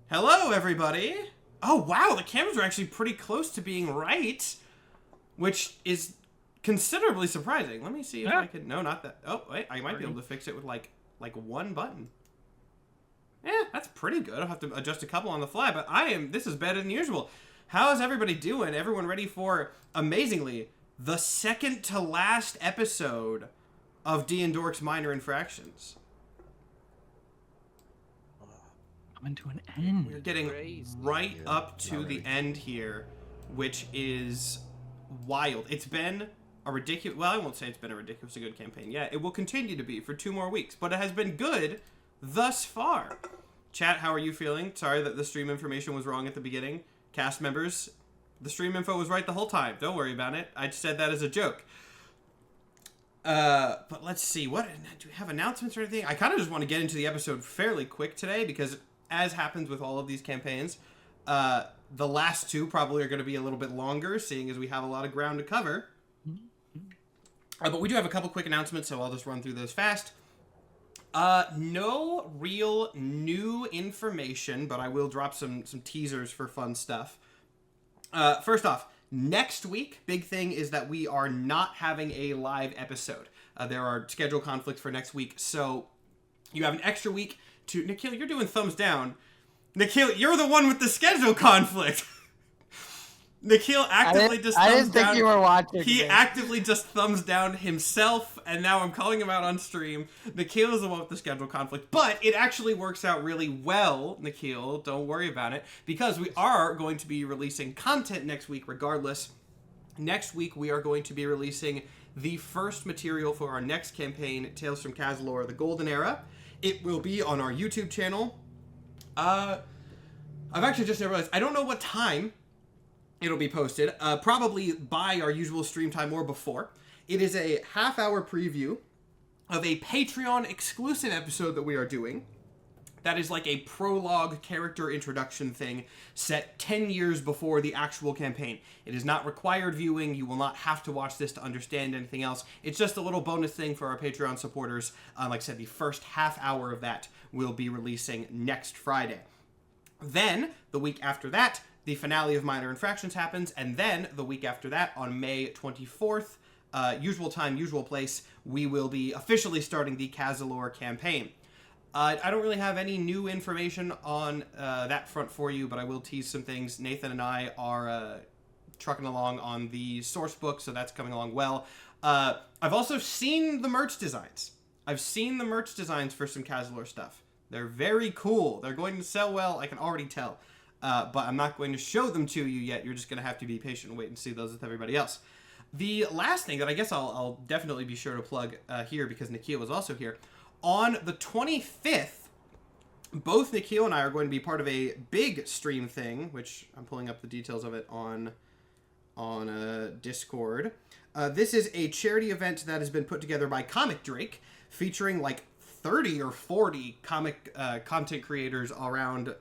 Hello, everybody! Oh, wow, the cameras are actually pretty close to being right, which is considerably surprising. Let me see if I can... No, not that. Oh, wait, I might be able to fix it with, like one button. Yeah, that's pretty good. I'll have to adjust a couple on the fly, but this is better than usual. How is everybody doing? Everyone ready for, amazingly, the second to last episode of D&Dorks Minor Infractions? Coming to an end. We're getting right up to the end here, which is wild. It's been a ridiculous... Well, I won't say it's been a ridiculously good campaign. Yeah, it will continue to be for 2 more weeks, but it has been good thus far. Chat, how are you feeling? Sorry that the stream information was wrong at the beginning. Cast members, the stream info was right the whole time. Don't worry about it. I said that as a joke. But let's see. Do we have announcements or anything? I kind of just want to get into the episode fairly quick today because... As happens with all of these campaigns, the last 2 probably are going to be a little bit longer, seeing as we have a lot of ground to cover. But we do have a couple quick announcements, so I'll just run through those fast. No real new information, but I will drop some teasers for fun stuff. First off, next week, big thing is that we are not having a live episode. There are schedule conflicts for next week, so you have an extra week to... Nikhil, you're doing thumbs down. Nikhil, you're the one with the schedule conflict. Nikhil actively just thumbs down. I didn't think you were watching. He actively just thumbs down himself, and now I'm calling him out on stream. Nikhil is the one with the schedule conflict, but it actually works out really well, Nikhil. Don't worry about it, because we are going to be releasing content next week regardless. Next week, we are going to be releasing the first material for our next campaign, Tales from Kazalor, The Golden Era. It will be on our YouTube channel. I've actually just realized, I don't know what time it'll be posted. Probably by our usual stream time or before. It is a half-hour preview of a Patreon exclusive episode that we are doing. That is like a prologue character introduction thing set 10 years before the actual campaign. It is not required viewing. You will not have to watch this to understand anything else. It's just a little bonus thing for our Patreon supporters. Like I said, the first half hour of that will be releasing next Friday. Then, the week after that, the finale of Minor Infractions happens. And then, the week after that, on May 24th, usual time, usual place, we will be officially starting the Kazalor campaign. I don't really have any new information on that front for you, but I will tease some things. Nathan and I are trucking along on the source book, so that's coming along well. I've also seen the merch designs. I've seen the merch designs for some Kazalor stuff. They're very cool. They're going to sell well, I can already tell. But I'm not going to show them to you yet. You're just going to have to be patient and wait and see those with everybody else. The last thing that I guess I'll definitely be sure to plug here, because Nikhil was also here. On the 25th, both Nikhil and I are going to be part of a big stream thing, which I'm pulling up the details of it on Discord. This is a charity event that has been put together by Comic Drake, featuring like 30 or 40 comic content creators around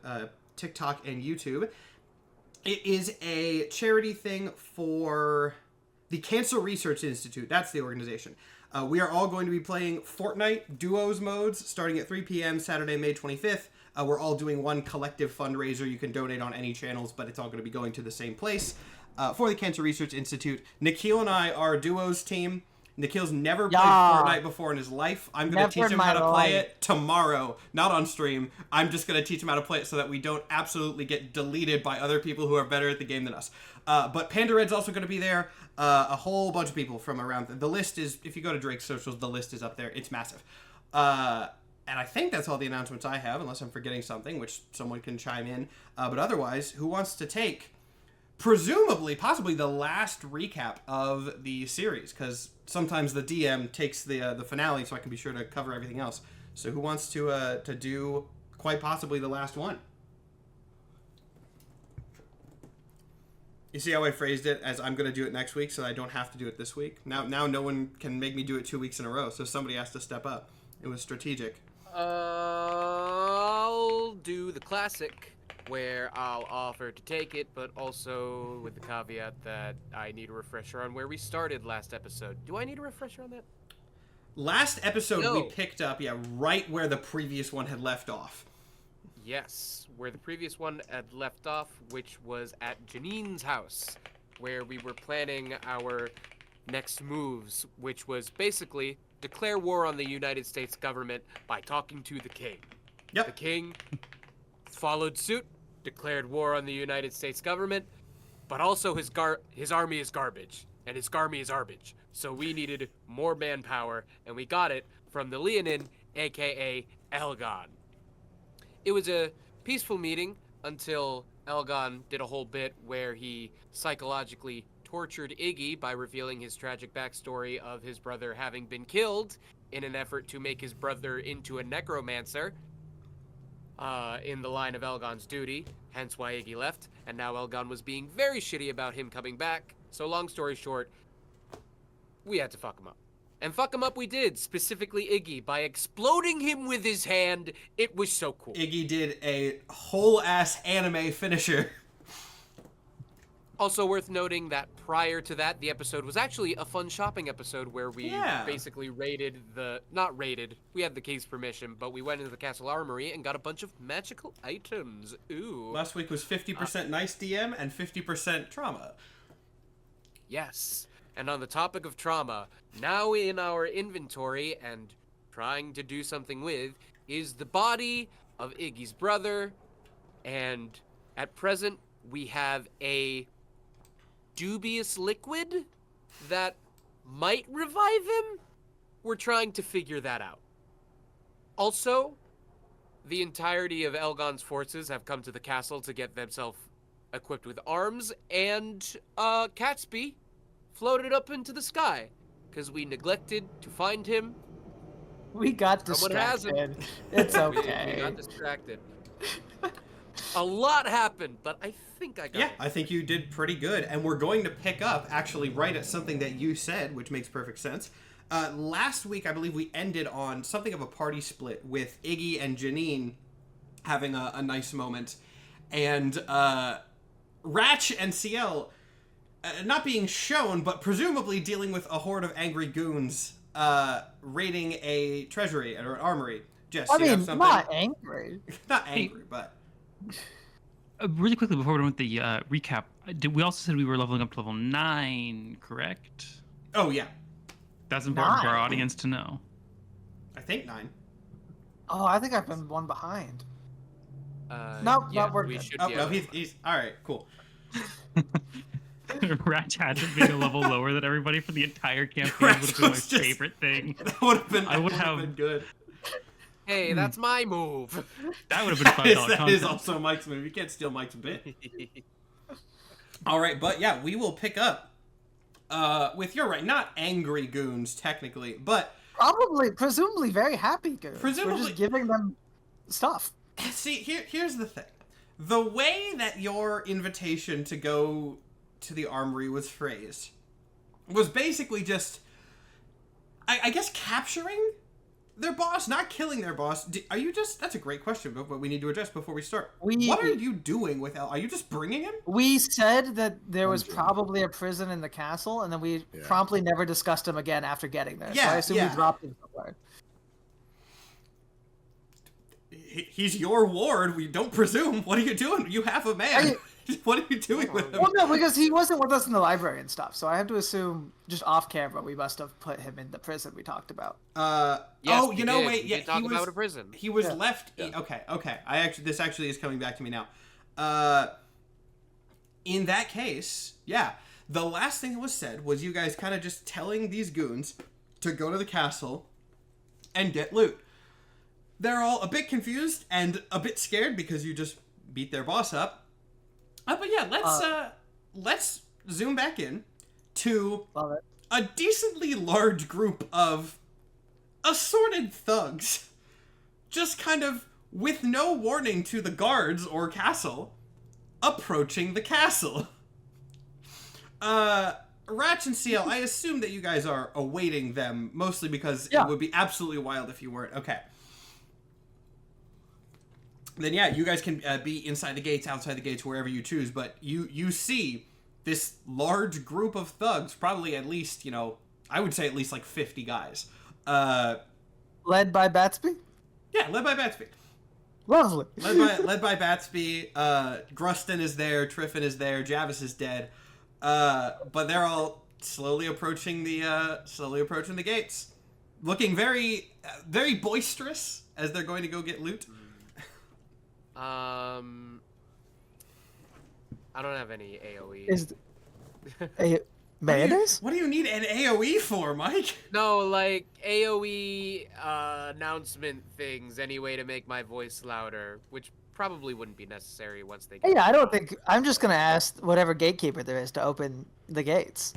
TikTok and YouTube. It is a charity thing for the Cancer Research Institute. That's the organization. We are all going to be playing Fortnite Duos modes starting at 3 p.m. Saturday, May 25th. We're all doing one collective fundraiser. You can donate on any channels, but it's all going to be going to the same place for the Cancer Research Institute. Nikhil and I are a Duos team. Nikhil's never played Fortnite before in his life. I'm going to teach him how to play it tomorrow, not on stream. I'm just going to teach him how to play it so that we don't absolutely get deleted by other people who are better at the game than us. But Panda Red's also going to be there. A whole bunch of people from around. The list is, if you go to Drake's socials, the list is up there. It's massive. And I think that's all the announcements I have, unless I'm forgetting something, which someone can chime in. But otherwise, who wants to take, presumably, possibly the last recap of the series? Because sometimes the DM takes the finale, so I can be sure to cover everything else. So who wants to do quite possibly the last one? You see how I phrased it as I'm going to do it next week so I don't have to do it this week? Now no one can make me do it 2 weeks in a row, so somebody has to step up. It was strategic. I'll do the classic, where I'll offer to take it, but also with the caveat that I need a refresher on where we started last episode. Do I need a refresher on that? Last episode we picked up, right where the previous one had left off. Yes, where the previous one had left off, which was at Janine's house, where we were planning our next moves, which was basically declare war on the United States government by talking to the king. Yep. The king followed suit, declared war on the United States government, but also his army is garbage, and his army is garbage. So we needed more manpower, and we got it from the Leonin, aka Elgon. It was a peaceful meeting until Elgon did a whole bit where he psychologically tortured Iggy by revealing his tragic backstory of his brother having been killed in an effort to make his brother into a necromancer in the line of Elgon's duty, hence why Iggy left, and now Elgon was being very shitty about him coming back. So long story short, we had to fuck him up. And fuck him up we did, specifically Iggy, by exploding him with his hand. It was so cool. Iggy did a whole-ass anime finisher. Also worth noting that prior to that, the episode was actually a fun shopping episode where we basically raided not raided, we had the king's permission, but we went into the castle armory and got a bunch of magical items. Ooh. Last week was 50% nice DM and 50% trauma. Yes. And on the topic of trauma, now in our inventory and trying to do something with is the body of Iggy's brother. And at present, we have a dubious liquid that might revive him. We're trying to figure that out. Also, the entirety of Elgon's forces have come to the castle to get themselves equipped with arms, and Catsby floated up into the sky because we neglected to find him. We got distracted. It's okay. We got distracted. A lot happened, but I think I got it. I think you did pretty good, and we're going to pick up actually right at something that you said, which makes perfect sense. Last week, I believe we ended on something of a party split with Iggy and Janine having a nice moment, and Ratch and CL not being shown, but presumably dealing with a horde of angry goons raiding a treasury or an armory. Jess, I you have mean, something? not angry. Not angry, but... Really quickly, before we went with the recap, we also said we were leveling up to level 9, correct? Oh, yeah. That's important for our 9? audience to know. I think 9. Oh, I think I've been one behind. Nope, no, we're we good. should Oh, be no, able to- he's... All right, cool. Ratch Hatchet being a level lower than everybody for the entire campaign Ratch would have been my was just- favorite thing. That would have been, I would been good. Hey, that's my move. That would have been $5 That is content. also Mike's move. You can't steal Mike's bit. All right, but yeah, we will pick up with, you're right, not angry goons technically, but Presumably very happy goons. We're Presumably- just giving them stuff. see, here's the thing. The way that your invitation to go to the armory was phrased was basically just, I guess, capturing their boss, not killing their boss. Are you just... That's a great question, but we need to address before we start. What are you doing with Are you just bringing him? We said that there was probably a prison in the castle, and then we promptly never discussed him again after getting there. So I assume we dropped him somewhere. He's your ward. We don't presume. What are you doing? You have a man. What are you doing with him? Well, no, because he wasn't with us in the library and stuff, so I have to assume, just off camera, we must have put him in the prison we talked about. Yes, oh, you know, did. wait, We yeah, did talk about a prison. He was left. Okay. This actually is coming back to me now. In that case, yeah, the last thing that was said was you guys kind of just telling these goons to go to the castle and get loot. They're all a bit confused and a bit scared because you just beat their boss up. But yeah, let's zoom back in to a decently large group of assorted thugs, just kind of with no warning to the guards or castle, approaching the castle. Ratch and CL, I assume that you guys are awaiting them, mostly because it would be absolutely wild if you weren't. Okay. Then yeah, you guys can be inside the gates, outside the gates, wherever you choose, but you see this large group of thugs, probably at least, I would say at least like 50 guys. Led by Batsby? Yeah, led by Batsby. Lovely. led by Batsby. Grustin is there. Triffin is there. Javis is dead. But they're all slowly approaching the gates, looking very, very boisterous as they're going to go get loot. I don't have any AOE. Mayonnaise? What do you need an AOE for, Mike? No, like AOE announcement things, any way to make my voice louder, which probably wouldn't be necessary once they get Yeah, I don't think... I'm just going to ask whatever gatekeeper there is to open the gates.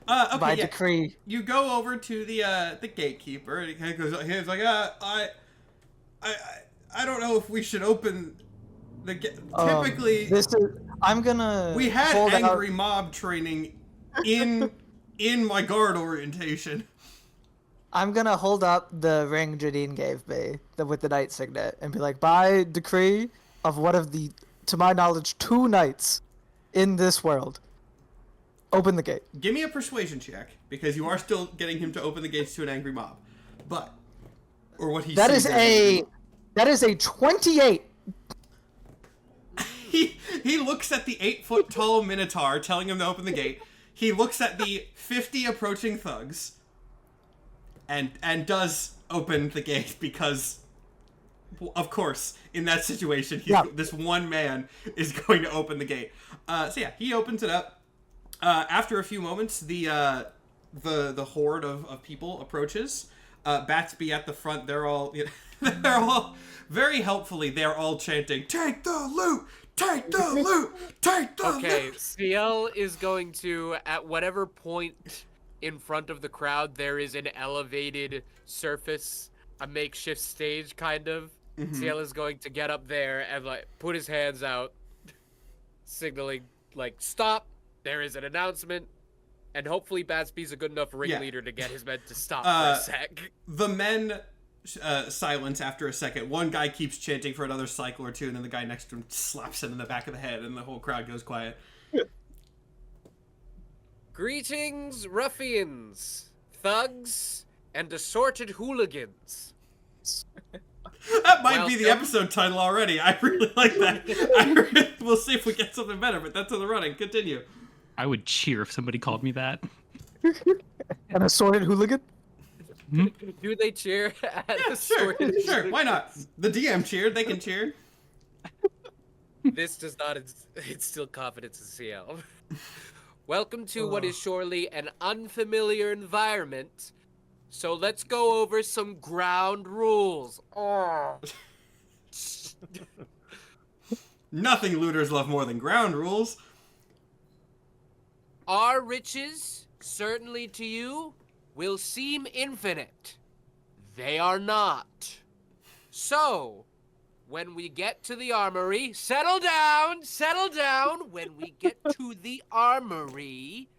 Okay, by decree. You go over to the gatekeeper, and he's like, I don't know if we should open the gate. Typically... We had angry mob training in my guard orientation. I'm gonna hold up the ring Jadine gave me with the knight signet and be like, by decree of one of the, to my knowledge, 2 knights in this world, open the gate. Give me a persuasion check, because you are still getting him to open the gates to an angry mob. But, or what he that sees is a 28. He looks at the 8-foot-tall Minotaur telling him to open the gate. He looks at the 50 approaching thugs and does open the gate because, of course, in that situation, this one man is going to open the gate. So yeah, he opens it up. After a few moments, the horde of people approaches. Batsby at the front. They're all very helpfully. They're all chanting, "Take the loot! Take the loot! Take the loot!" Okay, CL is going to, at whatever point in front of the crowd, there is an elevated surface, a makeshift stage, kind of. Mm-hmm. CL is going to get up there and, like, put his hands out, signaling, like, stop, there is an announcement, and hopefully Batsby's a good enough ringleader to get his men to stop for a sec. The men... silence after a second. One guy keeps chanting for another cycle or two, and then the guy next to him slaps him in the back of the head, and the whole crowd goes quiet. Greetings, ruffians, thugs, and assorted hooligans. That might be the episode title already. I really like that. We'll see if we get something better, but that's in the running. Continue. I would cheer if somebody called me that. An assorted hooligan? Do they cheer at the Sure, why not? The DM cheered, they can cheer. This does not instill confidence in CL. Welcome to what is surely an unfamiliar environment, so let's go over some ground rules. Nothing looters love more than ground rules. Our riches, certainly to you, will seem infinite. They are not. So, when we get to the armory, settle down. When we get to the armory,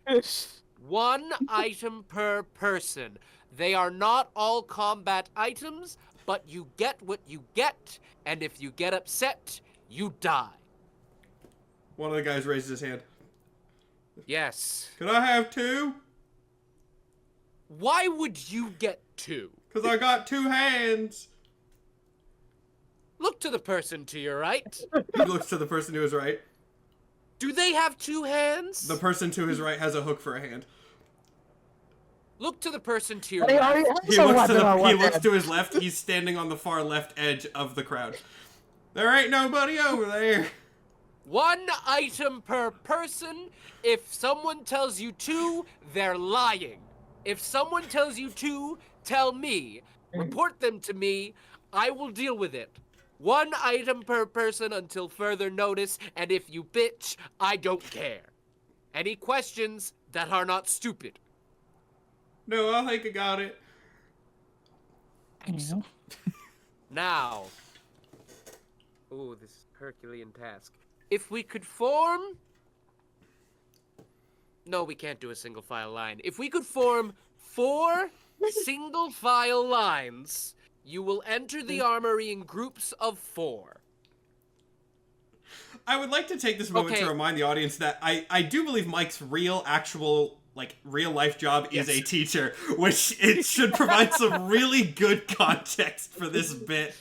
1 item per person. They are not all combat items, but you get what you get, and if you get upset, you die. One of the guys raises his hand. Yes. Can I have 2? Why would you get 2? Because I got 2 hands. Look to the person to your right. He looks to the person to his right. Do they have 2 hands? The person to his right has a hook for a hand. Look to the person to your left. He looks to his left. He's standing on the far left edge of the crowd. There ain't nobody over there. 1 item per person. If someone tells you 2, they're lying. If someone tells you 2, tell me. Report them to me. I will deal with it. 1 item per person until further notice, and if you bitch, I don't care. Any questions that are not stupid? No, I think I got it. Excellent. Now. Ooh, this Herculean task. If we could form... No, we can't do a single file line. If we could form 4 single file lines, you will enter the armory in groups of 4. I would like to take this moment to remind the audience that I do believe Mike's real life job is a teacher, which it should provide some really good context for this bit.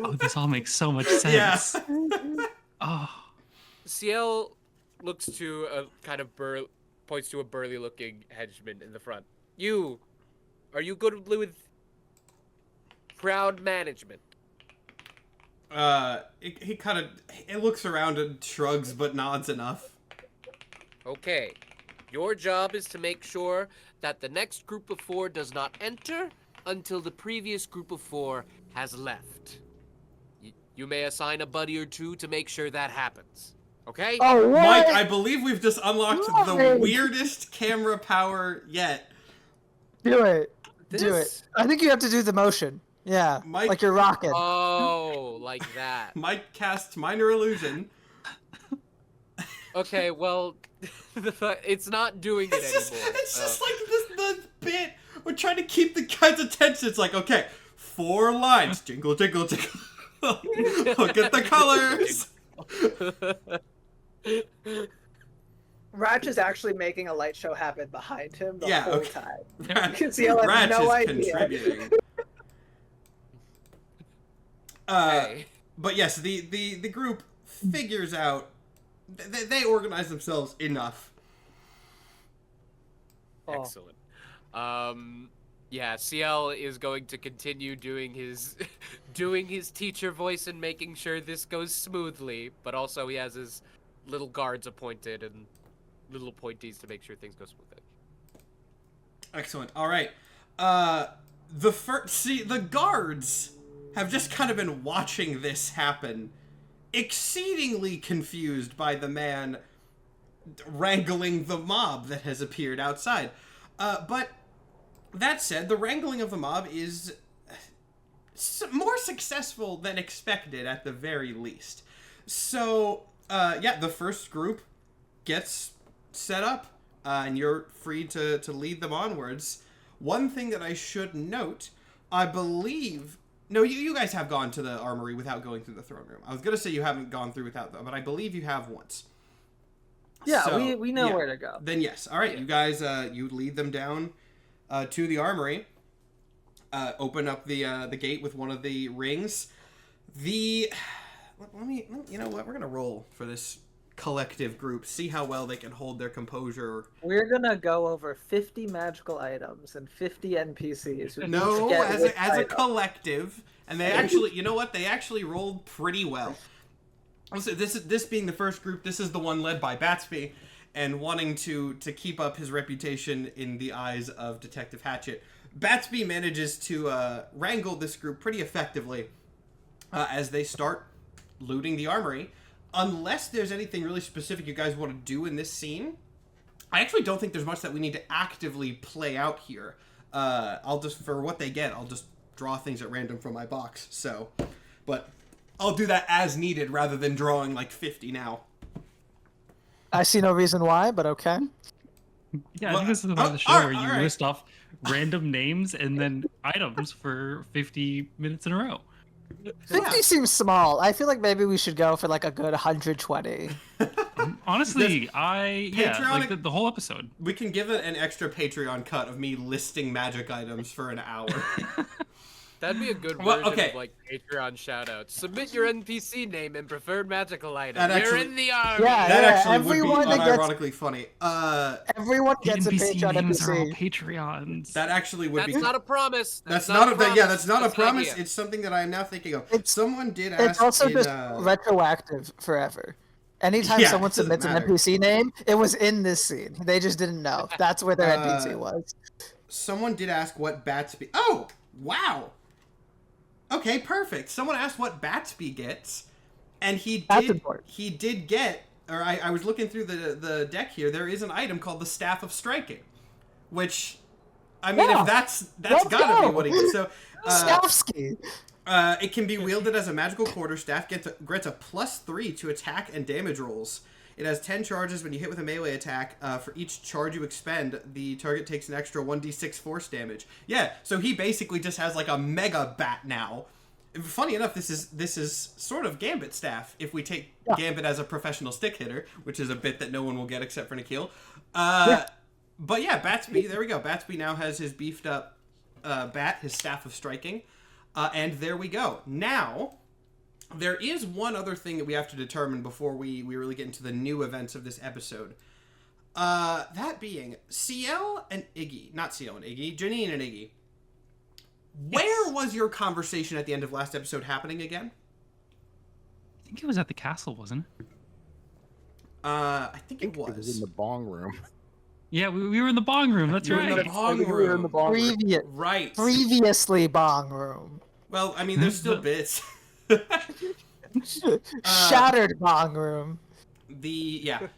Oh, this all makes so much Yeah. sense. Oh, Ciel looks to a kind of points to a burly-looking henchman in the front. Are you good with crowd management? He kind of looks around and shrugs, but nods enough. Okay. Your job is to make sure that the next group of 4 does not enter until the previous group of 4 has left. You may assign a buddy or 2 to make sure that happens. Okay? Oh, what? Mike, I believe we've just unlocked the Right. weirdest camera power yet. Do it. Do This- it. I think you have to do the motion. Yeah. Mike- Like you're rocking. Oh, like that. Mike casts minor illusion. Okay, well, it's not doing it It's just, anymore. it's just like the bit. We're trying to keep the guy's attention. It's like, okay, 4 lines. Jingle, jingle, jingle. Look at the colors. Ratch is actually making a light show happen behind him the Yeah, whole okay. time. Ratch You can see I have no is idea. contributing. Hey. But yes, the group figures out. They organize themselves enough. Oh. Excellent. Yeah, CL is going to continue doing his doing his teacher voice and making sure this goes smoothly, but also he has his little guards appointed and little appointees to make sure things go smoothly. Excellent. All right. The guards have just kind of been watching this happen, exceedingly confused by the man wrangling the mob that has appeared outside. But that said, the wrangling of the mob is more successful than expected at the very least. So, yeah, the first group gets set up, and you're free to lead them onwards. One thing that I should note, I believe... No, you guys have gone to the armory without going through the throne room. I was going to say you haven't gone through without them, but I believe you have once. Yeah, So, we know yeah. where to go. Then yes. All right, Yeah. you guys, you lead them down to the armory. Open up the gate with one of the rings. Let me, you know what? We're gonna roll for this collective group. See how well they can hold their composure. We're gonna go over 50 magical items and 50 NPCs. who No, each get as which a item. collective, and they actually, you know what? They actually rolled pretty well. Also, this being the first group, this is the one led by Batsby, and wanting to keep up his reputation in the eyes of Detective Hatchet. Batsby manages to wrangle this group pretty effectively as they start looting the armory. Unless there's anything really specific you guys want to do in this scene, I actually don't think there's much that we need to actively play out here. I'll just, for what they get, I'll just draw things at random from my box. So, but I'll do that as needed rather than drawing like 50 now. I see no reason why, but okay. yeah, I Well, think this is the part of the show alright, where you alright. list off random names and then items for 50 minutes in a row. 50 seems small. I feel like maybe we should go for like a good 120. Honestly, Patreon- like the whole episode. We can give it an extra Patreon cut of me listing magic items for an hour. That'd be a good Well, version okay. of like Patreon shoutouts. Submit your NPC name and preferred magical item. That You're actually- in the army. Yeah. That actually would be everyone that gets- unironically funny. Everyone The gets a NPC Patreon names are all NPC. Patreons. That actually would That's be. not a promise. That's not a promise. yeah. That's not a That's an promise. idea. It's something that I am now thinking of. It's- Someone did ask. It's also in, just retroactive forever. Anytime Yeah, someone it doesn't submits an matter. NPC name, it was in this scene. They just didn't know. That's where their NPC was. someone did ask what Batsby. Oh wow. Okay, perfect. Someone asked what Batsby gets, and That's important. he did get. Or I was looking through the deck here. There is an item called the Staff of Striking, which, I mean, Yeah, if that's let's gotta be go. what he gets. So. Stavsky. It can be wielded as a magical quarterstaff, grants a +3 to attack and damage rolls. It has 10 charges. When you hit with a melee attack, for each charge you expend, the target takes an extra 1d6 force damage. Yeah, so he basically just has like a mega bat now. Funny enough, this is sort of Gambit staff if we take Gambit as a professional stick hitter, which is a bit that no one will get except for Nikhil. But yeah, Batsby, there we go. Batsby now has his beefed up bat, his Staff of Striking. And there we go. Now, There is one other thing that we have to determine before we really get into the new events of this episode. That being CL and Iggy. Not CL and Iggy. Janine and Iggy. Where was your conversation at the end of last episode happening again? I think it was at the castle, wasn't it? I think it was. It was in the bong room. Yeah, we were in the bong room. That's You were in right. the bong We were in the room. bong room. Right. Previously bong room. Well, I mean, there's still bits. Shattered bong room.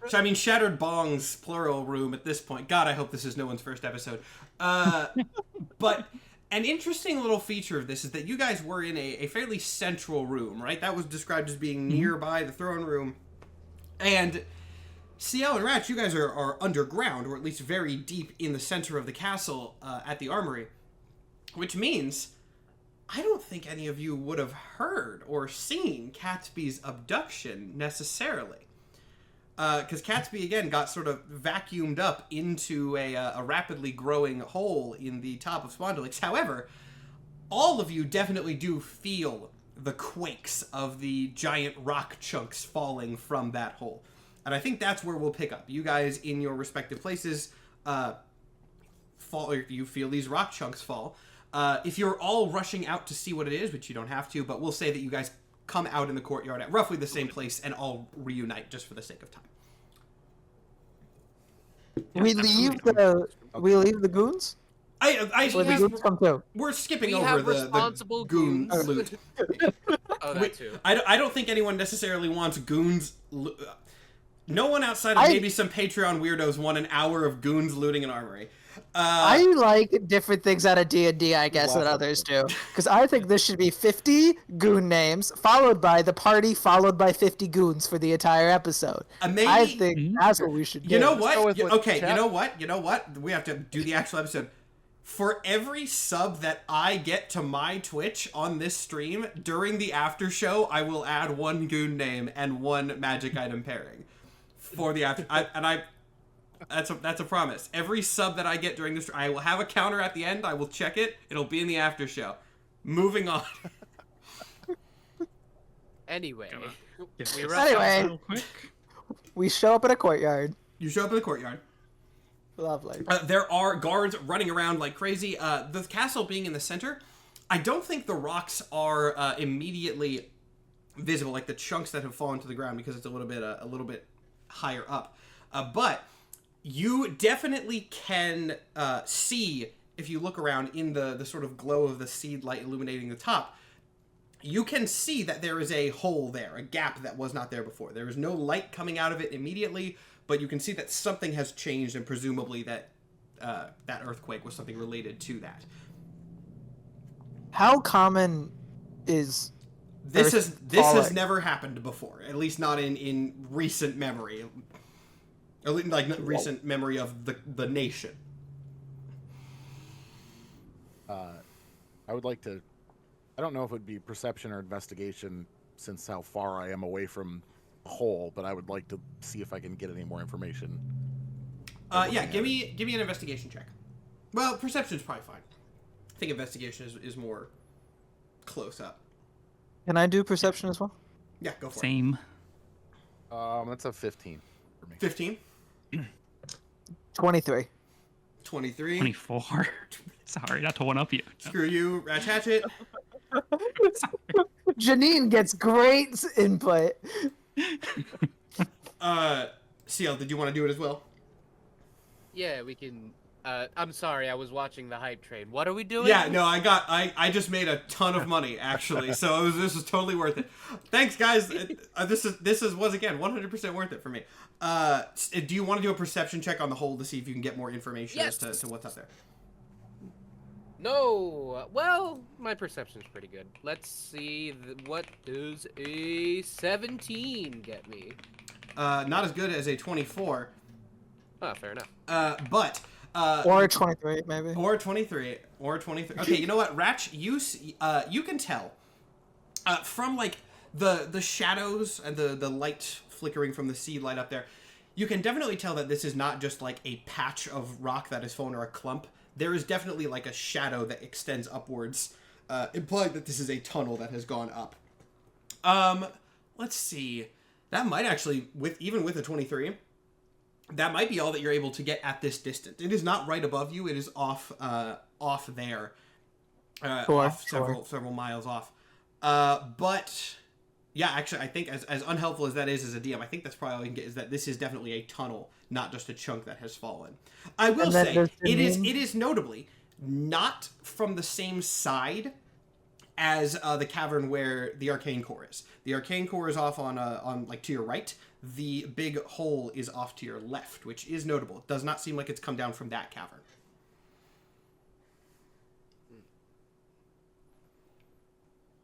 So I mean, shattered bongs, plural room at this point. God, I hope this is no one's first episode. But an interesting little feature of this is that you guys were in a fairly central room, right? That was described as being nearby the throne room. And CL and Ratch, you guys are underground, or at least very deep in the center of the castle at the armory. Which means I don't think any of you would have heard or seen Catsby's abduction necessarily. Because Catsby, again, got sort of vacuumed up into a rapidly growing hole in the top of Spondylix. However, all of you definitely do feel the quakes of the giant rock chunks falling from that hole. And I think that's where we'll pick up. You guys, in your respective places, fall, or you feel these rock chunks fall. If you're all rushing out to see what it is, which you don't have to, but we'll say that you guys come out in the courtyard at roughly the same place and all reunite just for the sake of time. We leave the goons? Or the goons come too? We're skipping We over have the responsible goon goons. loot. Oh, that too. I don't think anyone necessarily wants goons. No one outside of maybe some Patreon weirdos want an hour of goons looting an armory. I like different things out of D&D, I guess, than others do. Because I think this should be 50 goon names, followed by the party, followed by 50 goons for the entire episode. Maybe, I think that's what we should do. You know go what? with what Okay, chat- you know what? We have to do the actual episode. For every sub that I get to my Twitch on this stream, during the after show, I will add one goon name and one magic item pairing. For the after... That's a promise. Every sub that I get during this, I will have a counter at the end. I will check it. It'll be in the after show. Moving on. Anyway, Anyway, we show up at a courtyard. You show up in the courtyard. Lovely. There are guards running around like crazy. The castle being in the center, I don't think the rocks are immediately visible, like the chunks that have fallen to the ground, because it's a little bit higher up. But you definitely can see, if you look around in the sort of glow of the seed light illuminating the top, you can see that there is a hole there, a gap that was not there before. There is no light coming out of it immediately, but you can see that something has changed, and presumably that that earthquake was something related to that. How common is This has falling? never happened before, at least not in recent memory. At least, like, recent memory of the nation. I would like to... I don't know if it would be perception or investigation, since how far I am away from the hole, but I would like to see if I can get any more information. Yeah, give me an investigation check. Well, perception's probably fine. I think investigation is more close up. Can I do perception as well? Yeah, go for Same. That's a 15 for me. it. 15, 23. 23. 24. Sorry, not to one up you. Screw you, Ratch Hatchet. Janine gets great input. CL, did you want to do it as well? yeah, we can. I'm sorry, I was watching the hype train. What are we doing? Yeah, no, I just made a ton of money actually, so this is totally worth it. Thanks, guys. This was again 100% worth it for me. Do you want to do a perception check on the hole to see if you can get more information Yes. as to what's up there? No. Well, my perception's pretty good. Let's see. What does a 17 get me? Not as good as a 24, Oh, fair enough. but Or 23, maybe. or 23. Okay, you know what, Ratch, you can tell from like the shadows and the light flickering from the seed light up there. You can definitely tell that this is not just like a patch of rock that is fallen or a clump. There is definitely like a shadow that extends upwards, implying that this is a tunnel that has gone up. Let's see. That might actually, even with a 23, that might be all that you're able to get at this distance. It is not right above you. It is off there, off several miles off. But yeah, actually, I think as unhelpful as that is as a DM, I think that's probably all you can get, is that this is definitely a tunnel, not just a chunk that has fallen. I will say it is notably not from the same side as the cavern where the arcane core is. The arcane core is off on like to your right. The big hole is off to your left, which is notable. It does not seem like it's come down from that cavern.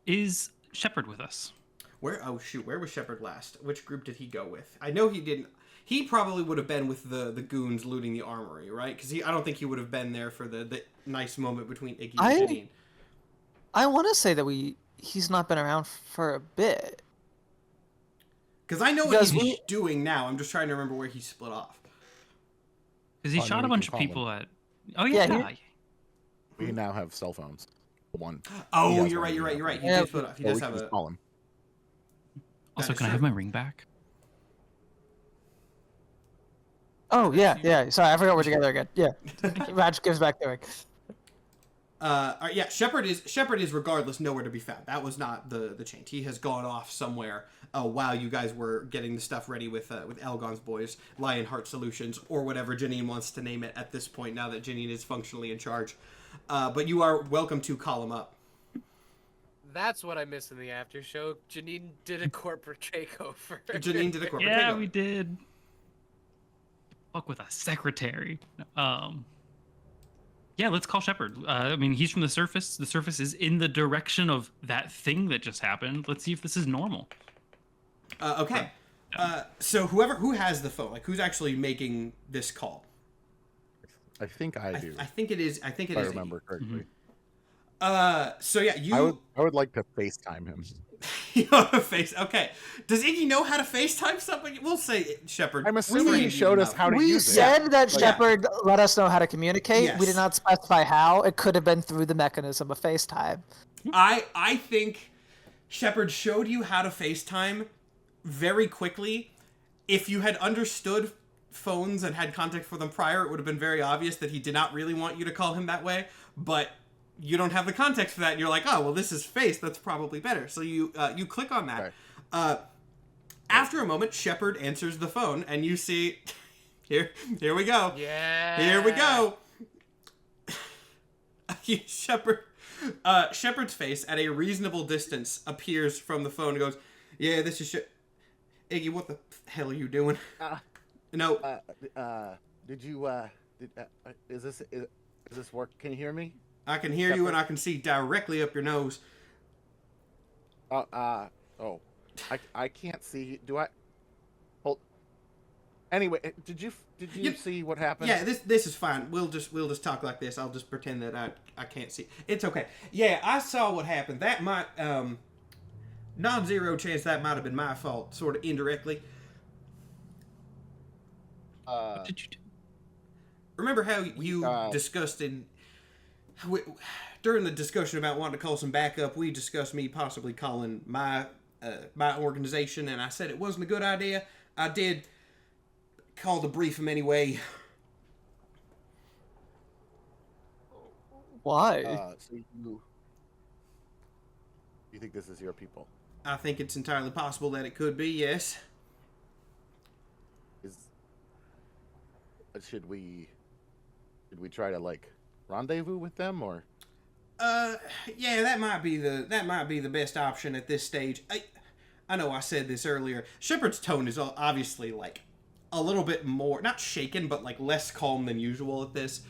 Is Shephard with us? Where was Shephard last? Which group did he go with? I know he didn't. He probably would have been with the goons looting the armory, right? Because I don't think he would have been there for the nice moment between Iggy and Janine. I want to say that he's not been around for a bit. Because I know what he's doing now. I'm just trying to remember where he split off. Because he shot a bunch of people at... Oh, yeah. We now have cell phones. One. Oh, you're right. He did split off. He does have a... Call him. Also, can I have my ring back? Oh, yeah. Sorry, I forgot we're together again. Yeah. Ratch gives back the ring. Yeah, Shephard is regardless nowhere to be found. That was not the change. He has gone off somewhere while you guys were getting the stuff ready with Elgon's boys, Lionheart Solutions, or whatever Janine wants to name it at this point, now that Janine is functionally in charge. But you are welcome to call him up. That's what I missed in the after show. Janine did a corporate takeover. Yeah, we did. Fuck with a secretary. Yeah, let's call Shephard. I mean, he's from the surface. The surface is in the direction of that thing that just happened. Let's see if this is normal. Okay. So who has the phone? Like, who's actually making this call? I think I do. I think it is. If I remember correctly. Mm-hmm. So yeah, I would like to FaceTime him. You know how to okay. Does Iggy know how to FaceTime something? We'll say Shephard. I'm assuming he showed us how to use it. We said that Shephard let us know how to communicate. Yes. We did not specify how. It could have been through the mechanism of FaceTime. I think Shephard showed you how to FaceTime very quickly. If you had understood phones and had context for them prior, it would have been very obvious that he did not really want you to call him that way. But you don't have the context for that, and you're like, oh, well, this is face. That's probably better. So you click on that. Okay. After a moment, Shephard answers the phone, and you see, here we go. Yeah. Here we go. Shepherd's face at a reasonable distance appears from the phone and goes, yeah, this is Iggy, what the hell are you doing? No. Did you, is this work? Can you hear me? I can hear you, and I can see directly up your nose. I can't see. Do I? Hold. Anyway, did you see what happened? Yeah, this is fine. We'll just talk like this. I'll just pretend that I can't see. It's okay. Yeah, I saw what happened. That might non-zero chance that might have been my fault, sort of indirectly. What did you do? Remember how you discussed during the discussion about wanting to call some backup, we discussed me possibly calling my organization, and I said it wasn't a good idea. I did call to brief him anyway. Why? So you think this is your people? I think it's entirely possible that it could be, yes. Should we try to rendezvous with them, or? Yeah, that might be the best option at this stage. I know I said this earlier. Shephard's tone is obviously a little bit more, not shaken, but less calm than usual at this.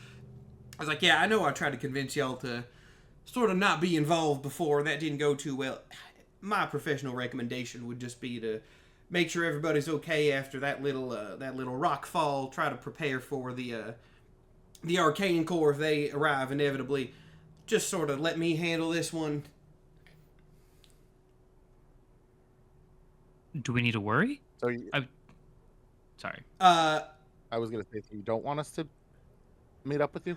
I was like, yeah, I know I tried to convince y'all to sort of not be involved before. That didn't go too well. My professional recommendation would just be to make sure everybody's okay after that little rock fall. Try to prepare for the arcane core if they arrive inevitably. Just sort of let me handle this one. Do we need to worry? So sorry. I was gonna say, you don't want us to meet up with you?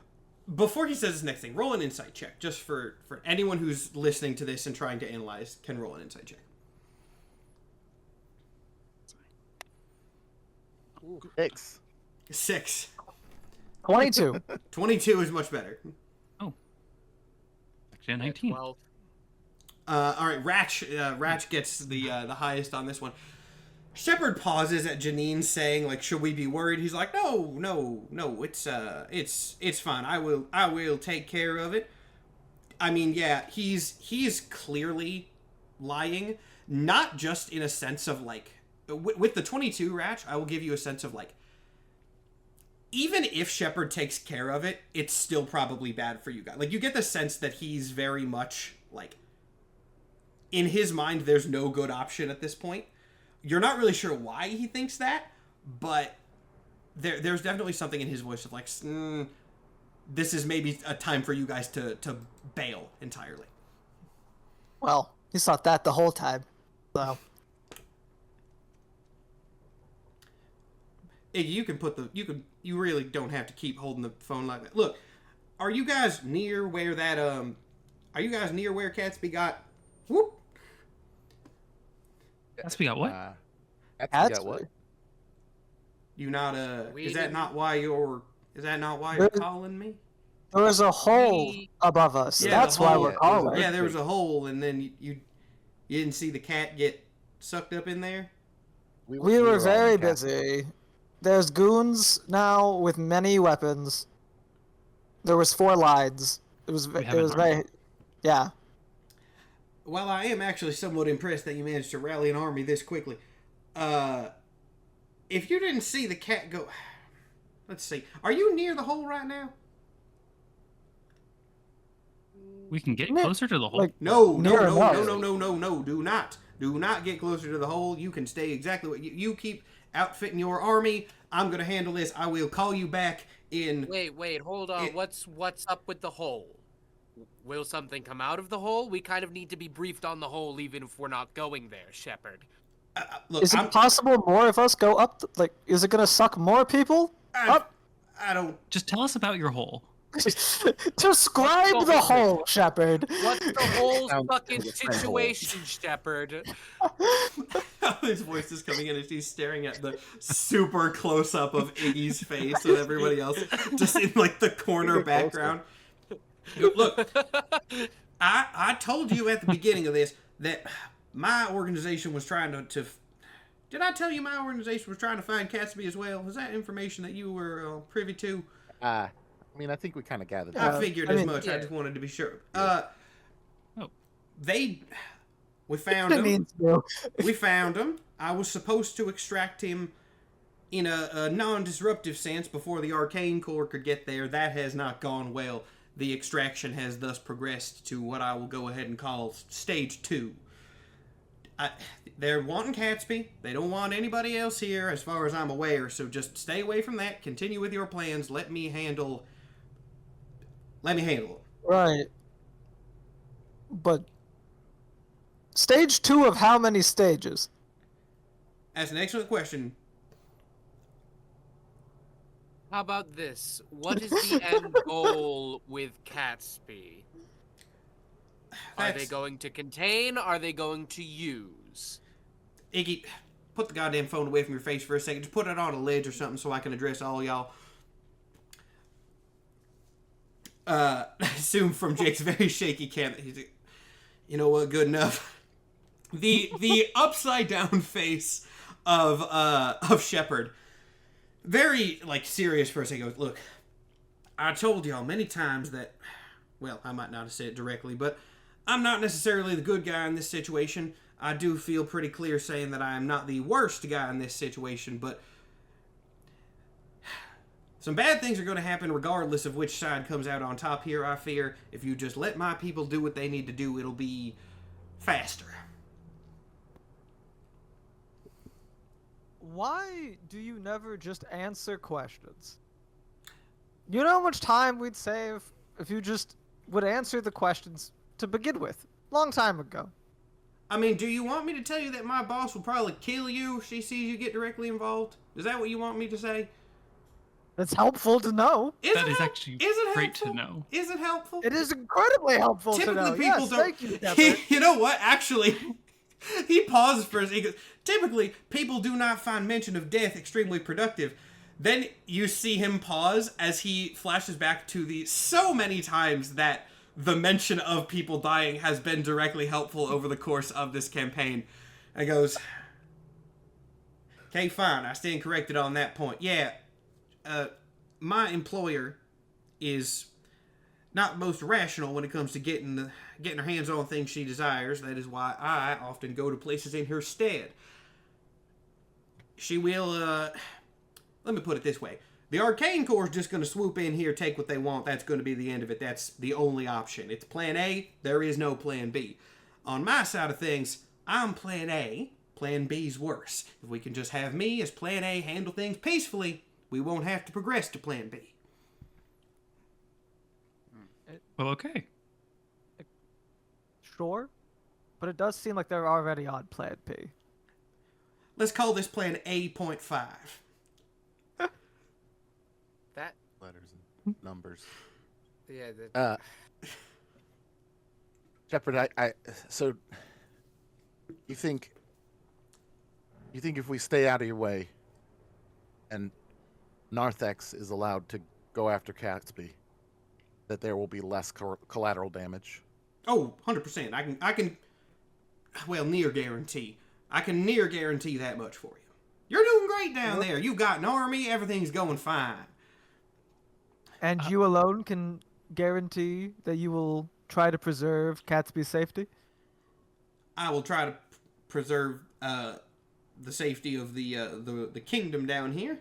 Before he says his next thing, roll an insight check. Just for anyone who's listening to this and trying to analyze, can roll an insight check. 6. 6. 22. 22 is much better. Actually, a 19. 12. All right, Ratch gets the highest on this one. Shepherd pauses at Janine saying, like, should we be worried? He's like, no, it's fine. I will take care of it. I mean, yeah, he's clearly lying, not just in a sense of, like, with the 22, Ratch, I will give you a sense of, like, even if Shepherd takes care of it, it's still probably bad for you guys. Like, you get the sense that he's very much, like, in his mind, there's no good option at this point. You're not really sure why he thinks that, but there's definitely something in his voice of, like, this is maybe a time for you guys to bail entirely. Well, he's thought that the whole time. So. Iggy, you really don't have to keep holding the phone like that. Look, are you guys near where Catsby got? Whoop. Gatsby got what? Gatsby got what? You not We is that didn't- not why you're There- calling me? There was a hole above us. Yeah, That's the why hole. we're calling. Yeah, there was a hole, and then you didn't see the cat get sucked up in there. We were on very the cat. busy. There's goons now with many weapons. There was 4 lines. It was have it was an army. very yeah. While I am actually somewhat impressed that you managed to rally an army this quickly, if you didn't see the cat go, let's see, are you near the hole right now? We can get Nick, closer to the hole. like- No, Near enough. no, do not get closer to the hole. You can stay exactly what you keep outfitting your army. I'm gonna handle this. I will call you back in. Wait, hold on. It- What's up with the hole? Will something come out of the hole? We kind of need to be briefed on the hole, even if we're not going there, Shepherd. Look, Is it possible more of us go up? Is it gonna suck more people up? I don't. Just tell us about your hole. Describe What's the the hole, Shepherd. What's the whole Sounds fucking like a friend hole. situation, Shepherd? His voice is coming in as he's staring at the super close up of Iggy's face and everybody else just in like the corner background. Look, I told you at the beginning of this that my organization was trying to did I tell you my organization was trying to find Catsby as well? Is that information that you were privy to? I mean, I think we kind of gathered I that. figured I as mean- much. I Yeah. just wanted to be sure. Oh. We found Didn't him. mean to. We found him. I was supposed to extract him in a non-disruptive sense before the Arcane Core could get there. That has not gone well. The extraction has thus progressed to what I will go ahead and call Stage 2. They're wanting Catsby. They don't want anybody else here, as far as I'm aware, so just stay away from that. Continue with your plans. Let me handle it. Right. But stage 2 of how many stages? That's an excellent question. How about this? What is the end goal with Catsby? Are they That's- going to contain? Are they going to use? Iggy, put the goddamn phone away from your face for a second. Just put it on a ledge or something so I can address all y'all. I assume from Jake's very shaky cam that he's like, you know what, good enough. The upside down face of Shepherd, very like serious for a second, goes, look, I told y'all many times that, well, I might not have said it directly, but I'm not necessarily the good guy in this situation. I do feel pretty clear saying that I am not the worst guy in this situation, but some bad things are going to happen regardless of which side comes out on top here, I fear. If you just let my people do what they need to do, it'll be faster. Why do you never just answer questions? You know how much time we'd save if you just would answer the questions to begin with? Long time ago. I mean, do you want me to tell you that my boss will probably kill you if she sees you get directly involved? Is that what you want me to say? It's helpful to know. That is actually great to know. Is it helpful? It is incredibly helpful to know. Typically, people Yes, don't. thank you, Shepherd. You know what? Actually, He pauses for a second. He goes, typically, people do not find mention of death extremely productive. Then you see him pause as he flashes back to the so many times that the mention of people dying has been directly helpful over the course of this campaign. And goes, okay, fine, I stand corrected on that point. Yeah, my employer is not most rational when it comes to getting her hands on things she desires. That is why I often go to places in her stead. She will, let me put it this way. The Arcane Corps is just going to swoop in here, take what they want. That's going to be the end of it. That's the only option. It's plan A. There is no plan B. On my side of things, I'm plan A. Plan B's worse. If we can just have me as plan A handle things peacefully, we won't have to progress to plan B. Well, okay. Sure, but it does seem like they're already on Plan P. Let's call this plan A.5. That, Letters and numbers. yeah, Shepherd, so you think if we stay out of your way and Narthex is allowed to go after Catsby, that there will be less collateral damage? Oh, 100%. I can, well, near guarantee. I can near guarantee that much for you. You're doing great down there. You've got an army. Everything's going fine. And you alone can guarantee that you will try to preserve Catsby's safety? I will try to preserve the safety of the kingdom down here.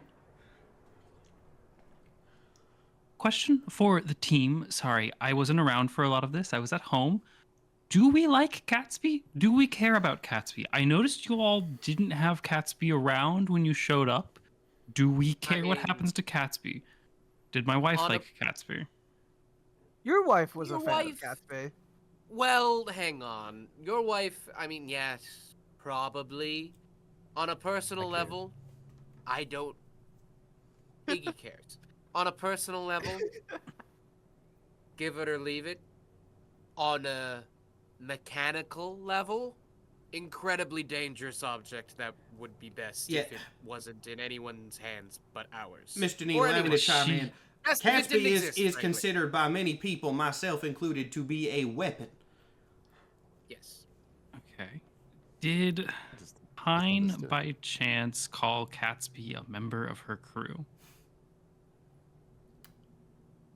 Question for the team. Sorry, I wasn't around for a lot of this. I was at home. Do we like Catsby? Do we care about Catsby? I noticed you all didn't have Catsby around when you showed up. Do we care what happens to Catsby? Did my wife like Catsby? Your wife was Your a fan wife- of Catsby. Well, hang on. Your wife, I mean, yes, probably. On a personal level, I don't. Iggy cares. On a personal level, give it or leave it. On a mechanical level, incredibly dangerous object that would be best if it wasn't in anyone's hands but ours. Mr. Neal, Or allow me to anyone's. chime in. Best if it Catsby didn't is exist, frankly. considered by many people, myself included, to be a weapon. Yes. Okay. Did Just Pine misunderstood. by chance call Catsby a member of her crew?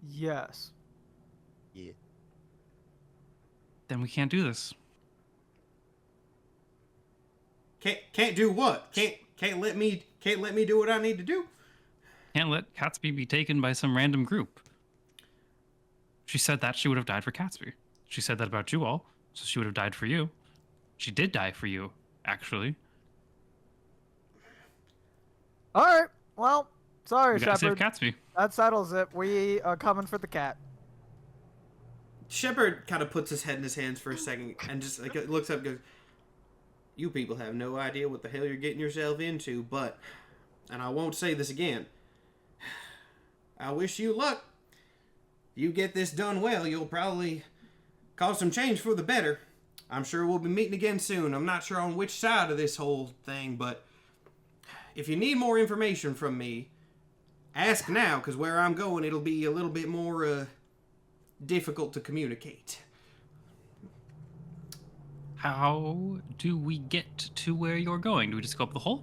Yes. Yeah. Then we can't do this. Can't do what? Can't let me do what I need to do. Can't let Catsby be taken by some random group. She said that she would have died for Catsby. She said that about you all, so she would have died for you. She did die for you, actually. All right. Well, sorry, We gotta save Shepherd. Catsby. That settles it. We are coming for the cat. Shepherd kind of puts his head in his hands for a second and just like looks up and goes, "You people have no idea what the hell you're getting yourself into, but, and I won't say this again, I wish you luck. If you get this done well, you'll probably cause some change for the better. I'm sure we'll be meeting again soon. I'm not sure on which side of this whole thing, but if you need more information from me, ask now, because where I'm going, it'll be a little bit more, difficult to communicate." How do we get to where you're going? Do we just go up the hole?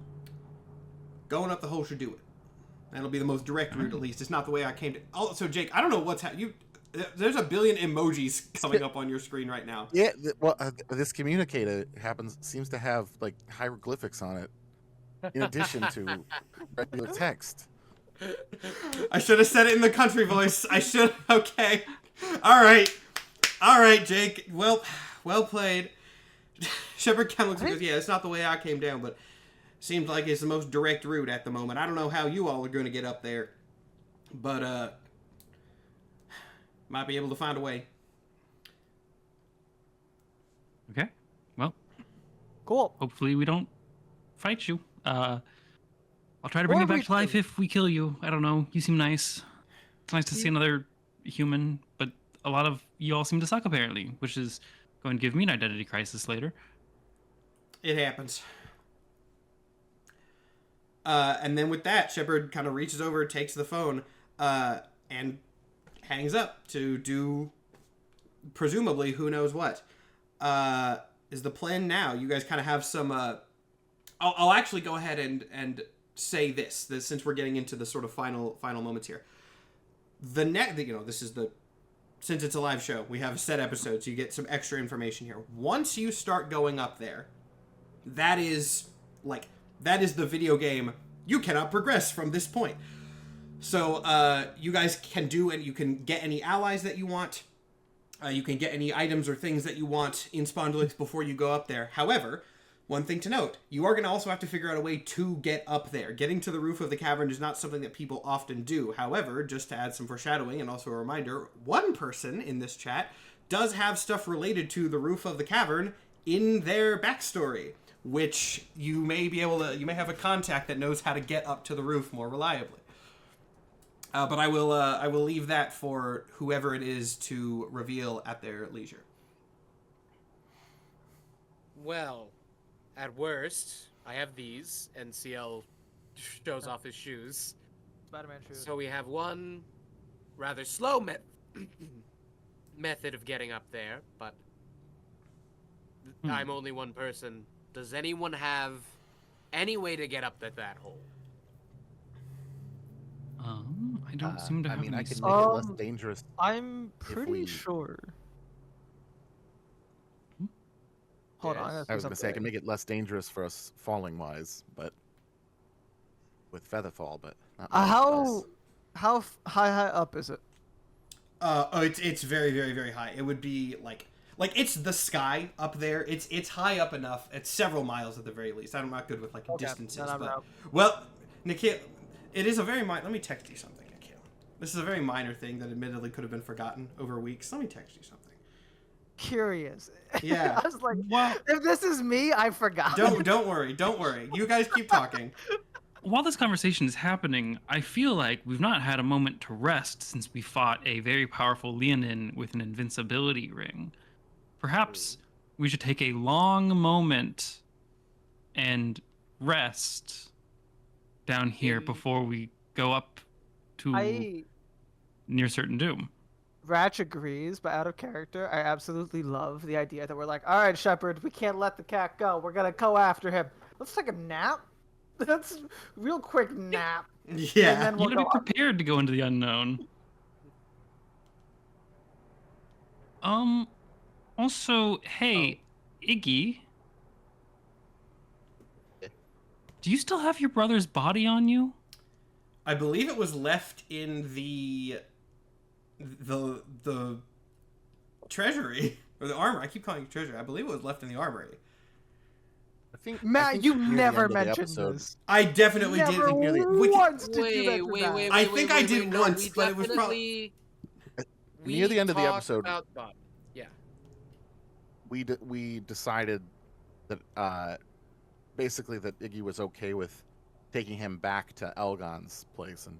Going up the hole should do it. That'll be the most direct route, at least. It's not the way I came to. Also, Jake, I don't know what's happening. There's a billion emojis coming up on your screen right now. Yeah, this communicator seems to have like hieroglyphics on it, in addition to regular text. I should have said it in the country voice. I should. Okay. All right, Jake. Well played. Shepherd kind of looks and goes, "Yeah, it's not the way I came down, but seems like it's the most direct route at the moment. I don't know how you all are going to get up there, but might be able to find a way." Okay. Well, Cool. hopefully we don't fight you. I'll try to bring Or you back we to life do. if we kill you. I don't know. You seem nice. It's nice to see another human, but a lot of you all seem to suck apparently, which is going to give me an identity crisis later. It happens. And then with that, Shephard kind of reaches over, takes the phone, and hangs up to do, presumably, who knows what. Is the plan now? You guys kind of have some... I'll actually go ahead and say this since we're getting into the sort of final moments here. This is since it's a live show, we have a set episode, so you get some extra information here. Once you start going up there, that is the video game. You cannot progress from this point. So you guys can do, and you can get any allies that you want. You can get any items or things that you want in Spondylix before you go up there. However, one thing to note, you are going to also have to figure out a way to get up there. Getting to the roof of the cavern is not something that people often do. However, just to add some foreshadowing and also a reminder, one person in this chat does have stuff related to the roof of the cavern in their backstory, which you may have a contact that knows how to get up to the roof more reliably. But I will leave that for whoever it is to reveal at their leisure. Well, at worst, I have these, and CL shows off his shoes. Spider-Man shoes. So we have one rather slow method of getting up there, but I'm only one person. Does anyone have any way to get up that hole? I don't seem to have any I can s- make it less dangerous. I'm pretty we- sure. Hold on. Yes. I was going to say I can make it less dangerous for us falling wise, but with Featherfall, but not much less. How high up is it? It's very, very, very high. It would be like it's the sky up there. It's high up enough. It's several miles at the very least. I'm not good with distances, then I'm but out. well, Nikhil, it is a very let me text you something, Nikhil. This is a very minor thing that admittedly could have been forgotten over weeks. Let me text you something. Curious. Yeah. I was like, Well- if this is me, I forgot. Don't worry. You guys keep talking. While this conversation is happening, I feel like we've not had a moment to rest since we fought a very powerful Leonin with an invincibility ring. Perhaps we should take a long moment and rest down here before we go up to near certain doom. Ratch agrees, but out of character, I absolutely love the idea that we're like, all right, Shephard, we can't let the cat go. We're gonna go after him. Let's take a nap. That's real quick nap. Yeah. And then You we'll gotta go be up. prepared to go into the unknown. Also, hey, Iggy. Do you still have your brother's body on you? I believe it was left in the treasury or the armor. I keep calling it treasury. I believe it was left in the armory. I think, Matt, you near the never end of the mentioned episode- this. I definitely Never did. near the- once did you mention that. I think I did no, once, we but it was definitely- Near the end of the talked episode- about that. Yeah. we decided that basically that Iggy was okay with taking him back to Elgon's place and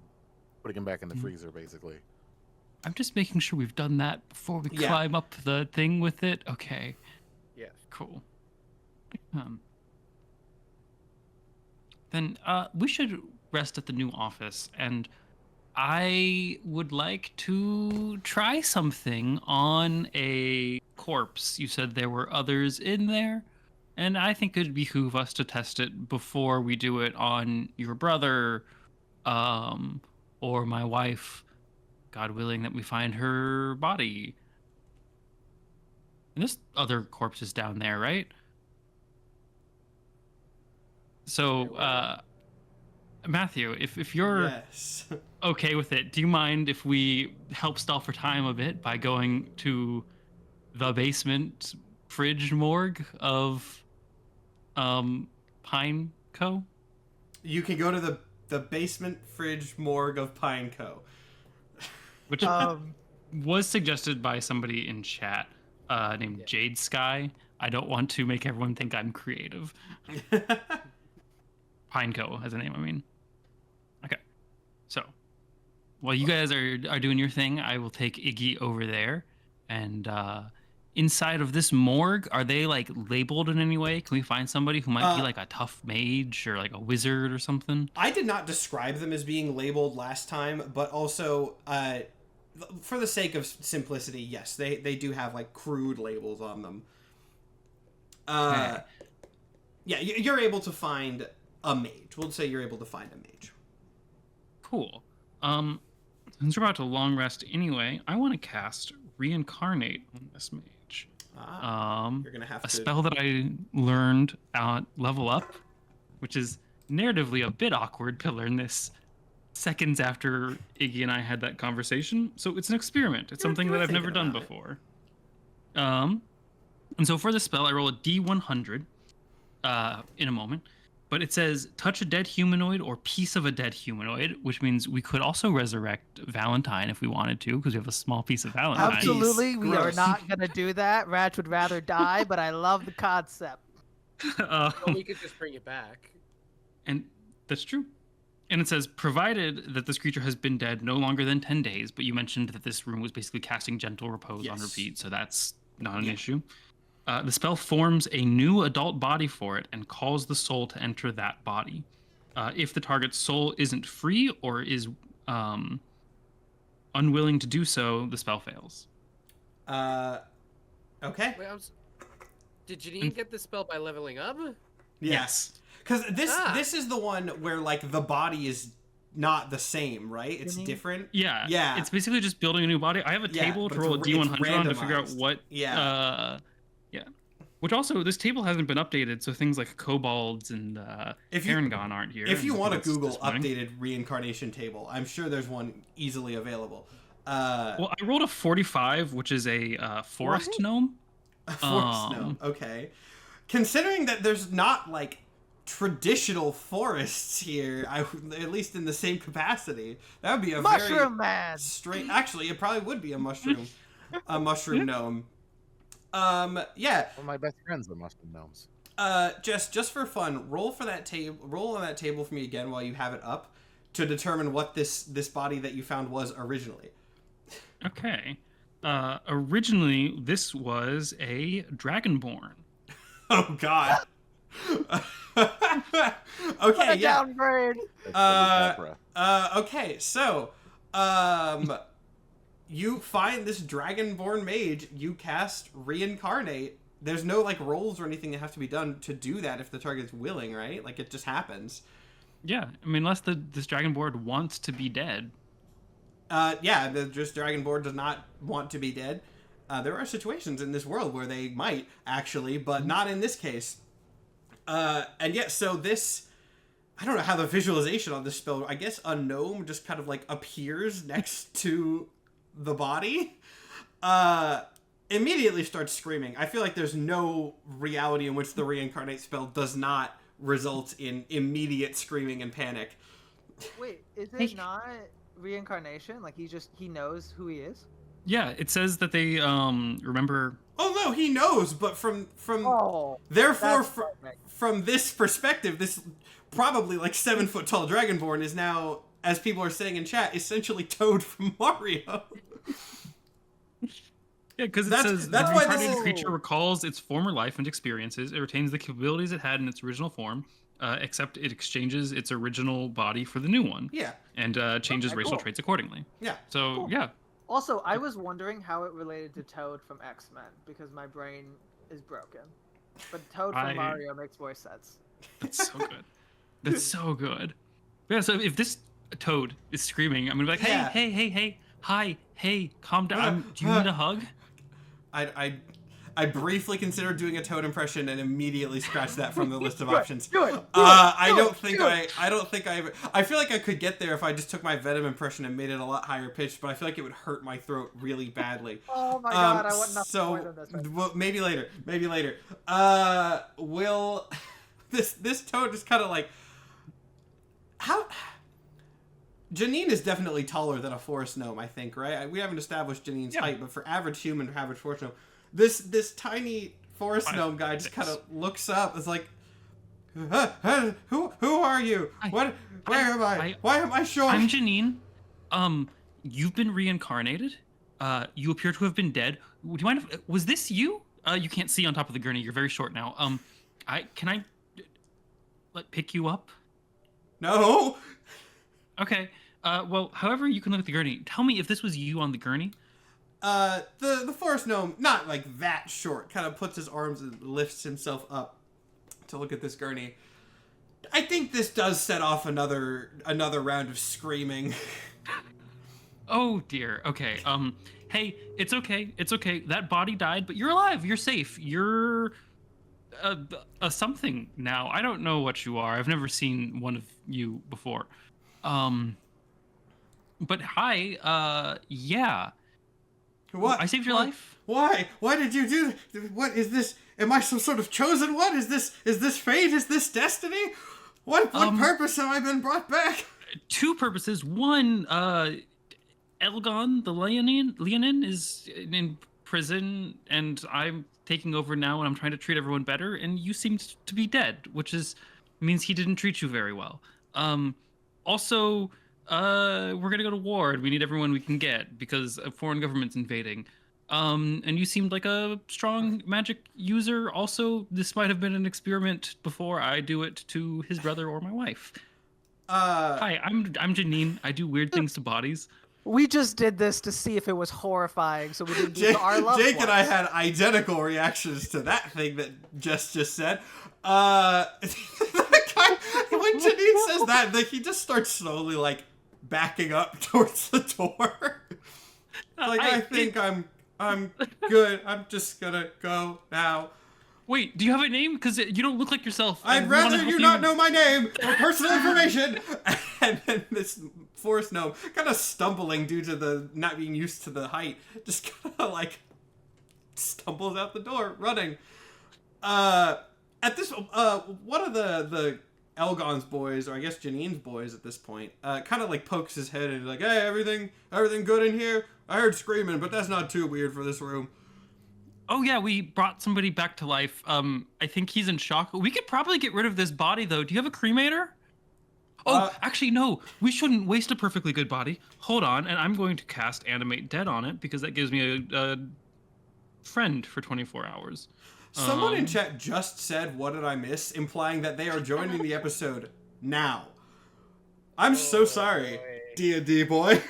putting him back in the freezer, basically. I'm just making sure we've done that before we Yeah. climb up the thing with it. Okay, Yeah. cool. Then we should rest at the new office, and I would like to try something on a corpse. You said there were others in there, and I think it'd behoove us to test it before we do it on your brother, or my wife. God willing that we find her body. And there's other corpses down there, right? So, Matthew, if you're Yes. okay with it, do you mind if we help stall for time a bit by going to the basement fridge morgue of Pine Co? You can go to the basement fridge morgue of Pineco. Which was suggested by somebody in chat named Jade Sky. I don't want to make everyone think I'm creative. Pineco has a name, I mean. Okay. So, while you guys are doing your thing, I will take Iggy over there and inside of this morgue, are they like labeled in any way? Can we find somebody who might be like a tough mage or like a wizard or something? I did not describe them as being labeled last time, but also for the sake of simplicity, yes, they do have like crude labels on them. Okay. Yeah, you're able to find a mage. We'll say you're able to find a mage. Cool. Since we're about to long rest anyway, I want to cast Reincarnate on this mage. You're gonna have A to. spell that I learned at level up, which is narratively a bit awkward to learn this seconds after Iggy and I had that conversation. So it's an experiment. It's something you were that I've never thinking done about it. before. And so for the spell, I roll a D100 in a moment. But it says touch a dead humanoid or piece of a dead humanoid, which means we could also resurrect Valentine if we wanted to, because we have a small piece of Valentine. Absolutely, we are Gross. not gonna do that. Ratch would rather die, but I love the concept. Well, we could just bring it back. And that's true. And it says, provided that this creature has been dead no longer than 10 days, but you mentioned that this room was basically casting gentle repose on Yes. repeat, so that's not an issue. The spell forms a new adult body for it and calls the soul to enter that body. If the target's soul isn't free or is unwilling to do so, the spell fails. Okay. Wait, did Janine get this spell by leveling up? Yes. Because this Ah. this is the one where like the body is not the same, right? It's Mhm. different. Yeah. Yeah. It's basically just building a new body. I have a Yeah, table but to roll a it's D100 on to figure out randomized. what. Yeah. Yeah. Which also, this table hasn't been updated, so things like kobolds and If you- Paragon aren't here. If you and want to that's Google disappointing. updated reincarnation table, I'm sure there's one easily available. Well, I rolled a 45, which is a forest What? gnome. Forest gnome. Okay. Considering that there's not like traditional forests here, at least in the same capacity, that would be a Mushroom very man. straight. Actually, it probably would be a mushroom gnome. Yeah. Well, my best friends are mushroom gnomes. Just for fun, roll for that table. Roll on that table for me again while you have it up, to determine what this body that you found was originally. Okay. Originally, this was a dragonborn. Oh God. What Okay. a Yeah. downgrade. Okay. So, you find this dragonborn mage. You cast reincarnate. There's no like rolls or anything that have to be done to do that if the target's willing, right? Like it just happens. Yeah, I mean, unless this dragonborn wants to be dead. Yeah, the just dragonborn does not want to be dead. There are situations in this world where they might actually, but not in this case. And yet, so this, I don't know how the visualization on this spell. I guess a gnome just kind of like appears next to the body. Immediately starts screaming. I feel like there's no reality in which the reincarnate spell does not result in immediate screaming and panic. Wait, is Hey. it not reincarnation? Like he knows who he is? Yeah, it says that they remember. Oh no, he knows, but from Oh, therefore that's perfect. from this perspective, this probably like 7 foot tall dragonborn is now, as people are saying in chat, essentially Toad from Mario. Yeah, because it That's- says that's the why this reincarnated is- creature recalls its former life and experiences. It retains the capabilities it had in its original form, except it exchanges its original body for the new one, Yeah, and changes Okay, racial cool. traits accordingly. yeah. So Cool. yeah, Also, I was wondering how it related to Toad from X-Men because my brain is broken. But Toad from I- Mario makes more sense. that's so good. That's so good. Yeah, so if this toad is screaming, I'm gonna be like, hey, Yeah. hey, hi, hey, calm down. Do you need a hug? I briefly considered doing a Toad impression and immediately scratched that from the list of options. Do it. I don't think I feel like I could get there if I just took my Venom impression and made it a lot higher pitched, but I feel like it would hurt my throat really badly. Oh my god, I want nothing more than this. Right? Well, maybe later. Will this Toad just kind of like how? Janine is definitely taller than a forest gnome, I think, right? We haven't established Janine's height, but for average human or average forest gnome, this tiny forest 5'6". gnome guy just kind of looks up. It's like, who are you? Where am I? Why am I short? I'm Janine. You've been reincarnated. You appear to have been dead. would you mind if was this you? You can't see on top of the gurney. You're very short now. Can I pick you up? No. Okay. Well, however you can look at the gurney. Tell me if this was you on the gurney. The forest gnome, not like that short, kind of puts his arms and lifts himself up to look at this gurney. I think this does set off another round of screaming. Oh dear. Okay. Hey, it's okay. It's okay. That body died, but you're alive. You're safe. You're a something now. I don't know what you are. I've never seen one of you before. But hi. Yeah. What? I saved your life. Why? Why did you do? What is this? Am I some sort of chosen one? Is this fate? Is this destiny? What purpose have I been brought back? Two purposes. One, Elgon, the Leonin, is in prison, and I'm taking over now, and I'm trying to treat everyone better. And you seemed to be dead, which means he didn't treat you very well. Also, we're gonna go to war, and we need everyone we can get because a foreign government's invading. And you seemed like a strong magic user. Also, this might have been an experiment before I do it to his brother or my wife. Hi, I'm Janine. I do weird things to bodies. We just did this to see if it was horrifying, so we didn't do it to our loved Jake ones. and I had identical reactions to that thing that Jess just said. When Janine says that, he just starts slowly like backing up towards the door. I think I'm good. I'm just gonna go now. Wait, do you have a name? Because you don't look like yourself. I'd rather you not know my name or personal information. And then this forest gnome, kind of stumbling due to the not being used to the height, just kind of like stumbles out the door, running. At this, one of the Elgon's boys, or I guess Janine's boys at this point, kind of like pokes his head and is like, "Hey, everything good in here? I heard screaming, but that's not too weird for this room." Oh yeah, we brought somebody back to life. I think he's in shock. We could probably get rid of this body though. Do you have a cremator? Oh, actually no. We shouldn't waste a perfectly good body. Hold on, and I'm going to cast Animate Dead on it because that gives me a friend for 24 hours. Someone in chat just said, "What did I miss?" implying that they are joining the episode now. I'm so sorry, D&D boy.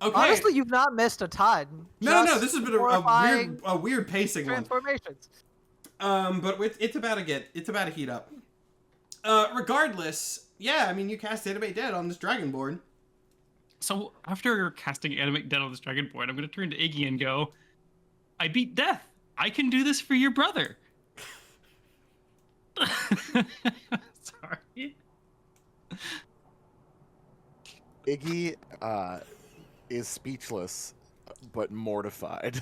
Okay. Honestly, you've not missed a ton. No. Just This has been horrifying a weird pacing one. transformations. But it's about to heat up. Regardless, yeah. I mean, you cast Animate Dead on this dragonborn. So after casting Animate Dead on this dragonborn, I'm going to turn to Iggy and go, "I beat death. I can do this for your brother." Sorry. Iggy is speechless, but mortified.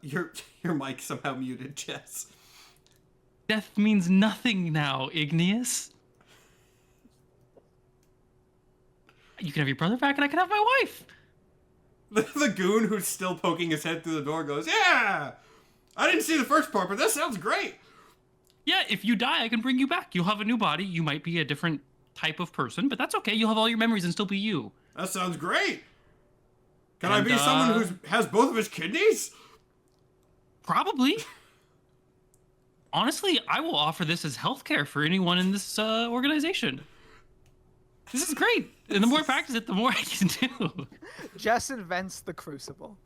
Your mic somehow muted, Jess. Death means nothing now, Igneous. You can have your brother back, and I can have my wife. The goon who's still poking his head through the door goes, "Yeah! I didn't see the first part, but that sounds great!" Yeah, if you die, I can bring you back. You'll have a new body. You might be a different type of person, but that's okay. You'll have all your memories and still be you. That sounds great! Can I be someone who has both of his kidneys? Probably. Honestly, I will offer this as healthcare for anyone in this organization. This is great. And the more I practice it, the more I can do. Jess invents the crucible.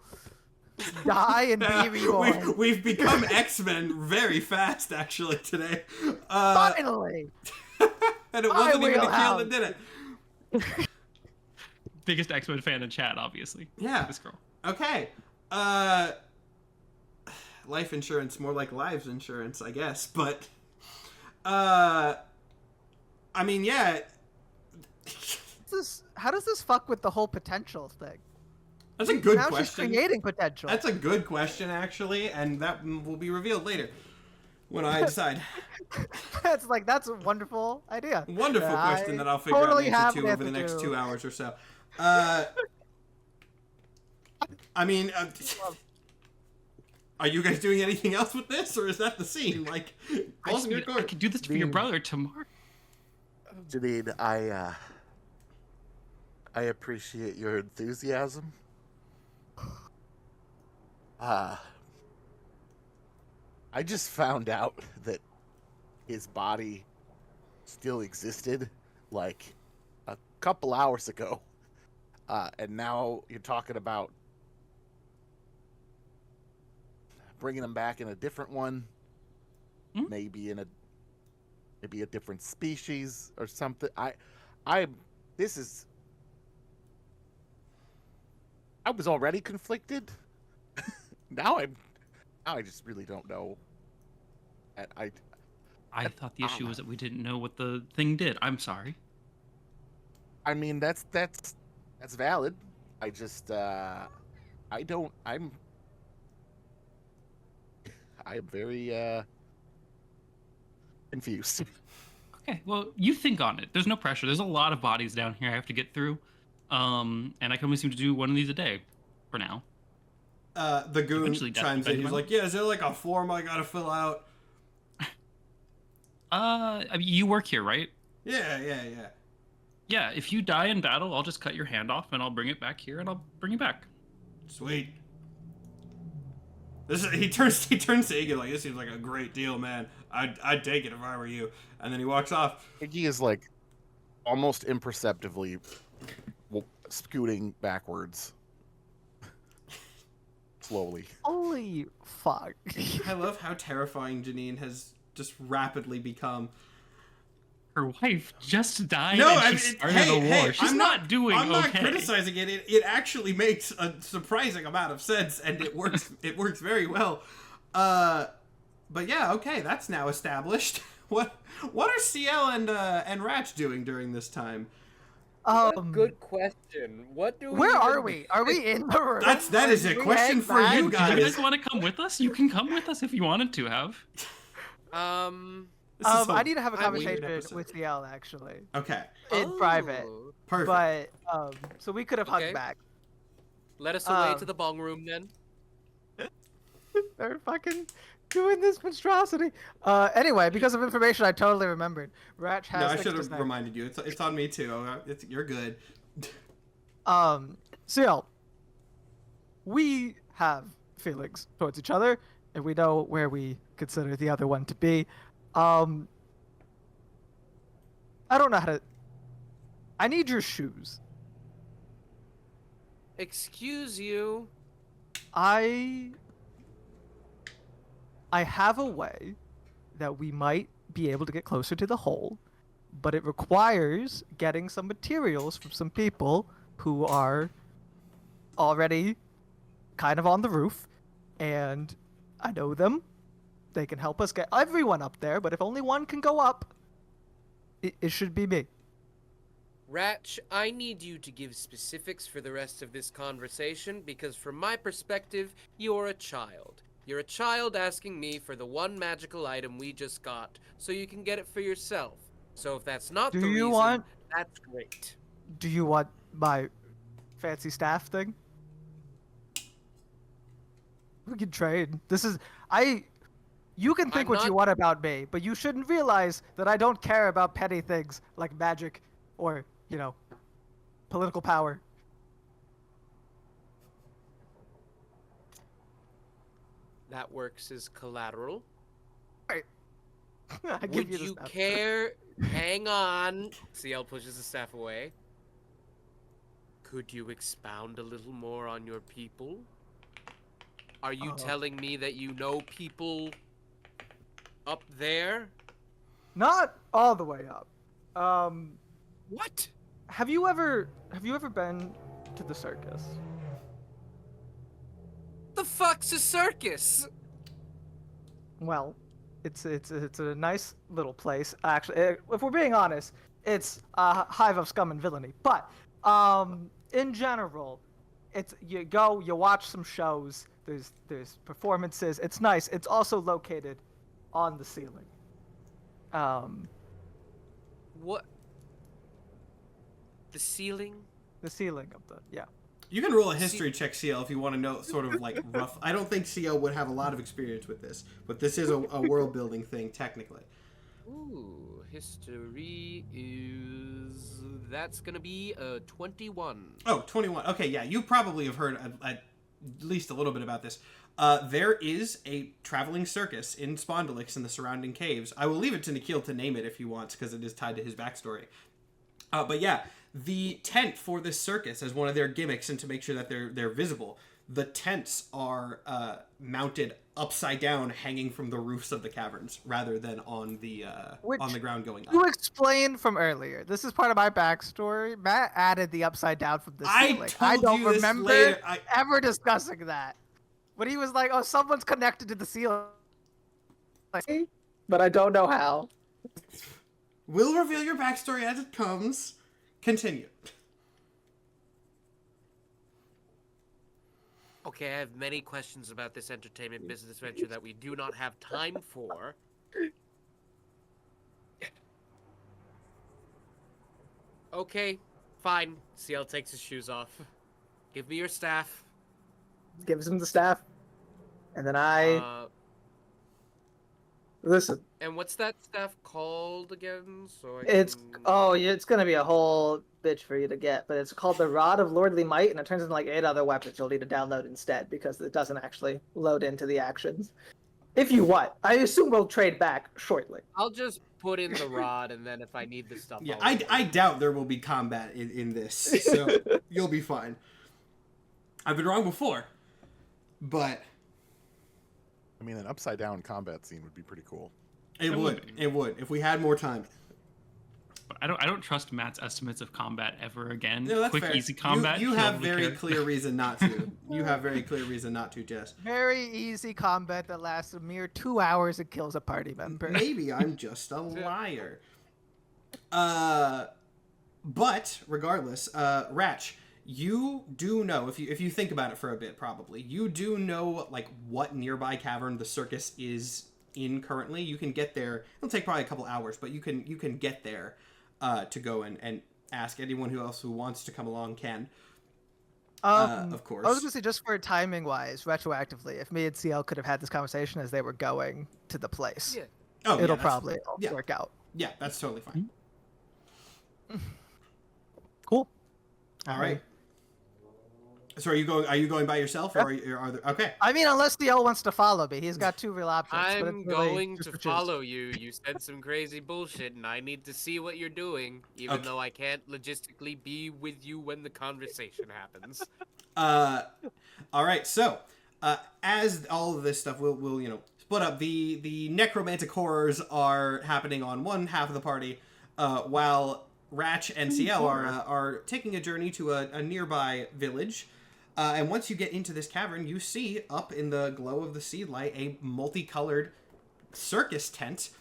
Die and be reborn. We've become X-Men very fast, actually, today. Finally! And it wasn't even Nikhil that did it. Biggest X-Men fan in chat, obviously. Yeah. This girl. Okay. Life insurance, more like lives insurance, I guess. But, I mean, yeah. How does this fuck with the whole potential thing? That's a good now question. She's creating potential. That's a good question, actually, and that will be revealed later when I decide. That's a wonderful idea. Wonderful question that I'll figure out the answer to over the next 2 hours or so. I mean, are you guys doing anything else with this, or is that the scene? I could do this for your brother tomorrow. Janine, I appreciate your enthusiasm. I just found out that his body still existed like a couple hours ago. And now you're talking about bringing him back in a different one, maybe a different species or something. I was already conflicted. Now I just really don't know. I thought the issue was that we didn't know what the thing did. I'm sorry. I mean, that's valid. I just I'm very confused. Okay, well, you think on it. There's no pressure. There's a lot of bodies down here I have to get through. And I can only seem to do one of these a day for now. The goon Eventually death chimes in. depending He's on- like, yeah, is there like a form I gotta fill out? I mean, you work here, right? Yeah. Yeah, if you die in battle, I'll just cut your hand off and I'll bring it back here and I'll bring you back. Sweet. He turns to Iggy like, this seems like a great deal, man. I'd take it if I were you. And then he walks off. Iggy is like almost imperceptibly scooting backwards. Slowly. Holy fuck. I love how terrifying Janine has just rapidly become. Her wife just died No, and I she mean, started a war. She's I'm not doing I'm not okay. criticizing it. It actually makes a surprising amount of sense, and it works. It works very well. But yeah, okay, that's now established. What are CL and Ratch doing during this time? Good question. What do we Where even are we? Are we in the room? That is a We question head for you back? Do you guys. guys want to come with us? You can come with us if you wanted to have. This is I need to have a weird conversation episode. with CL actually Okay, in private. Oh. perfect. But so we could have Okay. hugged back. Let us away to Um, the bong room then. They're fucking doing this monstrosity. Anyway, because of information I totally remembered, Ratch has. No, I things should to have say. reminded you. It's on me too. You're good. CL, we have feelings towards each other, and we know where we consider the other one to be. I don't know how to. I need your shoes. Excuse you. I have a way that we might be able to get closer to the hole, but it requires getting some materials from some people who are already kind of on the roof, and I know them. They can help us get everyone up there, but if only one can go up, it should be me. Ratch, I need you to give specifics for the rest of this conversation because from my perspective, you're a child. You're a child asking me for the one magical item we just got so you can get it for yourself. So if that's not Do the you reason, want- that's great. Do you want my fancy staff thing? We can trade. You can think I'm what you not- want about me, but you shouldn't realize that I don't care about petty things like magic or, political power. That works as collateral. I give Would the you stuff. care? Hang on. CL pushes the staff away. Could you expound a little more on your people? Are you telling me that you know people up there? Not all the way up. What? Have you ever been to the circus? The fuck's a circus? Well, it's a nice little place. Actually, if we're being honest, it's a hive of scum and villainy. But in general, it's you go, you watch some shows. There's performances. It's nice. It's also located on the ceiling. What? The ceiling? The ceiling of the You can roll a history check, CL, if you want to know sort of like rough. I don't think CL would have a lot of experience with this, but this is a world building thing technically. Ooh, history is... That's gonna be a 21. Oh, 21. Okay, yeah, you probably have heard at least a little bit about this. There is a traveling circus in Spondylix and the surrounding caves. I will leave it to Nikhil to name it if he wants, because it is tied to his backstory. But yeah, the tent for this circus as one of their gimmicks, and to make sure that they're visible, the tents are mounted upside down, hanging from the roofs of the caverns, rather than on the ground going up. You explained from earlier. This is part of my backstory. Matt added the upside down from the ceiling. I told don't you this remember later. ever discussing that. But he was like, "Oh, someone's connected to the ceiling," but I don't know how. We'll reveal your backstory as it comes. Continue. Okay, I have many questions about this entertainment business venture that we do not have time for. Okay, fine. CL takes his shoes off. Give me your staff. Gives him the staff, and then I listen. And what's that staff called again? So It's can... it's gonna be a whole bitch for you to get, but it's called the Rod of Lordly Might, and it turns into like 8 other weapons you'll need to download instead because it doesn't actually load into the actions. If you want, I assume we'll trade back shortly. I'll just put in the rod, and then if I need the stuff, Yeah, I'll I doubt there will be combat in this, so you'll be fine. I've been wrong before, but I mean, an upside down combat scene would be pretty cool. it would. It would if we had more time. I don't trust Matt's estimates of combat ever again. No, that's Quick, fair. easy combat. You kill have the very character. clear reason not to. You have very clear reason not to, Jess. Very easy combat that lasts a mere 2 hours and kills a party member. Maybe I'm just a liar. But regardless, Ratch, you do know, if you think about it for a bit, probably you do know like what nearby cavern the circus is in currently. You can get there. It'll take probably a couple hours, but you can get there to go and ask anyone who wants to come along can. Of course. I was gonna say, just for timing wise, retroactively, if me and CL could have had this conversation as they were going to the place, Yeah. Oh, yeah, it'll that's- probably yeah. work out. Yeah, that's totally fine. Cool. All right. So are you going by yourself, or are there? Okay. I mean, unless CL wants to follow me, he's got 2 real options. but I'm it's really going just to to choose. follow you. You said some crazy bullshit, and I need to see what you're doing, even Okay. though I can't logistically be with you when the conversation happens. All right. So, as all of this stuff will split up, the necromantic horrors are happening on one half of the party, while Ratch and CL are taking a journey to a nearby village. And once you get into this cavern, you see up in the glow of the seed light a multicolored circus tent,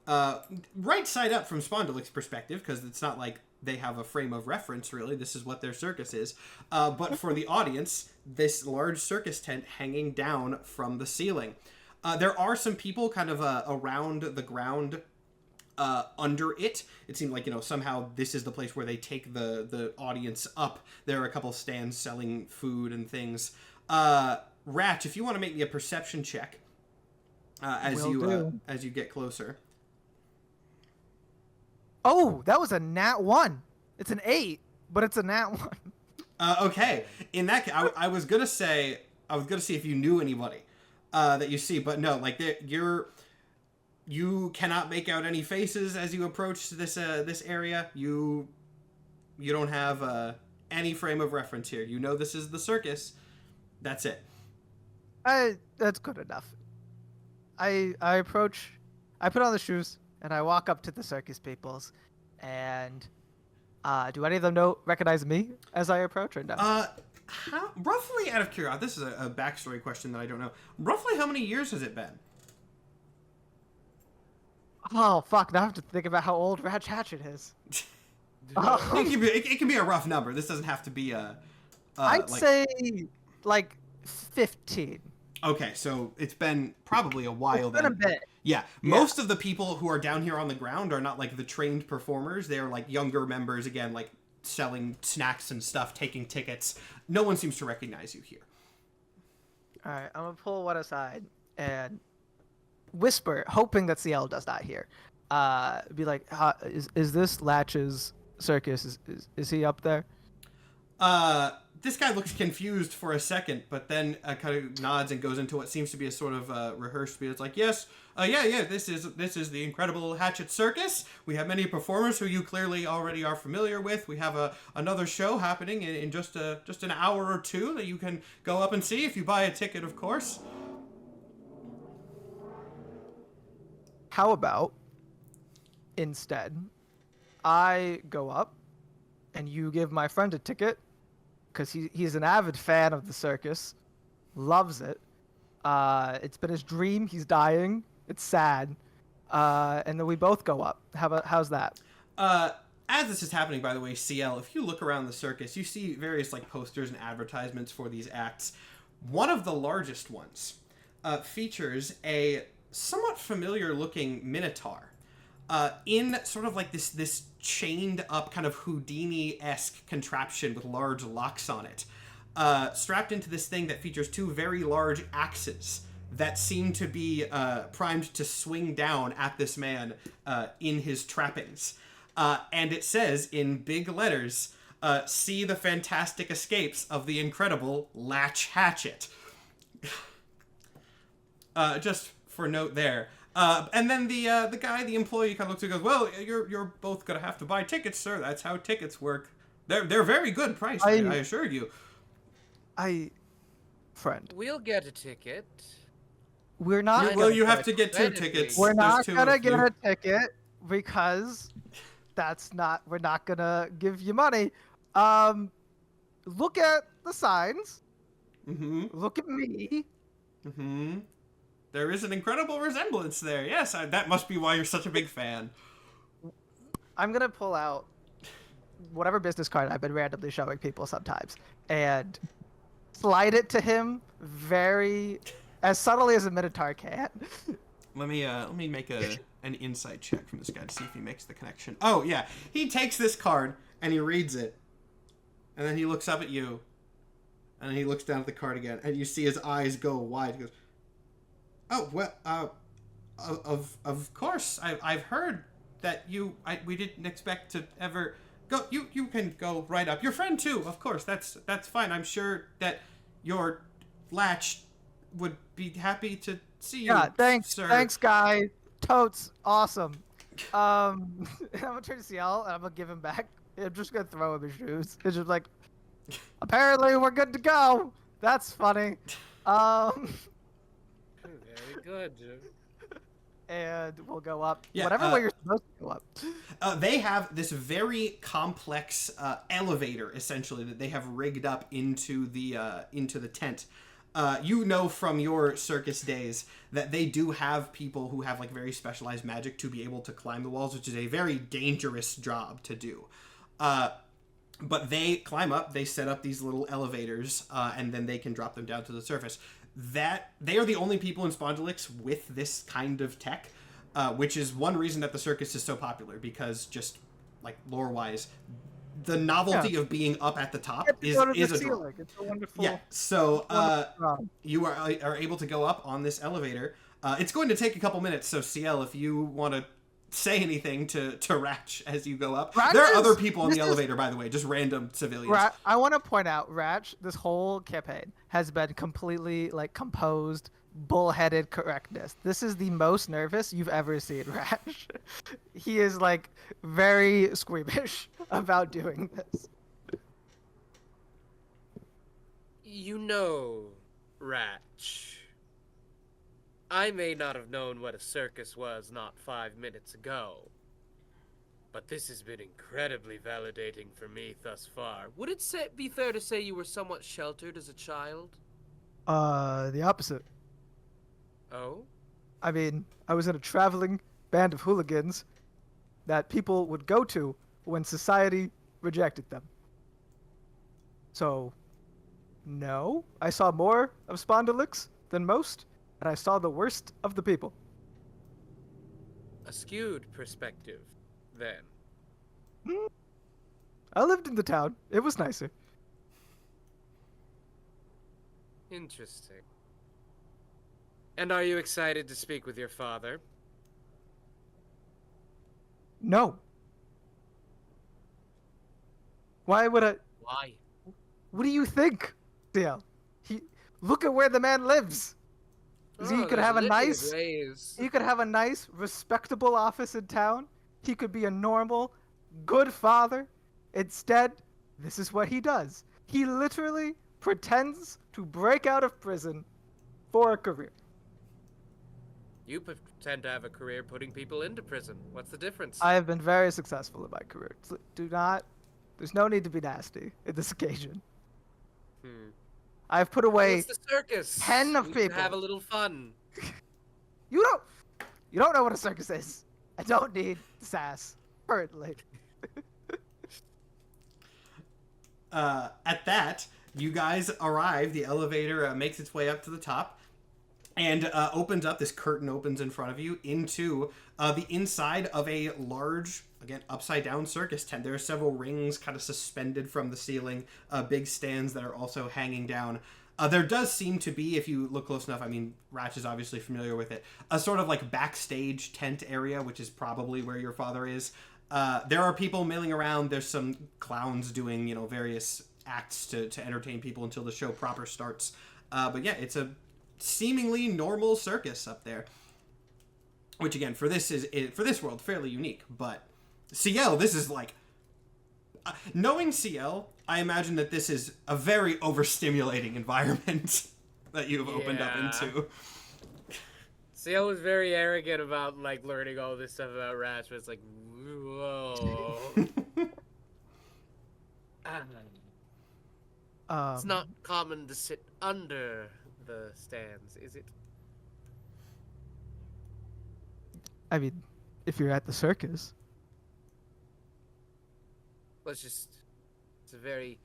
right side up from Spondylix's perspective, because it's not like they have a frame of reference, really. This is what their circus is. But for the audience, this large circus tent hanging down from the ceiling. There are some people kind of around the ground under it. It seemed like, somehow this is the place where they take the audience up. There are a couple stands selling food and things. Ratch, if you want to make me a perception check as you get closer. Oh, that was a nat 1. It's an 8, but it's a nat 1. Okay. In that case, I was gonna see if you knew anybody that you see, but no, like you cannot make out any faces as you approach this area. You don't have any frame of reference here. You know this is the circus. That's it. That's good enough. I approach, I put on the shoes, and I walk up to the circus peoples, and do any of them recognize me as I approach, or no? Roughly, out of curiosity, this is a backstory question that I don't know. Roughly how many years has it been? Oh fuck! Now I have to think about how old Hatchet is. It can be a rough number. This doesn't have to be a. I'd say like 15. Okay, so it's been probably a while. It's been a bit. Yeah, most of the people who are down here on the ground are not like the trained performers. They're like younger members, again, like selling snacks and stuff, taking tickets. No one seems to recognize you here. All right, I'm gonna pull one aside and whisper, hoping that CL does not hear. be like, is this Latch's circus? Is he up there? This guy looks confused for a second, but then kind of nods and goes into what seems to be a sort of rehearsed speech. It's like, yes, yeah, this is the incredible Hatchet Circus. We have many performers who you clearly already are familiar with. We have another show happening in just an hour or two that you can go up and see if you buy a ticket, of course. How about instead, I go up and you give my friend a ticket because he's an avid fan of the circus, loves it. It's been his dream. He's dying. It's sad. And then we both go up. How's that? As this is happening, by the way, CL, if you look around the circus, you see various like posters and advertisements for these acts. One of the largest ones features a somewhat familiar-looking minotaur in sort of like this chained up kind of Houdini-esque contraption with large locks on it, strapped into this thing that features two very large axes that seem to be primed to swing down at this man in his trappings. And it says in big letters, see the fantastic escapes of the incredible Latch Hatchet. Just for note there. And then the employee kind of looks and goes, well, you're both gonna have to buy tickets, sir. That's how tickets work. They're very good price, I assure you. Friend, We'll get a ticket. we're not. Well, gonna you have get to get two Incredibly. tickets. We're There's not two gonna of get you. a ticket because we're not gonna give you money. Look at the signs. Mm-hmm. Look at me. Mm-hmm. There is an incredible resemblance there. Yes, that must be why you're such a big fan. I'm gonna pull out whatever business card I've been randomly showing people sometimes and slide it to him very as subtly as a minotaur can. Let me make an insight check from this guy to see if he makes the connection. Oh yeah, he takes this card and he reads it, and then he looks up at you, and then he looks down at the card again, and you see his eyes go wide. He goes, "Oh well, of course. I've heard that we didn't expect to ever go. You can go right up. Your friend too, of course. That's fine. I'm sure that your Latch would be happy to see you. Yeah, thanks, sir. thanks, guy. Totes, awesome. I'm gonna turn to CL and I'm gonna give him back. I'm just gonna throw him his shoes. It's just like, apparently we're good to go. That's funny. Very good. And we'll go up. Yeah, Whatever way you're supposed to go up. They have this very complex elevator, essentially, that they have rigged up into the tent. You know from your circus days that they do have people who have like very specialized magic to be able to climb the walls, which is a very dangerous job to do. But they climb up, they set up these little elevators, and then they can drop them down to the surface. That they are the only people in Spondylix with this kind of tech, which is one reason that the circus is so popular, because just like lore-wise, the novelty of being up at the top is a draw. It's a wonderful. Yeah, so wonderful. you are able to go up on this elevator. It's going to take a couple minutes, so CL, if you want to say anything to Ratch as you go up. There are other people on the elevator, by the way, just random civilians. I want to point out, Ratch, this whole campaign has been completely like composed, bullheaded correctness. This is the most nervous you've ever seen Ratch. He is like very squeamish about doing this. You know, Ratch, I may not have known what a circus was not 5 minutes ago, but this has been incredibly validating for me thus far. Would it be fair to say you were somewhat sheltered as a child? The opposite. Oh? I mean, I was in a traveling band of hooligans that people would go to when society rejected them. So, no, I saw more of Spondylix than most, and I saw the worst of the people. A skewed perspective, then. I lived in the town. It was nicer. Interesting. And are you excited to speak with your father? No. Why would I? Why? What do you think, Theo? Look at where the man lives. He could there's have a litany of nice, ways. he could have a nice, respectable office in town. He could be a normal, good father. Instead, this is what he does. He literally pretends to break out of prison for a career. You pretend to have a career putting people into prison. What's the difference? I have been very successful in my career. There's no need to be nasty in this occasion. I've put away It's the circus. 10 of We should people. have a little fun. You don't know what a circus is. I don't need sass currently. At that, you guys arrive. The elevator makes its way up to the top and opens up. This curtain opens in front of you into the inside of a large, again, upside-down circus tent. There are several rings kind of suspended from the ceiling, big stands that are also hanging down. There does seem to be, if you look close enough, I mean, Ratch is obviously familiar with it, a sort of like backstage tent area, which is probably where your father is. There are people milling around. There's some clowns doing, various acts to entertain people until the show proper starts. But yeah, it's a seemingly normal circus up there. Which again, for this world, fairly unique. But CL, this is like... knowing CL, I imagine that this is a very overstimulating environment that you have opened up into. CL was very arrogant about learning all this stuff about Ratch, but it's like, whoa. It's not common to sit under the stands, is it? I mean, if you're at the circus. It's a very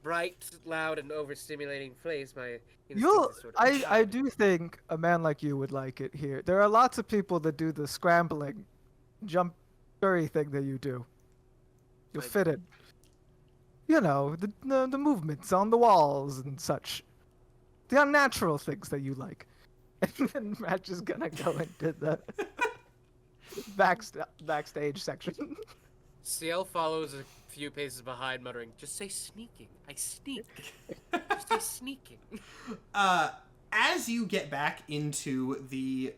bright, loud, and overstimulating place. My instinct is sort of I do think a man like you would like it here. There are lots of people that do the scrambling, jump scurry thing that you do. You'll fit in. The movements on the walls and such. The unnatural things that you like. And then Ratch is gonna go into the backstage section. CL follows a few paces behind, muttering, "Just say sneaking. I sneak. Just say sneaking." As you get back into the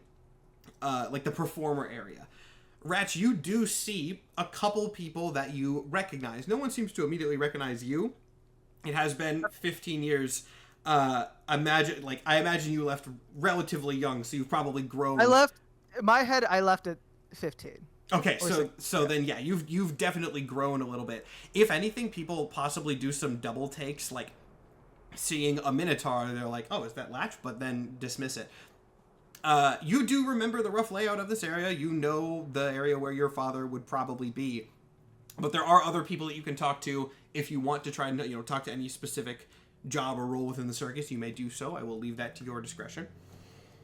the performer area, Ratch, you do see a couple people that you recognize. No one seems to immediately recognize you. It has been 15 years. I imagine you left relatively young, so you've probably grown. In my head, I left at 15. Okay, so then yeah, you've definitely grown a little bit. If anything, people possibly do some double takes, like seeing a Minotaur, they're like, "Oh, is that Latch?" But then dismiss it. You do remember the rough layout of this area. You know the area where your father would probably be, but there are other people that you can talk to if you want to try and talk to any specific job or role within the circus. You may do so. I will leave that to your discretion.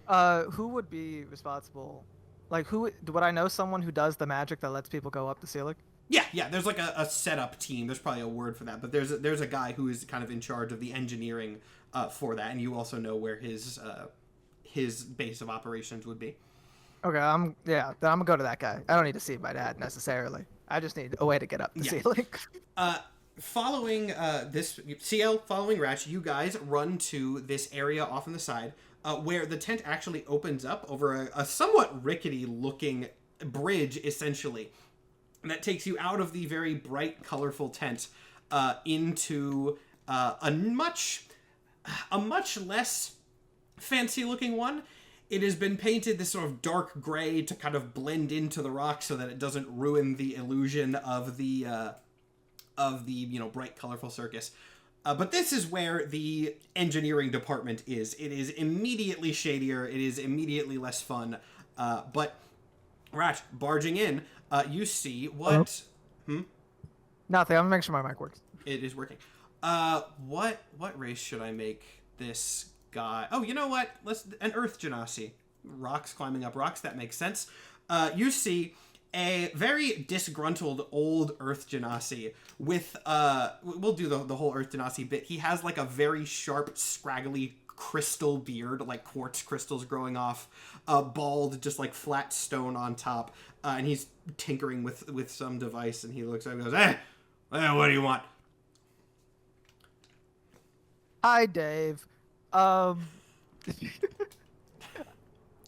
Who would be responsible? Would I know someone who does the magic that lets people go up the ceiling? Yeah. There's like a setup team. There's probably a word for that, but there's a guy who is kind of in charge of the engineering for that, and you also know where his base of operations would be. Okay, then I'm gonna go to that guy. I don't need to see my dad necessarily. I just need a way to get up the ceiling. Following this CL, following Ratch, you guys run to this area off on the side. Where the tent actually opens up over a somewhat rickety-looking bridge, essentially, that takes you out of the very bright, colorful tent into a much less fancy-looking one. It has been painted this sort of dark gray to kind of blend into the rock so that it doesn't ruin the illusion of the bright, colorful circus. But this is where the engineering department is. It is immediately shadier. It is immediately less fun. But, Ratch, barging in, you see what... Nothing. I'm gonna make sure my mic works. It is working. What race should I make this guy? Oh, you know what? An Earth Genasi. Rocks, climbing up rocks. That makes sense. You see a very disgruntled old Earth Genasi with we'll do the whole Earth Genasi bit. He has like a very sharp, scraggly crystal beard, like quartz crystals growing off, bald, just like flat stone on top, and he's tinkering with some device, and he looks up and goes, hey, what do you want? Hi, Dave.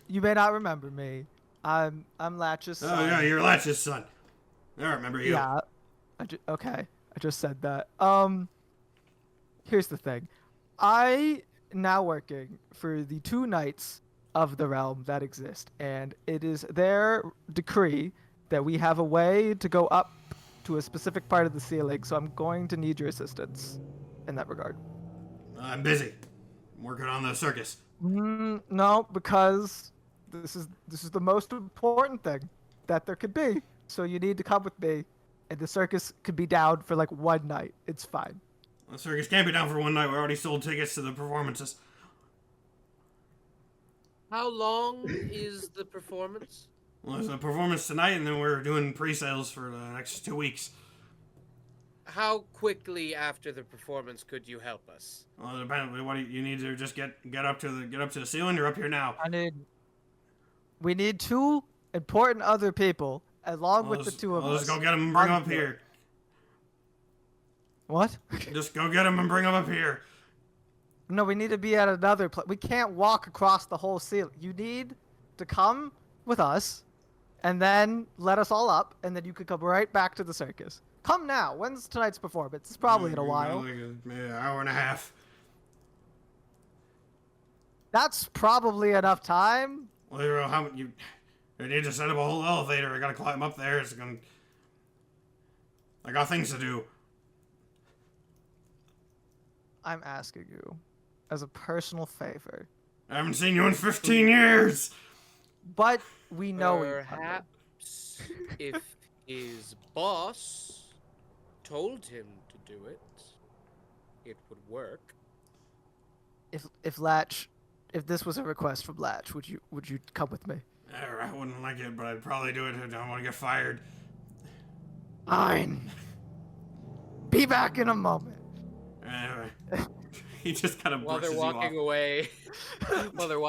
You may not remember me. I'm Latch's son. Oh, yeah, you're Latch's son. I remember you. Yeah. Okay. I just said that. Here's the thing. I now working for the 2 knights of the realm that exist, and it is their decree that we have a way to go up to a specific part of the ceiling, so I'm going to need your assistance in that regard. I'm busy. I'm working on the circus. No, because this is the most important thing that there could be. So you need to come with me, and the circus could be down for like 1 night. It's fine. The circus can't be down for 1 night. We already sold tickets to the performances. How long is the performance? Well, there's a performance tonight, and then we're doing pre-sales for the next 2 weeks. How quickly after the performance could you help us? Well, apparently, what do you need to just get up to the ceiling? You're up here now. We need 2 important other people, along with the 2 of us. Let's go get them and bring them up here. What? Just go get them and bring them up here. No, we need to be at another place. We can't walk across the whole ceiling. You need to come with us, and then let us all up, and then you could come right back to the circus. Come now. When's tonight's performance? It's probably in a while. Like an hour and a half. That's probably enough time. Well, you need to set up a whole elevator. I gotta climb up there. I got things to do. I'm asking you, as a personal favor. I haven't seen you in 15 years. But we know Perhaps if his boss told him to do it, it would work. If Latch, if this was a request from Latch, would you come with me? I wouldn't like it, but I'd probably do it. I don't want to get fired. Fine. Be back in a moment. Anyway, he just kind of While brushes they're you walking off. away, while they're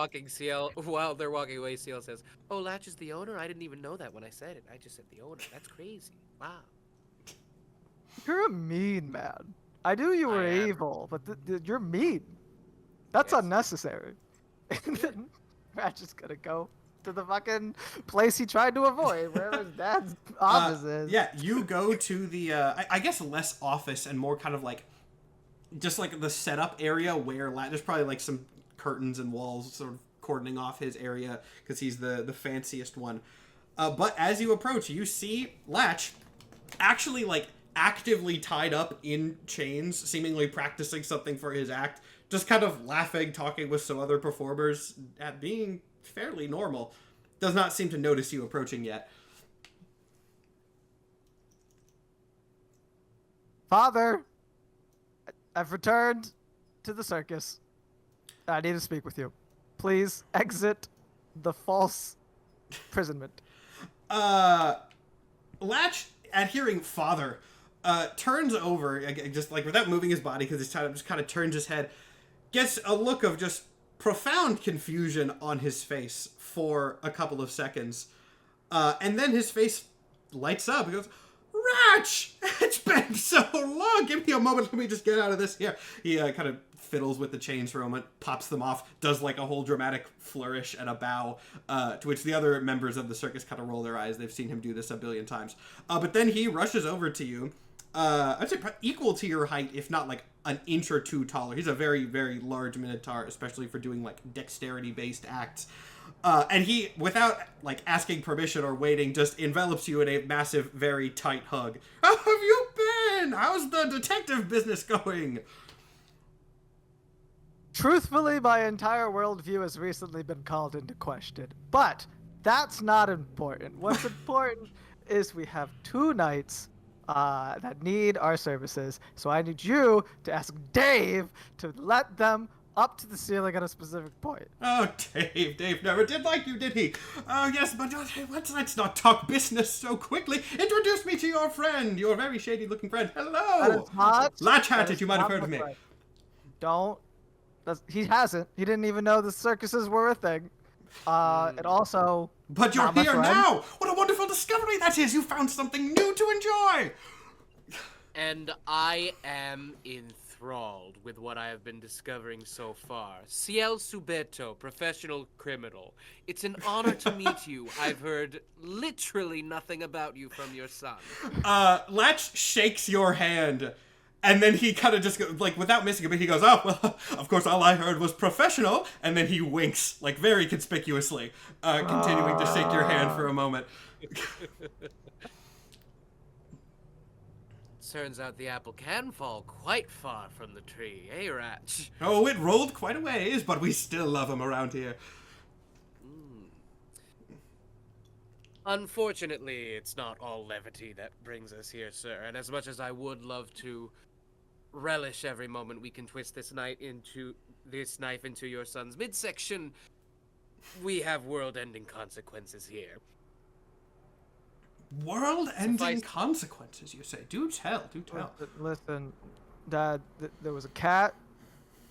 walking away, CL says, "Oh, Latch is the owner. I didn't even know that when I said it. I just said the owner. That's crazy. Wow." You're a mean man. I knew you were I am. evil, but you're mean. That's Yes. unnecessary. And then Ratchet's gonna go to the fucking place he tried to avoid, where his dad's office is. Yeah, you go to the, I guess less office and more kind of like, just like the setup area where there's probably like some curtains and walls sort of cordoning off his area because he's the fanciest one. But as you approach, you see Latch actually like actively tied up in chains, seemingly practicing something for his act, just kind of laughing, talking with some other performers, at being fairly normal. Does not seem to notice you approaching yet. Father, I've returned to the circus. I need to speak with you. Please exit the false imprisonment. Latch, at hearing father, turns over, just like without moving his body, because he's just kind of turns his head, gets a look of just profound confusion on his face for a couple of seconds. And then his face lights up. He goes, Ratch! It's been so long! Give me a moment, let me just get out of this here. He kind of fiddles with the chains for a moment, pops them off, does like a whole dramatic flourish and a bow, to which the other members of the circus kind of roll their eyes. They've seen him do this a billion times. But then he rushes over to you, I'd say equal to your height, if not like an inch or two taller. He's a very, very large minotaur, especially for doing like dexterity-based acts. And he, without like asking permission or waiting, just envelops you in a massive, very tight hug. How have you been? How's the detective business going? Truthfully, my entire worldview has recently been called into question. But that's not important. What's important is we have 2 knights that need our services. So I need you to ask Dave to let them up to the ceiling at a specific point. Oh, Dave never did like you, did he? Oh, yes, but let's not talk business so quickly. Introduce me to your friend, your very shady-looking friend. That Hello! is not- Latch that Hatchet, is you might have not heard of what's me. right. Don't He hasn't. He didn't even know the circuses were a thing. And also. But you're not my here friend. now! What a wonderful discovery that is! You found something new to enjoy! And I am enthralled with what I have been discovering so far. Ciel Subeto, professional criminal. It's an honor to meet you. I've heard literally nothing about you from your son. Latch shakes your hand, and then he kind of just goes, like, without missing it, but he goes, oh, well, of course, all I heard was professional, and then he winks, like, very conspicuously, continuing to shake your hand for a moment. Turns out the apple can fall quite far from the tree, eh, Ratch? Oh, it rolled quite a ways, but we still love him around here. Unfortunately, it's not all levity that brings us here, sir. And as much as I would love to relish every moment we can twist this knife into your son's midsection, we have world-ending consequences here. World-ending consequences, you say? Do tell, do tell. Listen, Dad, there was a cat.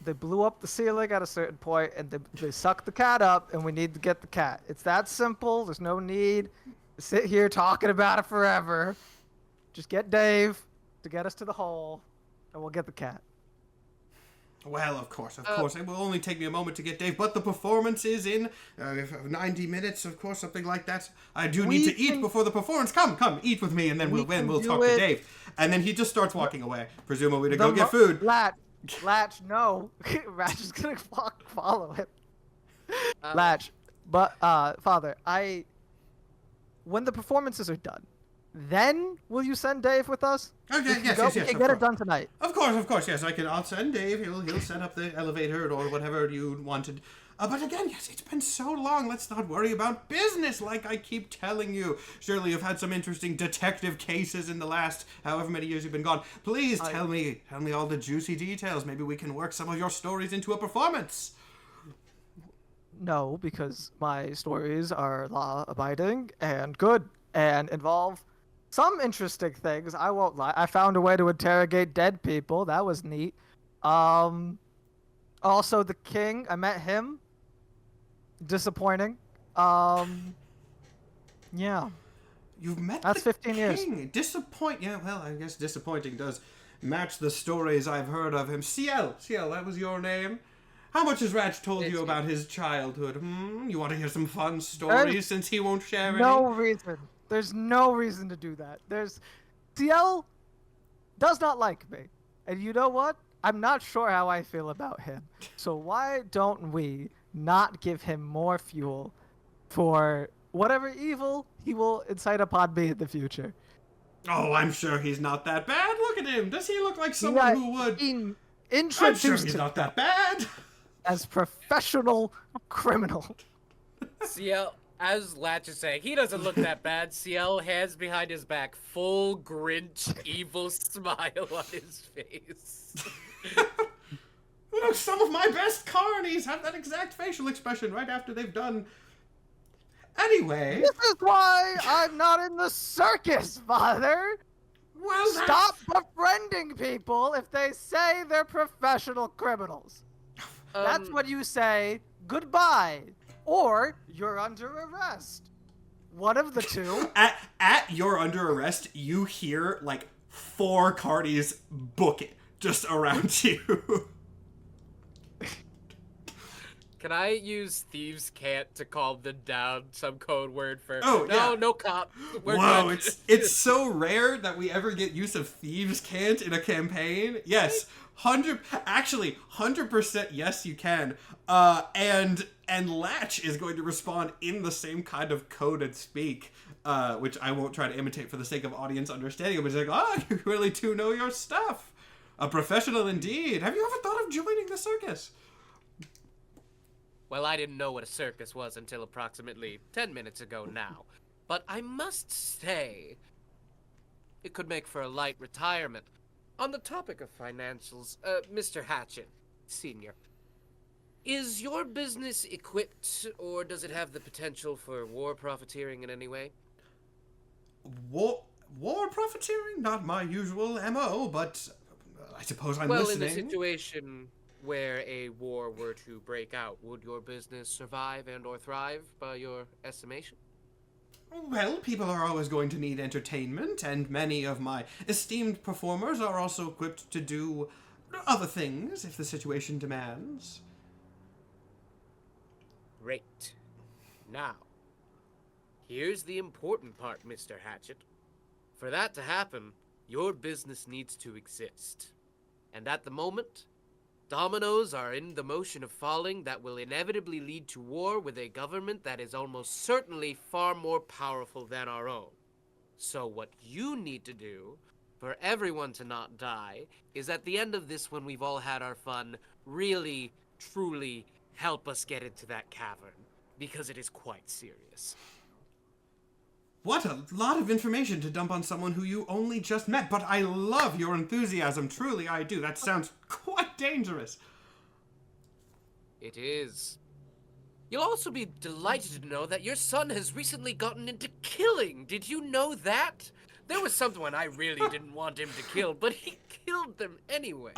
They blew up the ceiling at a certain point, and they sucked the cat up, and we need to get the cat. It's that simple. There's no need to sit here talking about it forever. Just get Dave to get us to the hole, and we'll get the cat. Well, of course. It will only take me a moment to get Dave, but the performance is in 90 minutes, of course, something like that. I do need to eat before the performance. Come, eat with me, and then we'll talk to Dave. And then he just starts walking away, presumably to go get food. Latch, no. Latch is gonna follow him. Latch, but, Father, when the performances are done, then will you send Dave with us? Okay, yes. We can get it done tonight. Of course, yes. I'll send Dave. He'll set up the elevator or whatever you wanted. But again, yes, it's been so long. Let's not worry about business like I keep telling you. Surely you've had some interesting detective cases in the last however many years you've been gone. Please tell me all the juicy details. Maybe we can work some of your stories into a performance. No, because my stories are law-abiding and good and involve some interesting things. I won't lie. I found a way to interrogate dead people. That was neat. Also, the king. I met him. Disappointing. Yeah. You've met That's the 15 king. years. Yeah, well, I guess disappointing does match the stories I've heard of him. Ciel, that was your name? How much has Ratch told you about his childhood? You want to hear some fun stories since he won't share any? No reason. There's no reason to do that. Ciel does not like me. And you know what? I'm not sure how I feel about him. So why don't we not give him more fuel for whatever evil he will incite upon me in the future? Oh, I'm sure he's not that bad. Look at him. Does he look like someone who would... I'm sure he's not that bad. As professional criminal. Ciel, as Latch is saying, he doesn't look that bad. Ciel, hands behind his back, full Grinch, evil smile on his face. Look, some of my best carnies have that exact facial expression right after they've done... Anyway... This is why I'm not in the circus, Father! Well, Stop befriending people if they say they're professional criminals. That's when you say goodbye, or you're under arrest. One of the two. At you're under arrest, you hear like 4 carnies book it just around you. Can I use thieves can't to calm them down? Some code word for no cop. We're Whoa, good. it's so rare that we ever get use of thieves can't in a campaign. Yes, 100% yes you can. And Latch is going to respond in the same kind of code and speak, which I won't try to imitate for the sake of audience understanding. But it's like, you really do know your stuff. A professional indeed. Have you ever thought of joining the circus? Well, I didn't know what a circus was until approximately 10 minutes ago now. But I must say, it could make for a light retirement. On the topic of financials, Mr. Hatchet, Senior, is your business equipped, or does it have the potential for war profiteering in any way? War profiteering? Not my usual MO, but I suppose I'm listening. Well, in a situation where a war were to break out, would your business survive and or thrive by your estimation? Well, people are always going to need entertainment, and many of my esteemed performers are also equipped to do other things if the situation demands. Great. Now, here's the important part, Mr. Hatchet. For that to happen, your business needs to exist. And at the moment, dominoes are in the motion of falling that will inevitably lead to war with a government that is almost certainly far more powerful than our own. So what you need to do, for everyone to not die, is at the end of this, when we've all had our fun, really, truly help us get into that cavern, because it is quite serious. What a lot of information to dump on someone who you only just met, but I love your enthusiasm, truly I do. That sounds quite dangerous. It is. You'll also be delighted to know that your son has recently gotten into killing. Did you know that? There was someone I really didn't want him to kill, but he killed them anyway.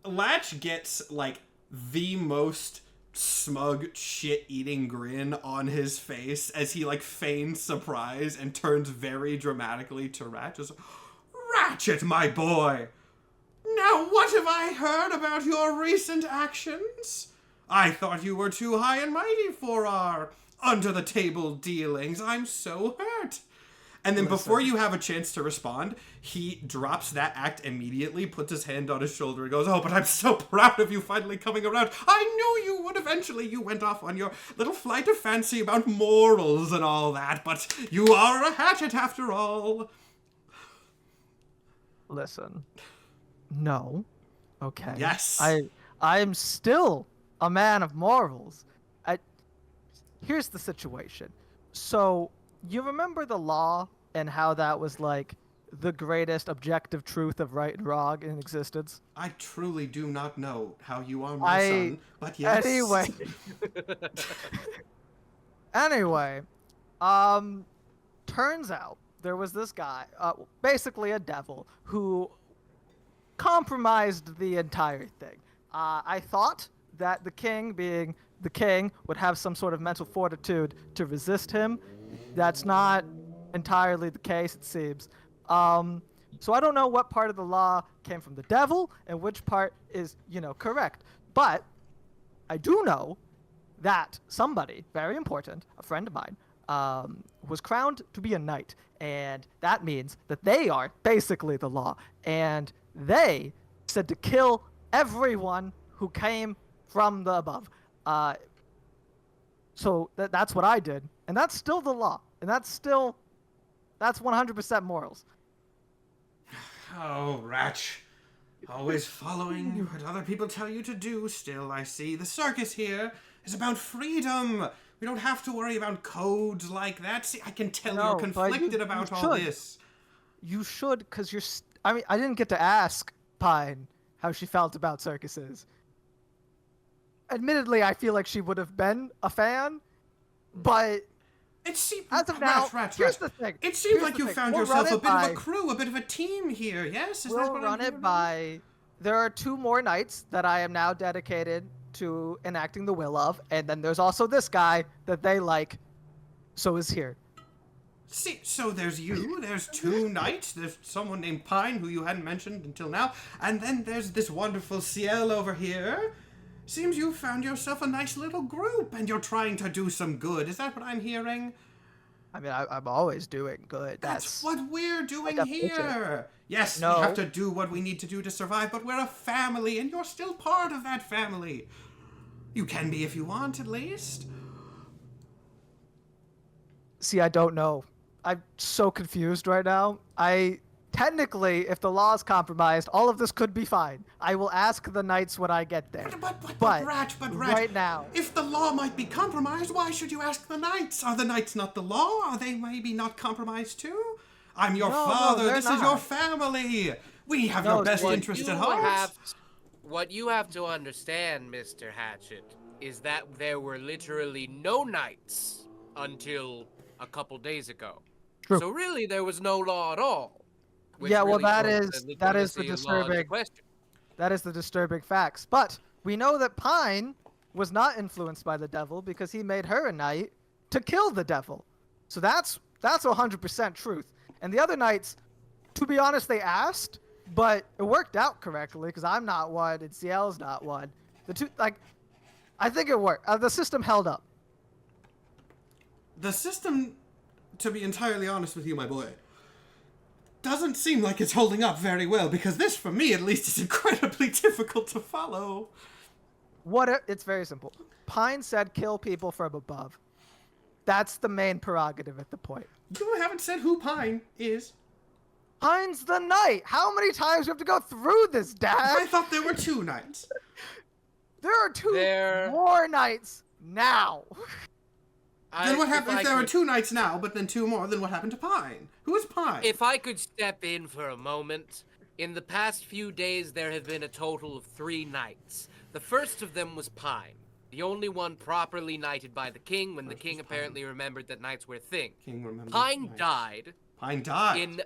Latch gets, like, the most smug shit-eating grin on his face as he, like, feigns surprise and turns very dramatically to Ratchet. Ratchet, my boy! Now, what have I heard about your recent actions? I thought you were too high and mighty for our under-the-table dealings. I'm so hurt. And then before you have a chance to respond, he drops that act immediately, puts his hand on his shoulder, and goes, "Oh, but I'm so proud of you finally coming around. I knew you would eventually. You went off on your little flight of fancy about morals and all that, but you are a Hatchet after all." Listen. No. Okay. Yes. I'm still a man of morals. Here's the situation. So, you remember the law and how that was, like, the greatest objective truth of right and wrong in existence? I truly do not know how you are my son, but yes. Anyway, turns out there was this guy, basically a devil, who compromised the entire thing. I thought that the king, being the king, would have some sort of mental fortitude to resist him. That's not entirely the case, it seems. So I don't know what part of the law came from the devil and which part is, correct. But I do know that somebody, very important, a friend of mine, was crowned to be a knight. And that means that they are basically the law. And they said to kill everyone who came from the above. So that's what I did. And that's still the law. And that's 100% morals. Oh, Ratch. Always following what other people tell you to do. Still, I see the circus here is about freedom. We don't have to worry about codes like that. See, I can tell you're conflicted about all this. You should, because I didn't get to ask Pine how she felt about circuses. Admittedly, I feel like she would have been a fan, but it seems, as of now, here's the thing. It seems like you found yourself a bit of a crew, a bit of a team here, yes? We'll run it by... There are 2 more knights that I am now dedicated to enacting the will of, and then there's also this guy that they like, so is here. See, so there's you, there's 2 knights, there's someone named Pine who you hadn't mentioned until now, and then there's this wonderful Ciel over here. Seems you found yourself a nice little group, and you're trying to do some good. Is that what I'm hearing? I mean, I'm always doing good. That's what we're doing here. Yes, we have to do what we need to do to survive, but we're a family, and you're still part of that family. You can be if you want, at least. See, I don't know. I'm so confused right now. Technically, if the law is compromised, all of this could be fine. I will ask the knights when I get there. But Ratch, right now, if the law might be compromised, why should you ask the knights? Are the knights not the law? Are they maybe not compromised too? I'm your father. This is your family. We have your best interest at heart. What you have to understand, Mr. Hatchet, is that there were literally no knights until a couple days ago. True. So really, there was no law at all. Yeah, well, that is the disturbing. That is the disturbing facts. But we know that Pine was not influenced by the devil because he made her a knight to kill the devil. So that's 100% truth. And the other knights, to be honest, they asked, but it worked out correctly because I'm not one and CL's not one. The two, I think it worked. The system held up. The system, to be entirely honest with you, my boy, doesn't seem like it's holding up very well, because this, for me at least, is incredibly difficult to follow. It's very simple. Pine said kill people from above. That's the main prerogative at the point. You haven't said who Pine is. Pine's the knight. How many times do we have to go through this, Dad? I thought there were 2 knights. There are 2 more knights now. Then what happened if there are 2 knights now, but then 2 more? Then what happened to Pine? Who is Pine? If I could step in for a moment, in the past few days there have been a total of 3 knights. The first of them was Pine, the only one properly knighted by the king when the king apparently remembered that knights were a thing. Pine died. Pine died.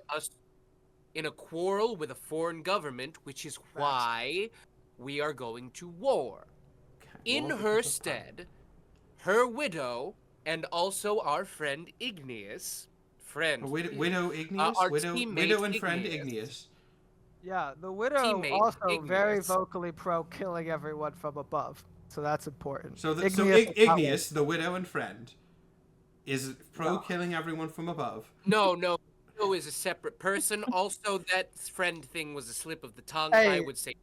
In a quarrel with a foreign government, which is why we are going to war. In her stead, her widow, and also our friend Igneous, Widow Igneous? Widow and friend Igneous. Yeah, the widow Teammate also very Igneous. vocally pro killing everyone from above. So that's important. So Igneous Igneous, the widow and friend, is pro killing everyone from above. No, widow is a separate person. Also, that friend thing was a slip of the tongue. Hey. I would say.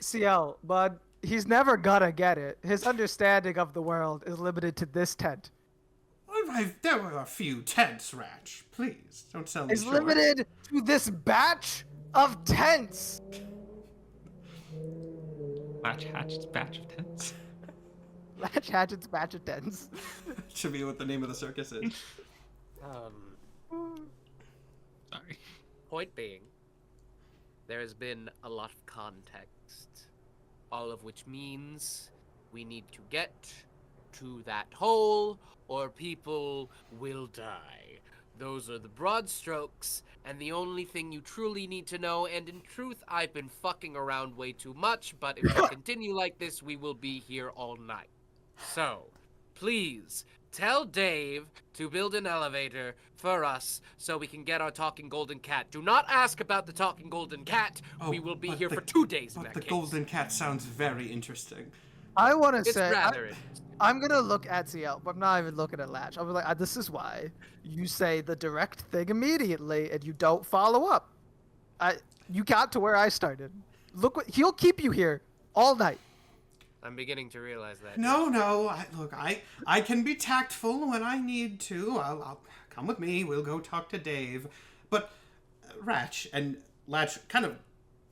CL, bud, he's never gonna get it. His understanding of the world is limited to this tent. There were a few tents, Ratch. Please, don't sell me It's short. limited to this batch of tents. Latch Hatchet's batch of tents. Latch Hatchet's batch of tents. Should be what the name of the circus is. Sorry. Point being, there has been a lot of context, all of which means we need to get to that hole or people will die. Those are the broad strokes, and the only thing you truly need to know, and in truth, I've been fucking around way too much, but if we continue like this, we will be here all night. So, please, tell Dave to build an elevator for us so we can get our talking golden cat. Do not ask about the talking golden cat. We will be here for 2 days in But that the case. golden cat sounds very interesting. I want to It's say, rather I'm gonna look at CL, but I'm not even looking at Latch. I'll be like, this is why you say the direct thing immediately and you don't follow up. You got to where I started. Look, he'll keep you here all night. I'm beginning to realize that. No, look, I can be tactful when I need to. I'll come with me. We'll go talk to Dave. But Ratch, and Latch, kind of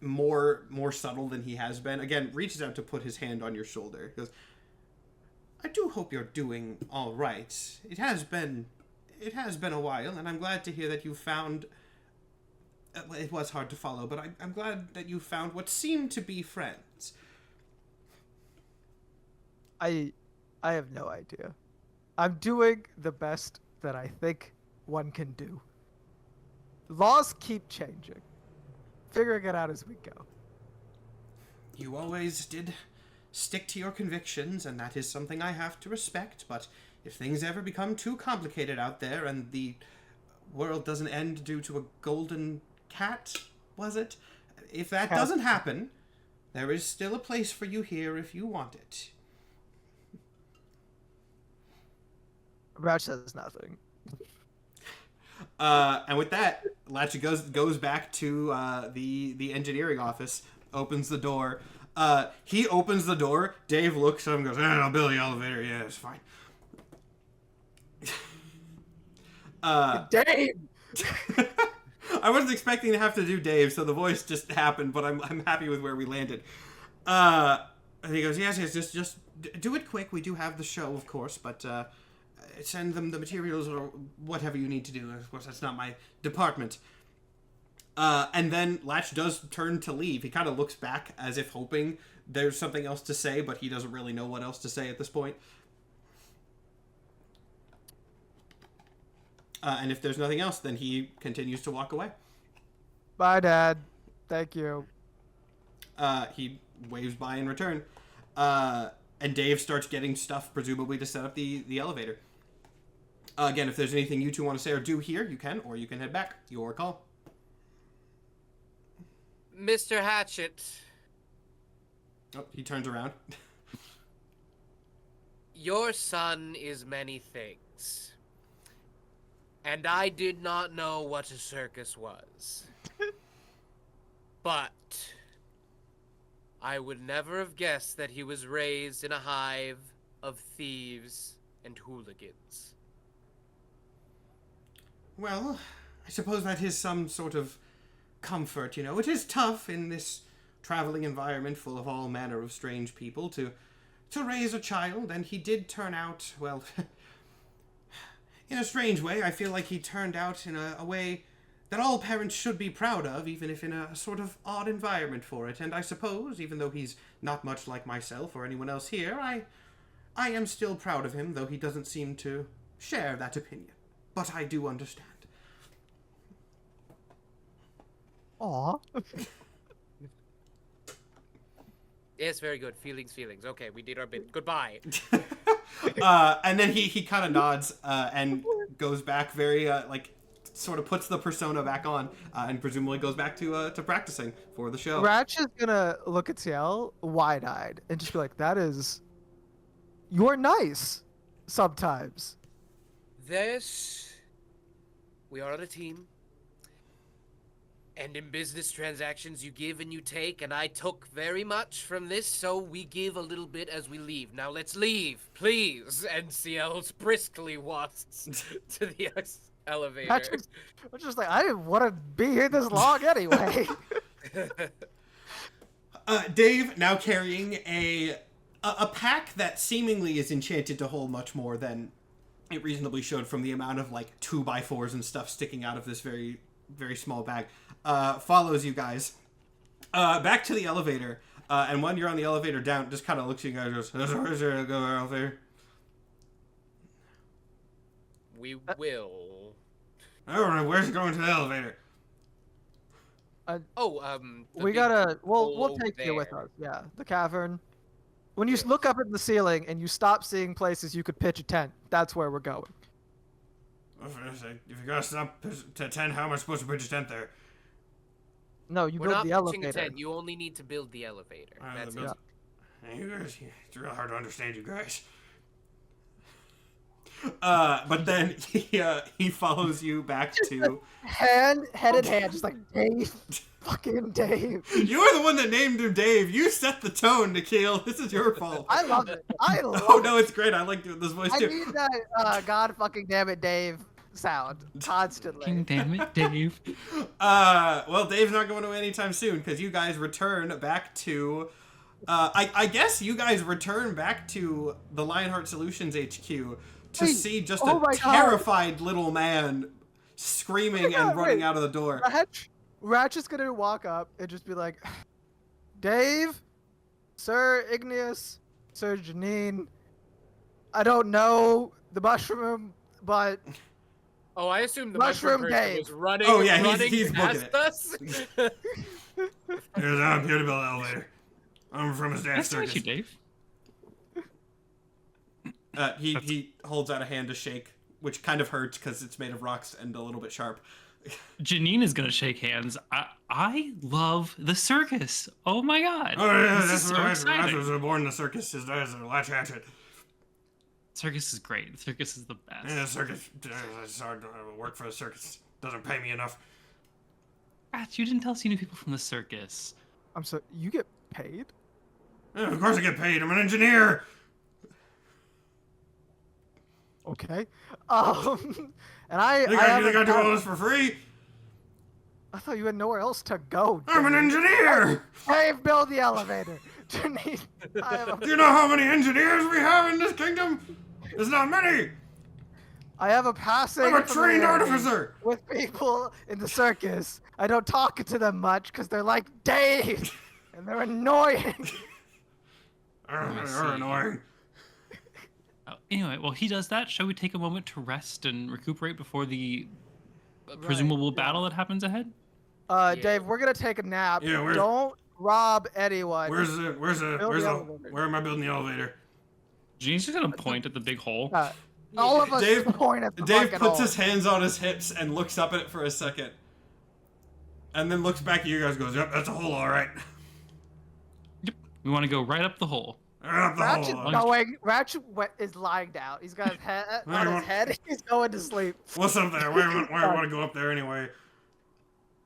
more subtle than he has been, again, reaches out to put his hand on your shoulder. He goes, I do hope you're doing all right. It has been a while, and I'm glad to hear that you found. It was hard to follow, but I'm glad that you found what seemed to be friends. I have no idea. I'm doing the best that I think one can do. Laws keep changing. Figuring it out as we go. You always did stick to your convictions, and that is something I have to respect, but if things ever become too complicated out there and the world doesn't end due to a golden cat, was it? If that doesn't happen, there is still a place for you here if you want it. Rouch says nothing. And with that, Latch goes back to the engineering office, opens the door. He opens the door. Dave looks at him and goes, I'll build the elevator. Yeah, it's fine. Dave! I wasn't expecting to have to do Dave, so the voice just happened, but I'm happy with where we landed. And he goes, yes, just do it quick. We do have the show, of course, but send them the materials or whatever you need to do. Of course, that's not my department. And then Latch does turn to leave. He kind of looks back as if hoping there's something else to say, but he doesn't really know what else to say at this point. And if there's nothing else, then he continues to walk away. Bye, Dad. Thank you. He waves by in return. And Dave starts getting stuff, presumably to set up the elevator. Again, if there's anything you two want to say or do here, you can, or you can head back. Your call. Mr. Hatchet, Oh, he turns around. your son is many things. And I did not know what a circus was. But I would never have guessed that he was raised in a hive of thieves and hooligans. Well, I suppose that is some sort of comfort, you know. It is tough in this traveling environment full of all manner of strange people to raise a child, and he did turn out, well, in a strange way. I feel like he turned out in a way that all parents should be proud of, even if in a sort of odd environment for it. And I suppose, even though he's not much like myself or anyone else here, I am still proud of him, though he doesn't seem to share that opinion. But I do understand. Aw. Yes, very good. Feelings. Okay, we did our bit. Goodbye. And then he kind of nods and goes back very, sort of puts the persona back on and presumably goes back to practicing for the show. Ratch is gonna look at Ciel wide-eyed and just be like, you're nice sometimes. We are on a team. And in business transactions, you give and you take, and I took very much from this, so we give a little bit as we leave. Now let's leave, please. And Ciel briskly walks to the elevator. I'm just like, I didn't want to be here this long anyway. Dave, now carrying a pack that seemingly is enchanted to hold much more than it reasonably should from the amount of, 2x4s and stuff sticking out of this very, very small bag, follows you guys back to the elevator. And when you're on the elevator down, just kind of looks at you guys and goes, "Where's there go elevator?" We will. I don't know, where's it going to the elevator? We'll take you with us. Yeah, the cavern. When you look up at the ceiling and you stop seeing places you could pitch a tent, that's where we're going. If you gotta stop to 10, how am I supposed to pitch a tent there? No, you We're build not the pitching a elevator. tent. You only need to build the elevator. That's it. You guys, it's real hard to understand you guys. But then he follows you back to Head in hand, just like Dave, fucking Dave. You are the one that named him Dave. You set the tone, Nikhil. This is your fault. I love it. Oh no, it's great. I like doing this voice I too. need that God fucking damn it Dave sound constantly. King damn it, Dave. Well, Dave's not going away anytime soon because you guys return back to. I guess you guys return back to the Lionheart Solutions HQ to see just a terrified little man screaming and running out of the door. Ratch is gonna walk up and just be like, Dave, Sir Igneous, Sir Janine, I don't know the mushroom, but Oh, I assume the Mushroom mushroom person Dave. was running. Oh, yeah, running he's booking past it. us. I'm here to build an elevator. I'm from his dad's Nice to meet circus. you, Dave. He holds out a hand to shake, which kind of hurts because it's made of rocks and a little bit sharp. Janine is gonna shake hands. I love the circus. Oh my god. Oh yeah, This that's is so where I exciting. was born in the circus. His dad is a Latch Hatchet. Circus is great. The circus is the best. Yeah, the circus. It's hard to work for the circus. Doesn't pay me enough. Rat, you didn't tell us you knew people from the circus. I'm so you get paid? Yeah, of course I get paid. I'm an engineer. Okay. And I You think I do all this for free? I thought you had nowhere else to go. I'm an engineer. Dave, build the elevator. Janine, Do you know how many engineers we have in this kingdom? There's not many. I have a passing. I'm a trained familiarity artificer. with people in the circus. I don't talk to them much because they're like Dave, and they're annoying. They're annoying. Anyway, while he does that, shall we take a moment to rest and recuperate before the presumable battle that happens ahead? Dave, we're gonna take a nap. Yeah, Don't rob anyone. Where am I building the elevator? Genie's just gonna point at the big hole. All of us Dave- point at the Dave fucking puts hole. his hands on his hips and looks up at it for a second. And then looks back at you guys and goes, yep, that's a hole, all right. Yep. We want to go right up the hole. Right up the Ratchet hole. going. Ratchet is lying down. He's got his head on his head. He's going to sleep. What's up there? Why do I want to go up there anyway?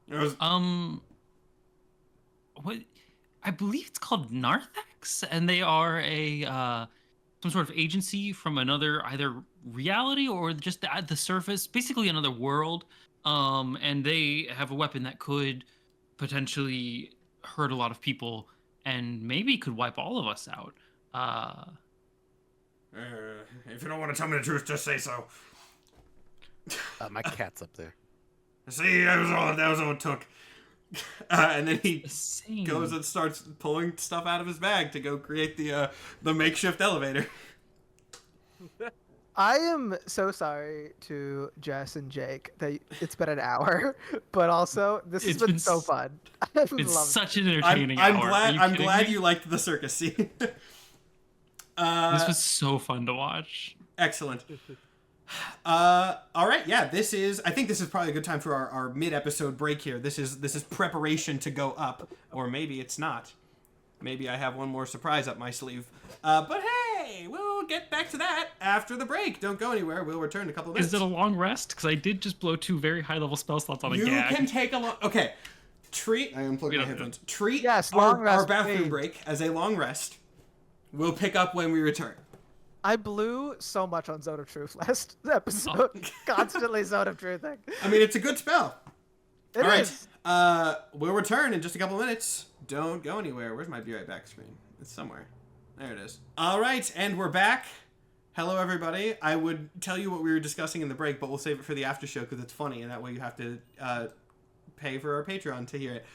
It was... What? I believe it's called Narthex, and they are a some sort of agency from another either reality or just the surface, basically another world. And they have a weapon that could potentially hurt a lot of people, and maybe could wipe all of us out. If you don't want to tell me the truth, just say so. My cat's up there. See, that was all it took. And then he Insane. goes and starts pulling stuff out of his bag to go create the makeshift elevator. I am so sorry to Jess and Jake that it's been an hour, but also this has It's been been so s- fun. I've It's loved such it. an entertaining I'm hour. glad. Are I'm kidding glad me? you liked the circus scene. This was so fun to watch. Excellent. All right, yeah, I think this is probably a good time for our mid-episode break here. This is preparation to go up, or maybe it's not. Maybe I have one more surprise up my sleeve. But hey, we'll get back to that after the break. Don't go anywhere. We'll return in a couple of minutes. Is it a long rest? Because I did just blow 2 very high-level spell slots on a You gag. can take a long... Okay. I unplugged my headphones. Treat Yes, our long rest, bathroom please. break as a long rest. We'll pick up when we return. I blew so much on Zone of Truth last episode. Constantly Zone of Truth thing. I mean, it's a good spell. It All is. right. We'll return in just a couple of minutes. Don't go anywhere. Where's my Be Right Back screen? It's somewhere. There it is. All right, and we're back. Hello, everybody. I would tell you what we were discussing in the break, but we'll save it for the after show because it's funny, and that way you have to pay for our Patreon to hear it.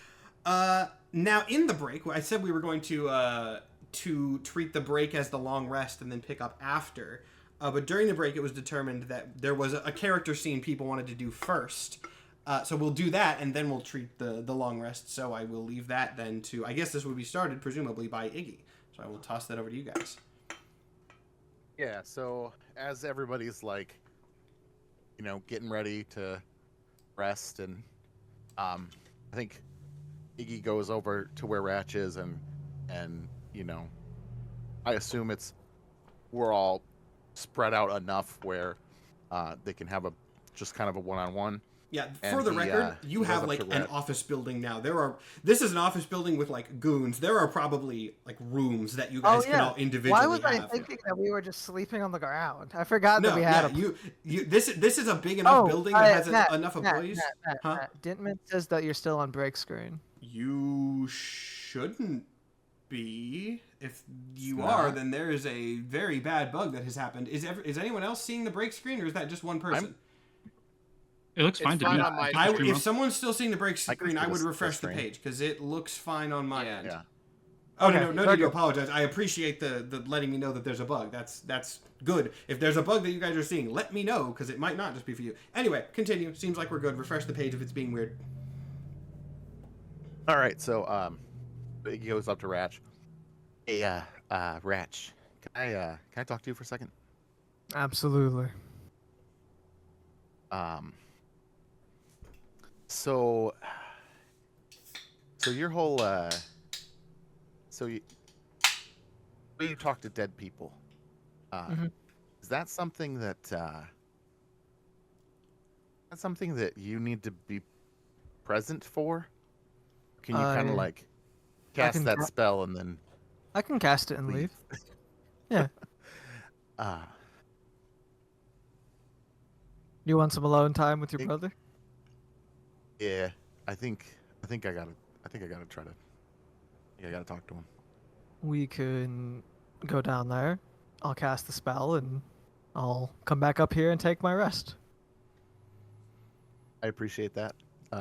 Now, in the break, I said we were going to treat the break as the long rest and then pick up after. But during the break, it was determined that there was a character scene people wanted to do first. So we'll do that, and then we'll treat the long rest. So I will leave that then to... I guess this would be started, presumably, by Iggy. So I will toss that over to you guys. Yeah, so as everybody's like, getting ready to rest, and I think Iggy goes over to where Ratch is, and I assume we're all spread out enough where they can have just kind of a one-on-one. Yeah, And for the he, record, you goes have up like to an Rat. office building now. This is an office building with like goons. There are probably like rooms that you guys can all individually Why was I have. thinking that we were just sleeping on the ground? I forgot that we had a... This is a big enough building that has enough employees. Huh? Dintman says that you're still on break screen. You shouldn't be. If you It's are, not. then there is a very bad bug that has happened. Is anyone else seeing the break screen, or is that just one person? It looks It's fine to fine me. on my If someone's still seeing the break I can screen, I see would the refresh the screen. page because it looks fine on my Yeah. end. Yeah. Oh Okay, no need very to good. apologize. I appreciate the letting me know that there's a bug. That's good. If there's a bug that you guys are seeing, let me know because it might not just be for you. Anyway, continue. Seems like we're good. Refresh the page if it's being weird. All right, so Iggy goes up to Ratch. Hey, Ratch, can I talk to you for a second? Absolutely. So your whole so you talk to dead people. Mhm. Is that something that you need to be present for? Can you kind of like cast can that ca- spell and then I can cast it and leave. Yeah. You want some alone time with your It- brother? Yeah, I think I gotta try to. I gotta talk to him. We can go down there. I'll cast the spell and I'll come back up here and take my rest. I appreciate that.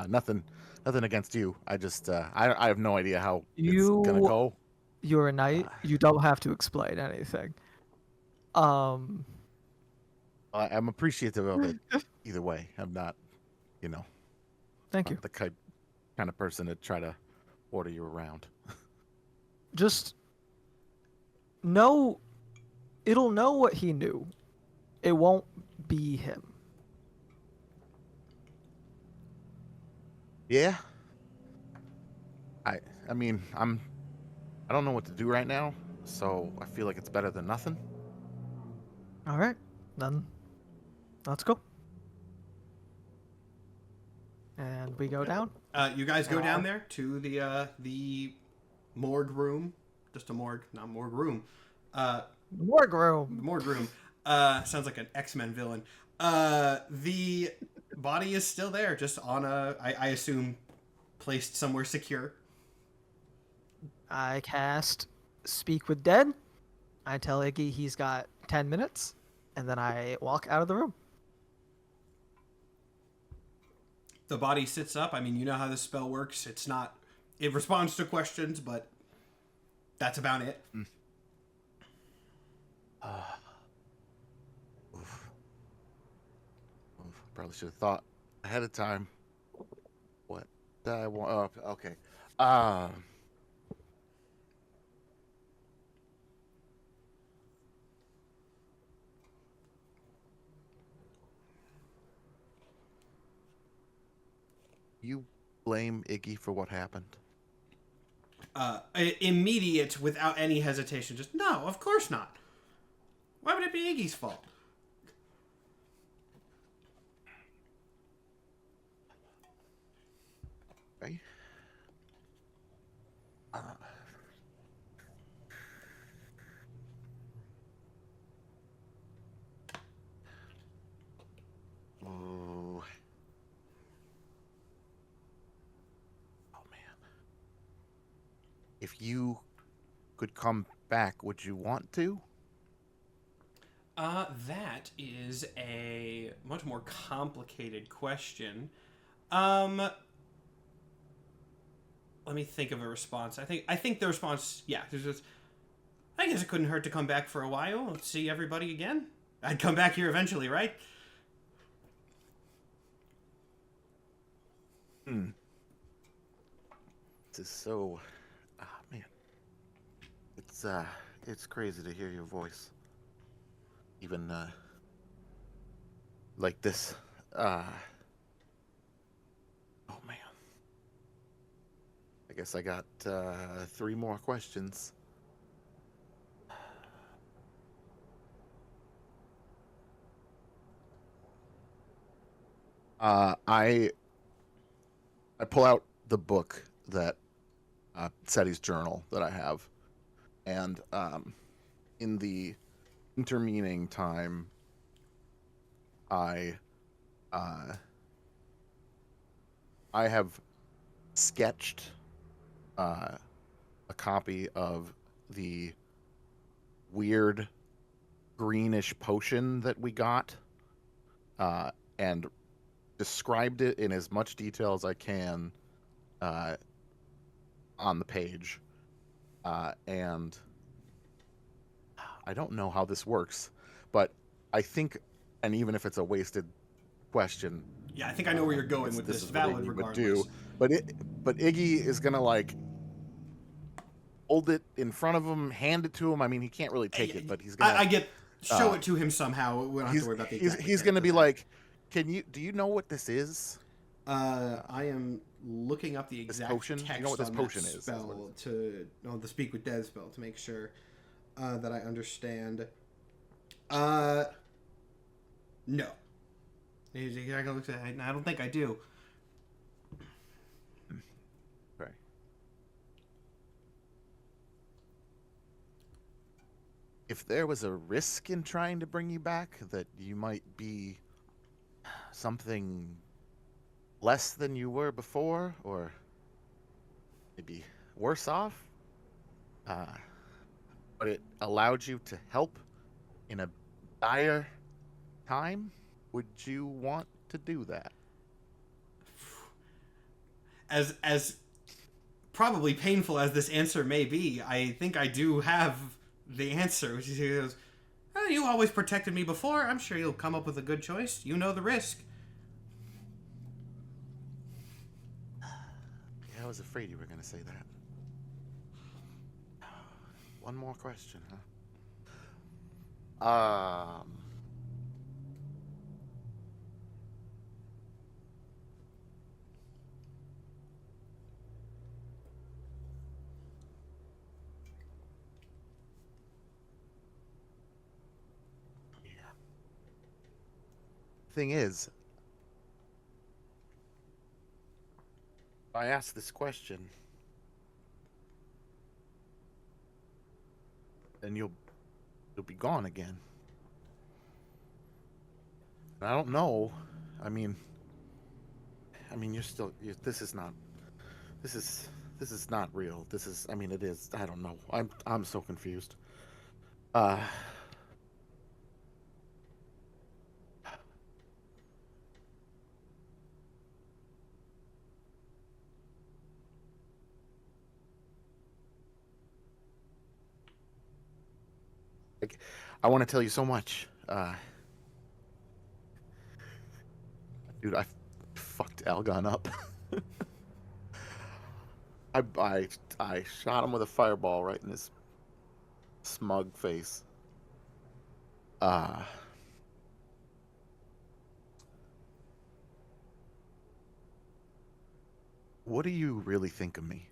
Nothing against you. I just I have no idea how You- it's gonna go. You're a knight. You don't have to explain anything. I'm appreciative of it either way. I'm not, Thank you. not the kind of person to try to order you around. just know, it'll know what he knew. It won't be him. Yeah. I mean, I don't know what to do right now, so I feel like it's better than nothing. All right, then let's go. And we go down. You guys go down there to the morgue room. Just a morgue, not morgue room. Morgue room. Morgue room. Sounds like an X-Men villain. The body is still there, just on I assume, placed somewhere secure. I cast Speak with Dead. I tell Iggy he's got 10 minutes, and then I walk out of the room. The body sits up. I mean, you know how this spell works. It responds to questions, but that's about it. Probably should have thought ahead of time. What did I want? Oh, okay. You blame Iggy for what happened? Immediate, without any hesitation. Just, no, of course not. Why would it be Iggy's fault? Right? Oh. Oh man. If you could come back, would you want to? That is a much more complicated question. Let me think of a response. I think the response, yeah, there's just, I guess it couldn't hurt to come back for a while, see everybody again. I'd come back here eventually, right? This is so, man. It's crazy to hear your voice. Even, like this. Oh man. I guess I got 3 more questions. I pull out the book that Setti's journal that I have, and in the intervening time, I have sketched a copy of the weird greenish potion that we got, and described it in as much detail as I can on the page. And I don't know how this works, but I think, and even if it's a wasted question, Yeah, I think I know where you're going with this. is what Valid Iggy regardless. would do. But Iggy is gonna like hold it in front of him, hand it to him. I mean, he can't really take it, but he's gonna. I get show it to him somehow. We don't have to worry about the exact He's gonna be like, do you know what this is? I am looking up the exact potion? text You know what this on potion that is? spell the Speak with Dead spell to make sure that I understand. No. He's gonna look at it. I don't think I do. Okay. If there was a risk in trying to bring you back, that you might be something less than you were before, or maybe worse off, but it allowed you to help in a dire time, would you want to do that? As probably painful as this answer may be, I think I do have the answer. Which is, he goes, "Oh, you always protected me before. I'm sure you'll come up with a good choice. You know the risk." Yeah, I was afraid you were going to say that. One more question, huh? Thing is, if I ask this question, then you'll be gone again. And I don't know. I mean, this is not real. This is, I mean, it is. I don't know. I'm so confused. I want to tell you so much. Dude, I fucked Algon up. I shot him with a fireball right in his smug face. What do you really think of me?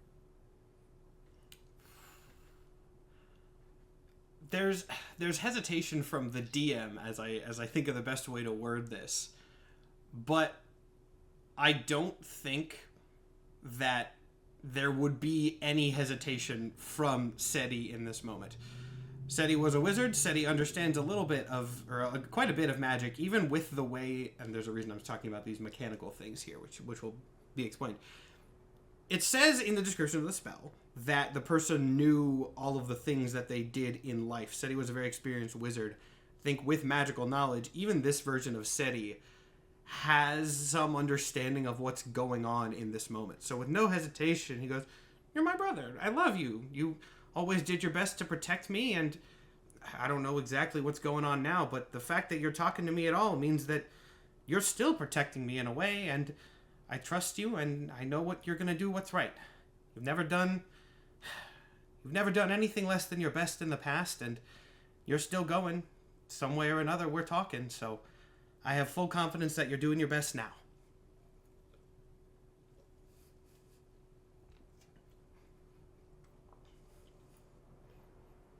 There's hesitation from the DM as I think of the best way to word this, but I don't think that there would be any hesitation from Setti in this moment. Setti was a wizard. Setti understands a little bit of, or quite a bit of magic, even with the way, and there's a reason I'm talking about these mechanical things here, which will be explained. It says in the description of the spell that the person knew all of the things that they did in life. Setti was a very experienced wizard. I think with magical knowledge, even this version of Setti has some understanding of what's going on in this moment. So with no hesitation, he goes, "You're my brother. I love you. You always did your best to protect me, and I don't know exactly what's going on now, but the fact that you're talking to me at all means that you're still protecting me in a way, and I trust you, and I know what you're going to do what's right. You've never done anything less than your best in the past, and you're still going. Some way or another, we're talking, so I have full confidence that you're doing your best now."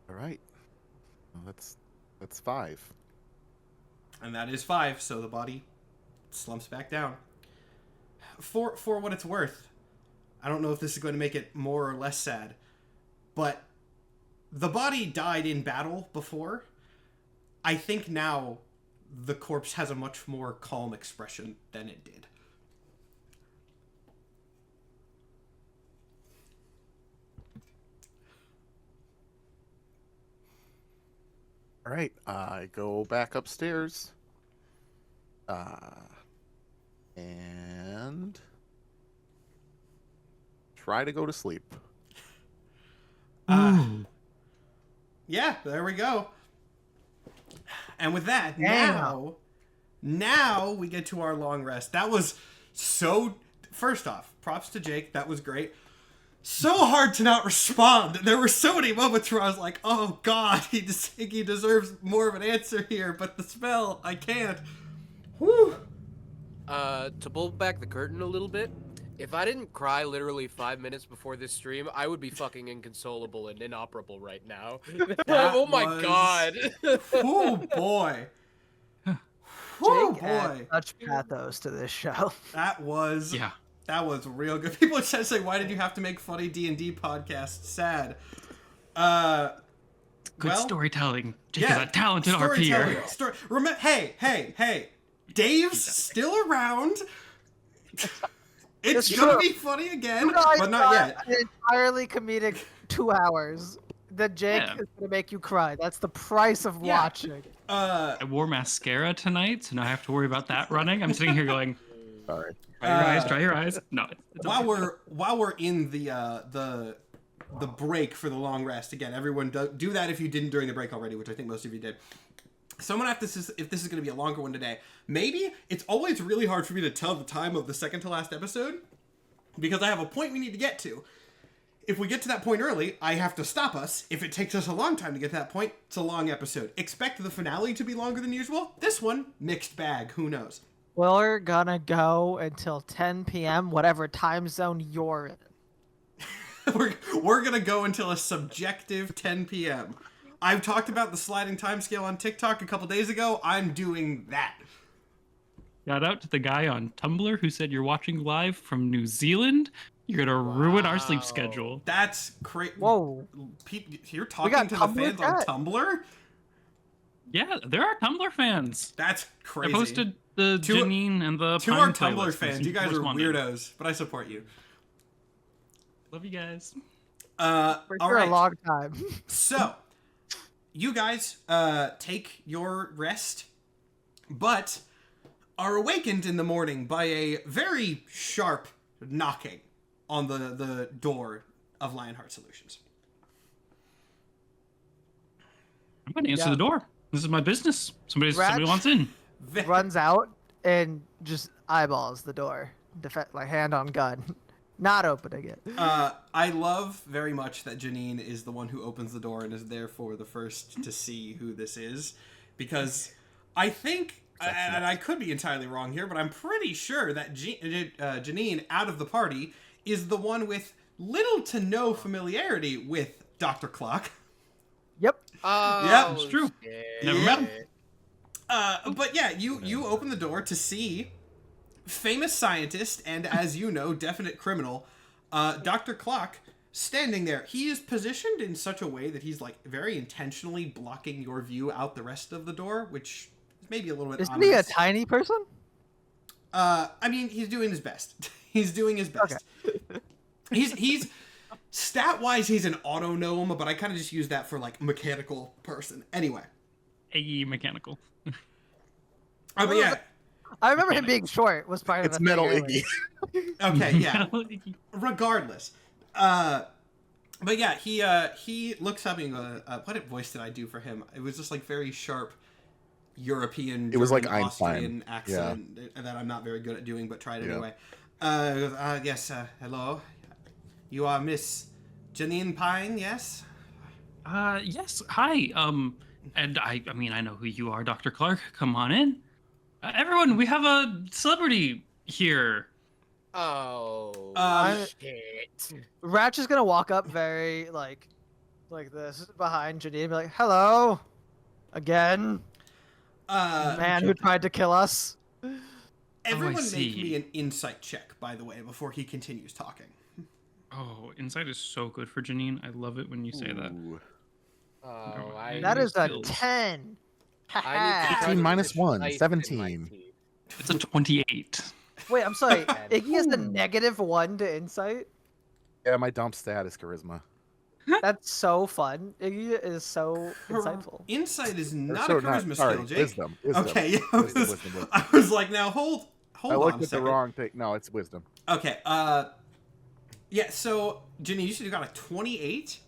All right. Well, that's 5. And that is 5, so the body slumps back down. For what it's worth, I don't know if this is going to make it more or less sad, but the body died in battle before. I think now the corpse has a much more calm expression than it did. All right, I go back upstairs. And try to go to sleep. Yeah, there we go. And with that, Damn. now we get to our long rest. That was so... First off, props to Jake. That was great. So hard to not respond. There were so many moments where I was like, oh god, he deserves more of an answer here, but the spell, I can't. Whew. To pull back the curtain a little bit, if I didn't cry literally 5 minutes before this stream, I would be fucking inconsolable and inoperable right now. Oh my god. Oh boy. Jake Oh boy. adds such pathos to this show. That was real good. People are trying to say, why did you have to make funny D&D podcasts sad? Good storytelling. Jake is a talented RPer. Hey. Dave's still around. It's Just gonna shut be funny again, You guys but not got yet. An entirely comedic 2 hours that Jake is gonna make you cry. That's the price of watching. I wore mascara tonight, so now I have to worry about that running. I'm sitting here going, Sorry. dry your eyes. No. It's While okay. we're in the break for the long rest, again, everyone do that if you didn't during the break already, which I think most of you did. Someone if this is going to be a longer one today. Maybe it's always really hard for me to tell the time of the second to last episode because I have a point we need to get to. If we get to that point early, I have to stop us. If it takes us a long time to get to that point, it's a long episode. Expect the finale to be longer than usual. This one, mixed bag. Who knows? We're gonna go until 10 p.m., whatever time zone you're in. We're gonna go until a subjective 10 p.m. I've talked about the sliding timescale on TikTok a couple days ago. I'm doing that. Shout out to the guy on Tumblr who said you're watching live from New Zealand. You're gonna ruin our sleep schedule. That's crazy. Whoa. You're talking got to the Tumblr fans on chat? Tumblr? Yeah, there are Tumblr fans. That's I crazy. posted the To- Janine and the To Pine our playlist Tumblr and fans, some you guys are corresponded. weirdos, but I support you. Love you guys. For All sure right. a long time. So, you guys take your rest, but are awakened in the morning by a very sharp knocking on the door of Lionheart Solutions. I'm gonna answer Yeah. the door. This is my business. Somebody Ratch? wants in. Runs out and just eyeballs the door. Like hand on gun. Not opening it. I love very much that Janine is the one who opens the door and is therefore the first to see who this is, because I think, and I could be entirely wrong here, but I'm pretty sure that Janine, out of the party, is the one with little to no familiarity with Dr. Clock. Yep. Oh, Yeah, it's true. shit. Never met him. But yeah, you open the door to see famous scientist and, as you know, definite criminal, Dr. Clock, standing there. He is positioned in such a way that he's like very intentionally blocking your view out the rest of the door, which is maybe a little bit Isn't he a ominous. tiny person? I mean, he's doing his best. He's doing his best. He's stat-wise, he's an auto gnome, but I kind of just use that for like mechanical person. Anyway. AE mechanical. But yeah. I remember him being short was part of It's the Metal thing Iggy. earlier. Okay, yeah. Regardless. But yeah, he looks up and goes, what voice did I do for him? It was just like very sharp European, It was like German, Einstein. Austrian accent that I'm not very good at doing, but tried Yeah. anyway. He goes, yes, hello. You are Miss Janine Pine, yes? Yes. Hi. And I mean, I know who you are, Dr. Clark. Come on in. Everyone, we have a celebrity here. Oh, shit. Ratch is gonna walk up very like this behind Janine and be like, "Hello, again, man who tried to kill us." Everyone make see. me an insight check, by the way, before he continues talking. Oh, insight is so good for Janine. I love it when you say that. Ooh. Oh, That is a Kills. 10. I need to Haha. try 18 to minus finish 1, ice in my 17. teeth. It's a 28. Wait, I'm sorry. And- Iggy has a -1 to insight. Yeah, my dump stat is charisma. That's so fun. Iggy is so insightful. Insight is Or not so a charisma sorry, skill, Jake. Wisdom. Okay, yeah. Wisdom. I was like, now hold I on looked a at the second. wrong thing. No, it's wisdom. Okay, yeah, so, Ginny, you said you got a 28?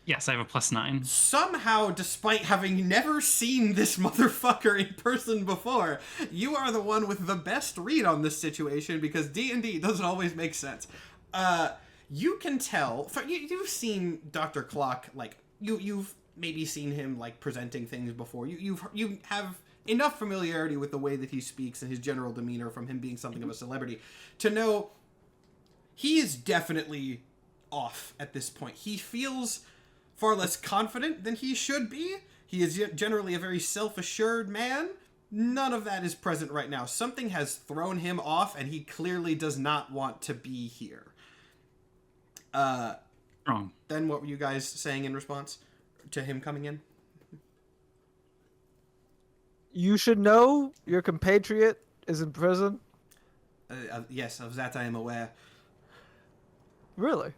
Yes, I have a +9. Somehow, despite having never seen this motherfucker in person before, you are the one with the best read on this situation, because D&D doesn't always make sense. You can tell, you've seen Dr. Clock, like, you've maybe seen him, like, presenting things before. You have enough familiarity with the way that he speaks and his general demeanor from him being something of a celebrity to know he is definitely off at this point. He feels far less confident than he should be. He is generally a very self-assured man. None of that is present right now. Something has thrown him off, and he clearly does not want to be here. Wrong. Then what were you guys saying in response to him coming in? You should know your compatriot is in prison. Yes, of that I am aware. Really?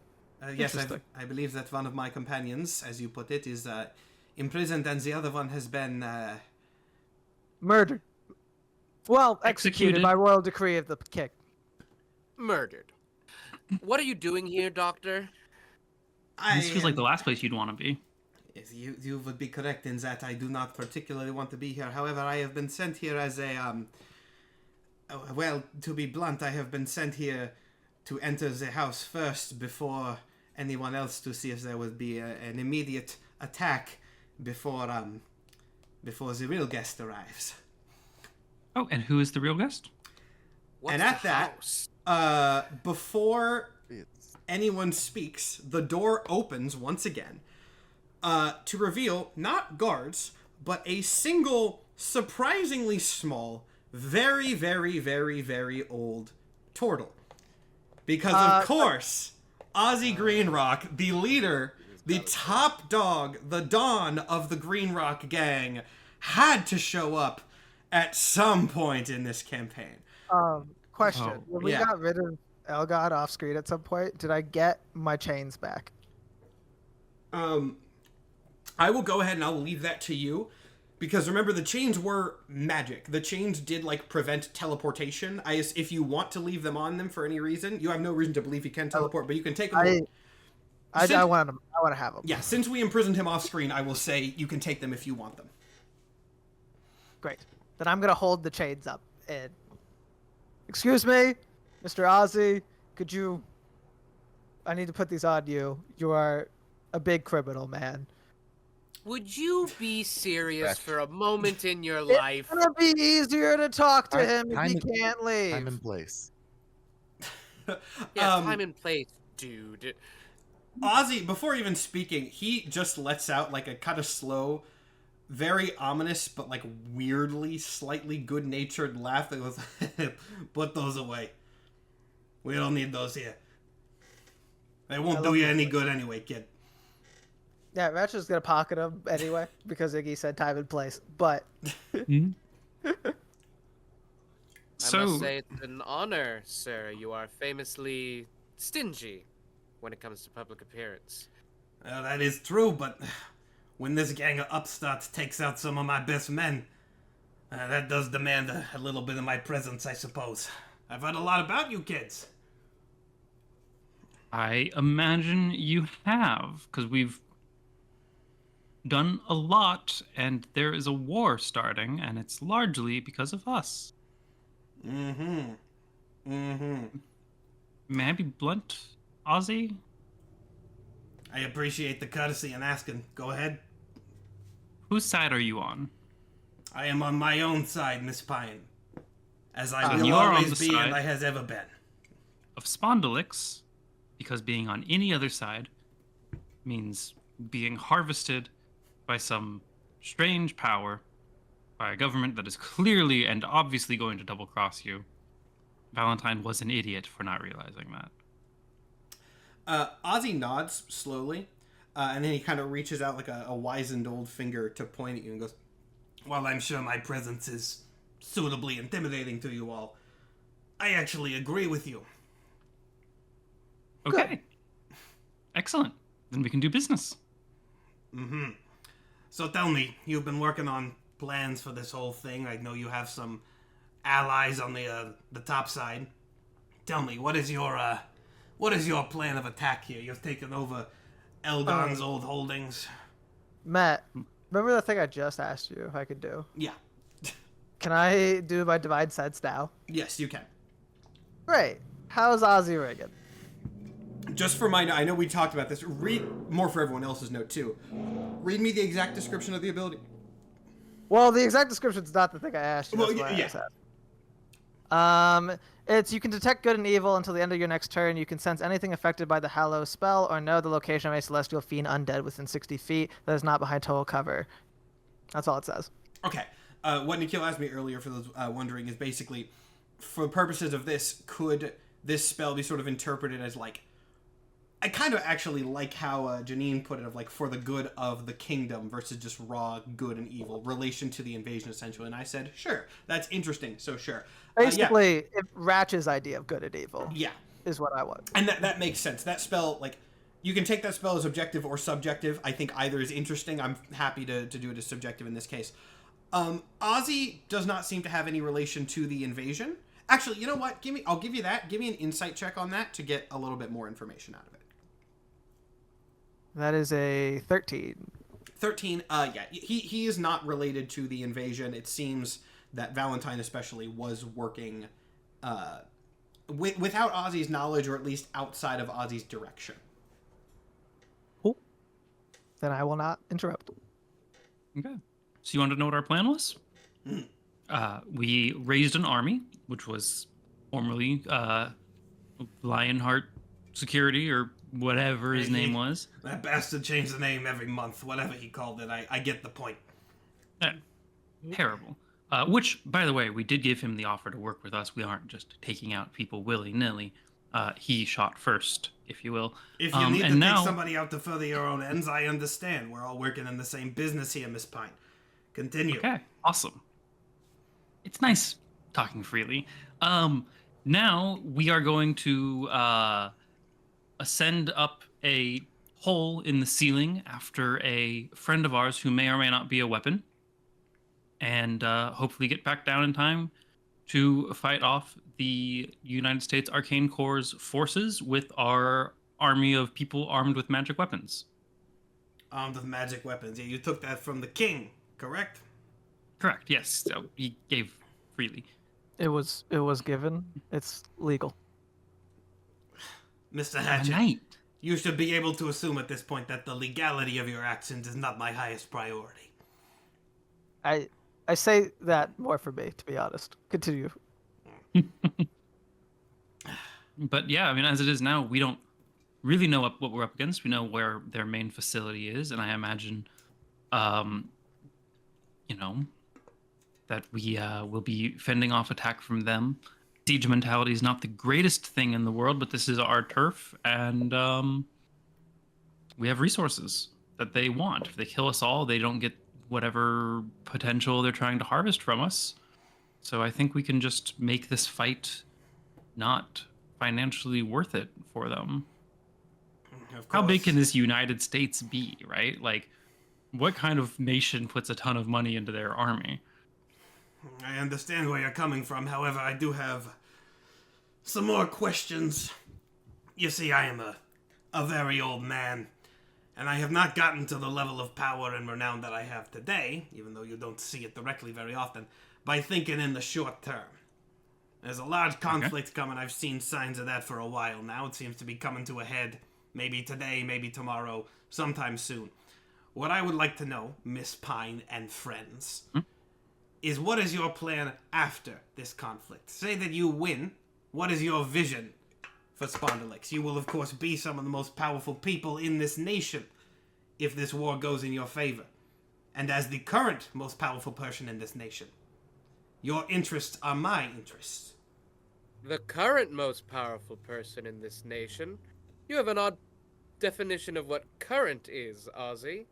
Yes, Interesting. I believe that one of my companions, as you put it, is imprisoned, and the other one has been... Murdered. Well, executed Executed. by royal decree of the kick. Murdered. What are you doing here, Doctor? This feels like the last place you'd want to be. Yes, you would be correct in that I do not particularly want to be here. However, I have been sent here as a, well, to be blunt, I have been sent here to enter the house first before anyone else to see if there would be an immediate attack before the real guest arrives. Oh, and who is the real guest? What's And at the that, house? before It's anyone speaks, the door opens once again to reveal not guards, but a single, surprisingly small, very, very, very, very old turtle. Because, of course, Azie Greenrock, the leader, the top dog, the Don of the Greenrock gang, had to show up at some point in this campaign. Question. Oh, When we yeah. got rid of Elgod off screen at some point, did I get my chains back? I will go ahead and I'll leave that to you. Because remember, the chains were magic. The chains did, like, prevent teleportation. If you want to leave them on them for any reason, you have no reason to believe he can teleport, but you can take them. I want to have them. Yeah, since we imprisoned him off screen, I will say you can take them if you want them. Great. Then I'm gonna hold the chains up and. Excuse me, Mr. Azie, could you? I need to put these on you. You are a big criminal, man. Would you be serious Fetch. for a moment in your It's life? gonna be easier to talk to Time- him if time he and- can't leave. time and place. Yeah, time and place, dude. Azie, before even speaking, he just lets out, like, a kind of slow, very ominous, but, like, weirdly, slightly good-natured laugh that goes, put those away. We don't need those here. They won't do you any good anyway, kid. Yeah, Ratchet's gonna pocket him anyway because Iggy said time and place. But Hmm? I So, must say it's an honor, sir. You are famously stingy when it comes to public appearance. Well, that is true, but when this gang of upstarts takes out some of my best men, that does demand a little bit of my presence, I suppose. I've heard a lot about you kids. I imagine you have, because we've done a lot, and there is a war starting, and it's largely because of us. Mm-hmm. May I be blunt, Azie? I appreciate the courtesy in asking. Go ahead. Whose side are you on? I am on my own side, Miss Pine. As I And will you are on always the be side and I has ever been. Of Spondylix, because being on any other side means being harvested by some strange power, by a government that is clearly and obviously going to double-cross you. Valentine was an idiot for not realizing that. Azie nods slowly, and then he kind of reaches out like a wizened old finger to point at you and goes, "While I'm sure my presence is suitably intimidating to you all, I actually agree with you." Okay. Excellent. Then we can do business. Mm-hmm. So tell me, you've been working on plans for this whole thing. I know you have some allies on the top side. Tell me, what is your plan of attack here? You've taken over Elgon's old holdings. Matt, remember the thing I just asked you if I could do? Yeah. Can I do my divine sense now? Yes, you can. Great. How's Azie rigging? Just for my, I know we talked about this. Read more for everyone else's note too. Read me the exact description of the ability. Well, the exact description's not the thing I asked you. Well, that's why I yeah. was asking. It's you can detect good and evil until the end of your next turn. You can sense anything affected by the Hallow spell or know the location of a celestial fiend undead within 60 feet that is not behind total cover. That's all it says. Okay. What Nikhil asked me earlier, for those wondering, is basically, for purposes of this, could this spell be sort of interpreted as, like, I kind of actually like how Janine put it, of, like, for the good of the kingdom versus just raw good and evil, relation to the invasion, essentially. And I said, sure, that's interesting, so sure. Basically, Ratch's idea of good and evil Yeah. is what I want. And that makes sense. That spell, like, you can take that spell as objective or subjective. I think either is interesting. I'm happy to do it as subjective in this case. Azie does not seem to have any relation to the invasion. Actually, you know what? I'll give you that. Give me an insight check on that to get a little bit more information out of it. That is a 13. 13, yeah. He is not related to the invasion. It seems that Valentine especially was working without Azie's knowledge, or at least outside of Azie's direction. then I will not interrupt. Okay. So you want to know what our plan was? We raised an army, which was formerly Lionheart Security or whatever his name was. That bastard changed the name every month, whatever he called it. I get the point. Terrible. Which, by the way, we did give him the offer to work with us. We aren't just taking out people willy-nilly. He shot first, if you will. If you need to take somebody out to further your own ends, I understand. We're all working in the same business here, Miss Pine. Continue. Okay, awesome. It's nice talking freely. Now we are going to ascend up a hole in the ceiling after a friend of ours who may or may not be a weapon, and hopefully get back down in time to fight off the United States Arcane Corps' forces with our army of people armed with magic weapons. Armed with magic weapons. Yeah, you took that from the king, correct? Correct, yes. So he gave freely. It was given. It's legal. Mr. Hatchet, Knight. you should be able to assume at this point that the legality of your actions is not my highest priority. I say that more for me, to be honest. Continue. But yeah, I mean, as it is now, we don't really know what we're up against. We know where their main facility is, and I imagine, that we will be fending off attack from them. Siege mentality is not the greatest thing in the world, but this is our turf, and we have resources that they want. If they kill us all, they don't get whatever potential they're trying to harvest from us. So I think we can just make this fight not financially worth it for them. How big can this United States be, right? Like, what kind of nation puts a ton of money into their army? I understand where you're coming from. However, I do have some more questions. You see, I am a very old man, and I have not gotten to the level of power and renown that I have today, even though you don't see it directly very often, by thinking in the short term. There's a large conflict coming. I've seen signs of that for a while now. It seems to be coming to a head. Maybe today, maybe tomorrow, sometime soon. What I would like to know, Miss Pine and friends, is what is your plan after this conflict? Say that you win. What is your vision for Spondylix? You will, of course, be some of the most powerful people in this nation if this war goes in your favor. And as the current most powerful person in this nation, your interests are my interests. The current most powerful person in this nation? You have an odd definition of what current is, Azie.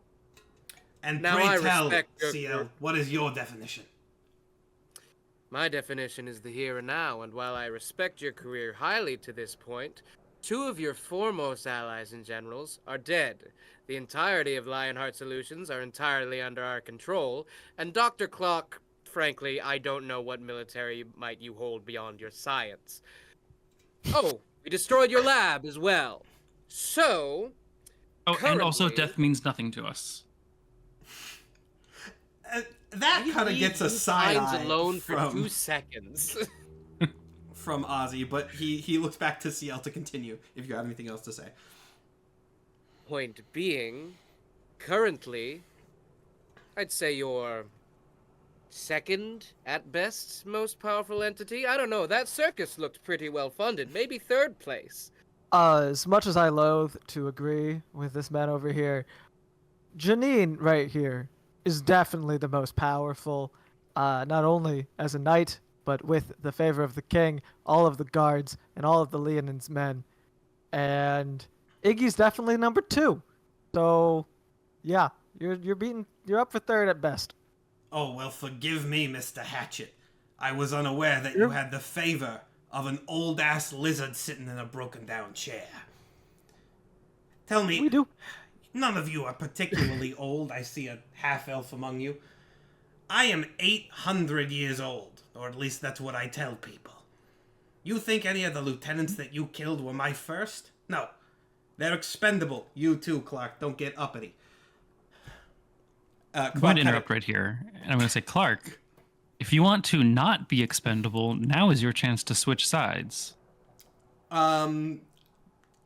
And Now pray I tell, respect your CL, what is your definition? My definition is the here and now, and while I respect your career highly to this point, 2 of your foremost allies and generals are dead. The entirety of Lionheart Solutions are entirely under our control, and Dr. Clock, frankly, I don't know what military might you hold beyond your science. Oh, we destroyed your lab as well. So, and also currently- death means nothing to us. That kind of gets a side eye alone from, for 2 seconds. from Azie, but he looks back to CL to continue, if you have anything else to say. Point being, currently, I'd say your second, at best, most powerful entity. I don't know, that circus looked pretty well funded. Maybe 3rd place. As much as I loathe to agree with this man over here, Janine right here is definitely the most powerful, not only as a knight, but with the favor of the king, all of the guards, and all of the Leonin's men. And Iggy's definitely number 2. So, yeah, you're up for 3rd at best. Oh, well, forgive me, Mr. Hatchet. I was unaware that you had the favor of an old-ass lizard sitting in a broken-down chair. Tell me, We do. none of you are particularly old. I see a half-elf among you. I am 800 years old, or at least that's what I tell people. You think any of the lieutenants that you killed were my first? No. They're expendable. You too, Clark. Don't get uppity. I'm going to interrupt right here, and I'm going to say, Clark, if you want to not be expendable, now is your chance to switch sides.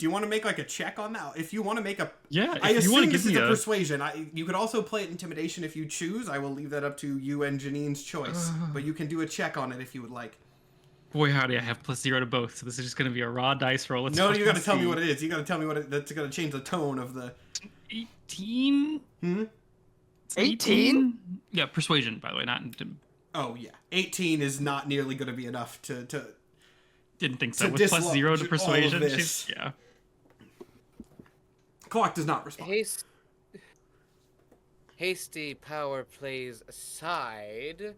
Do you want to make like a check on that? If you want to make a, Yeah, I if you want assume to this give is me a persuasion. You could also play it intimidation if you choose. I will leave that up to you and Janine's choice. But you can do a check on it if you would like. Boy, howdy, I have +0 to both, so this is just going to be a raw dice roll. No, you got to tell me what it is. You got to tell me that's going to change the tone of the. 18? Hmm? 18? Yeah, persuasion, by the way, not. Oh yeah, 18 is not nearly going to be enough to. Didn't think so. To With dislodge +0 all to of persuasion, this. yeah. Clock does not respond. Hasty power plays aside,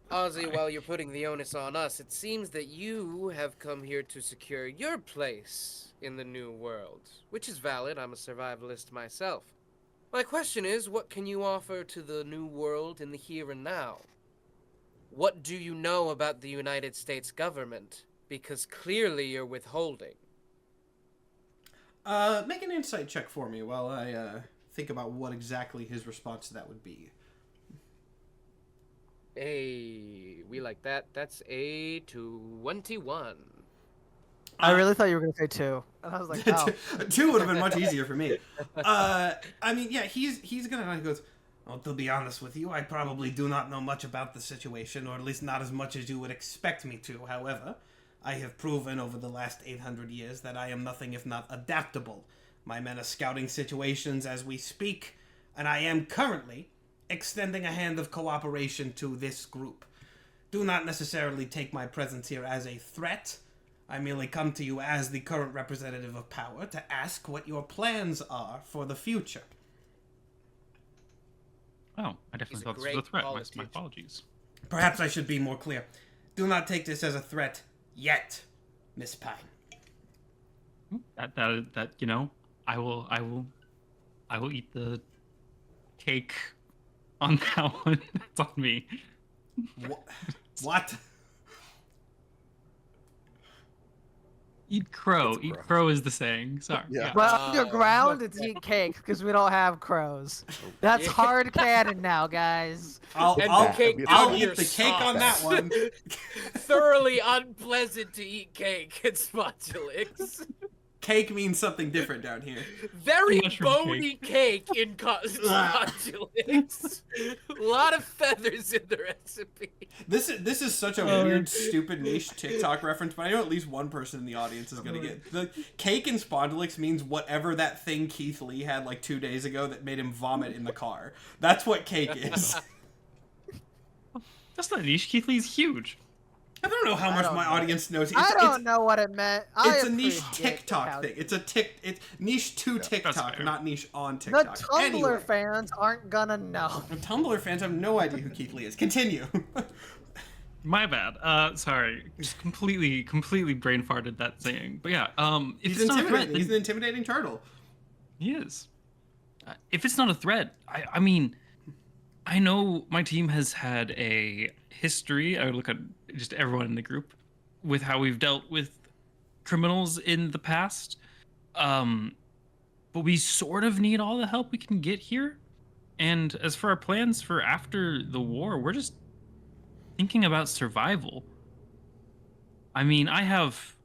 Azie, while you're putting the onus on us, it seems that you have come here to secure your place in the new world, which is valid. I'm a survivalist myself. My question is, what can you offer to the new world in the here and now? What do you know about the United States government? Because clearly you're withholding. Make an insight check for me while I think about what exactly his response to that would be. Hey, we like that. That's a 21. I really thought you were gonna say 2, and I was like, oh. 2 would have been much easier for me. I mean, yeah, he's gonna he goes. Well, to be honest with you, I probably do not know much about the situation, or at least not as much as you would expect me to. However, I have proven over the last 800 years that I am nothing if not adaptable. My men are scouting situations as we speak, and I am currently extending a hand of cooperation to this group. Do not necessarily take my presence here as a threat. I merely come to you as the current representative of power to ask what your plans are for the future. Oh, I definitely He's a thought this was a great threat. My politician. apologies. Perhaps I should be more clear. Do not take this as a threat yet, Miss Pine. That you know, I will eat the cake on that one. That's on me. What? Eat crow. It's Eat crow. crow is the saying. Sorry. Yeah. Well, Oh, underground, it's eat cake because we don't have crows. That's Yeah. hard canon now, guys. I'll And cake I'll on eat your the cake on that socks. one. Thoroughly unpleasant to eat cake at Spotulix. Cake means something different down here. Very Mushroom bony cake in Spotulix. A lot of feathers in the recipe. This is such a weird, stupid niche TikTok reference, but I know at least one person in the audience is gonna get the cake in Spondylix means whatever that thing Keith Lee had like 2 days ago that made him vomit in the car. That's what cake is. That's not niche. Keith Lee's huge. I don't know how much don't my know. audience knows. I don't know what it meant. It's a niche appreciate TikTok how- thing. It's niche to That's TikTok, fair. not niche on The TikTok. Tumblr Anyway, fans aren't gonna know. the Tumblr fans have no idea who Keith Lee is. Continue. My bad. Sorry. Just completely brain farted that saying. But yeah. If He's it's not a threat, intimidating. then He's an intimidating turtle. he is. If it's not a threat, I mean, I know my team has had a history. I look at just everyone in the group with how we've dealt with criminals in the past. But we sort of need all the help we can get here. And as for our plans for after the war, we're just thinking about survival. I mean, I have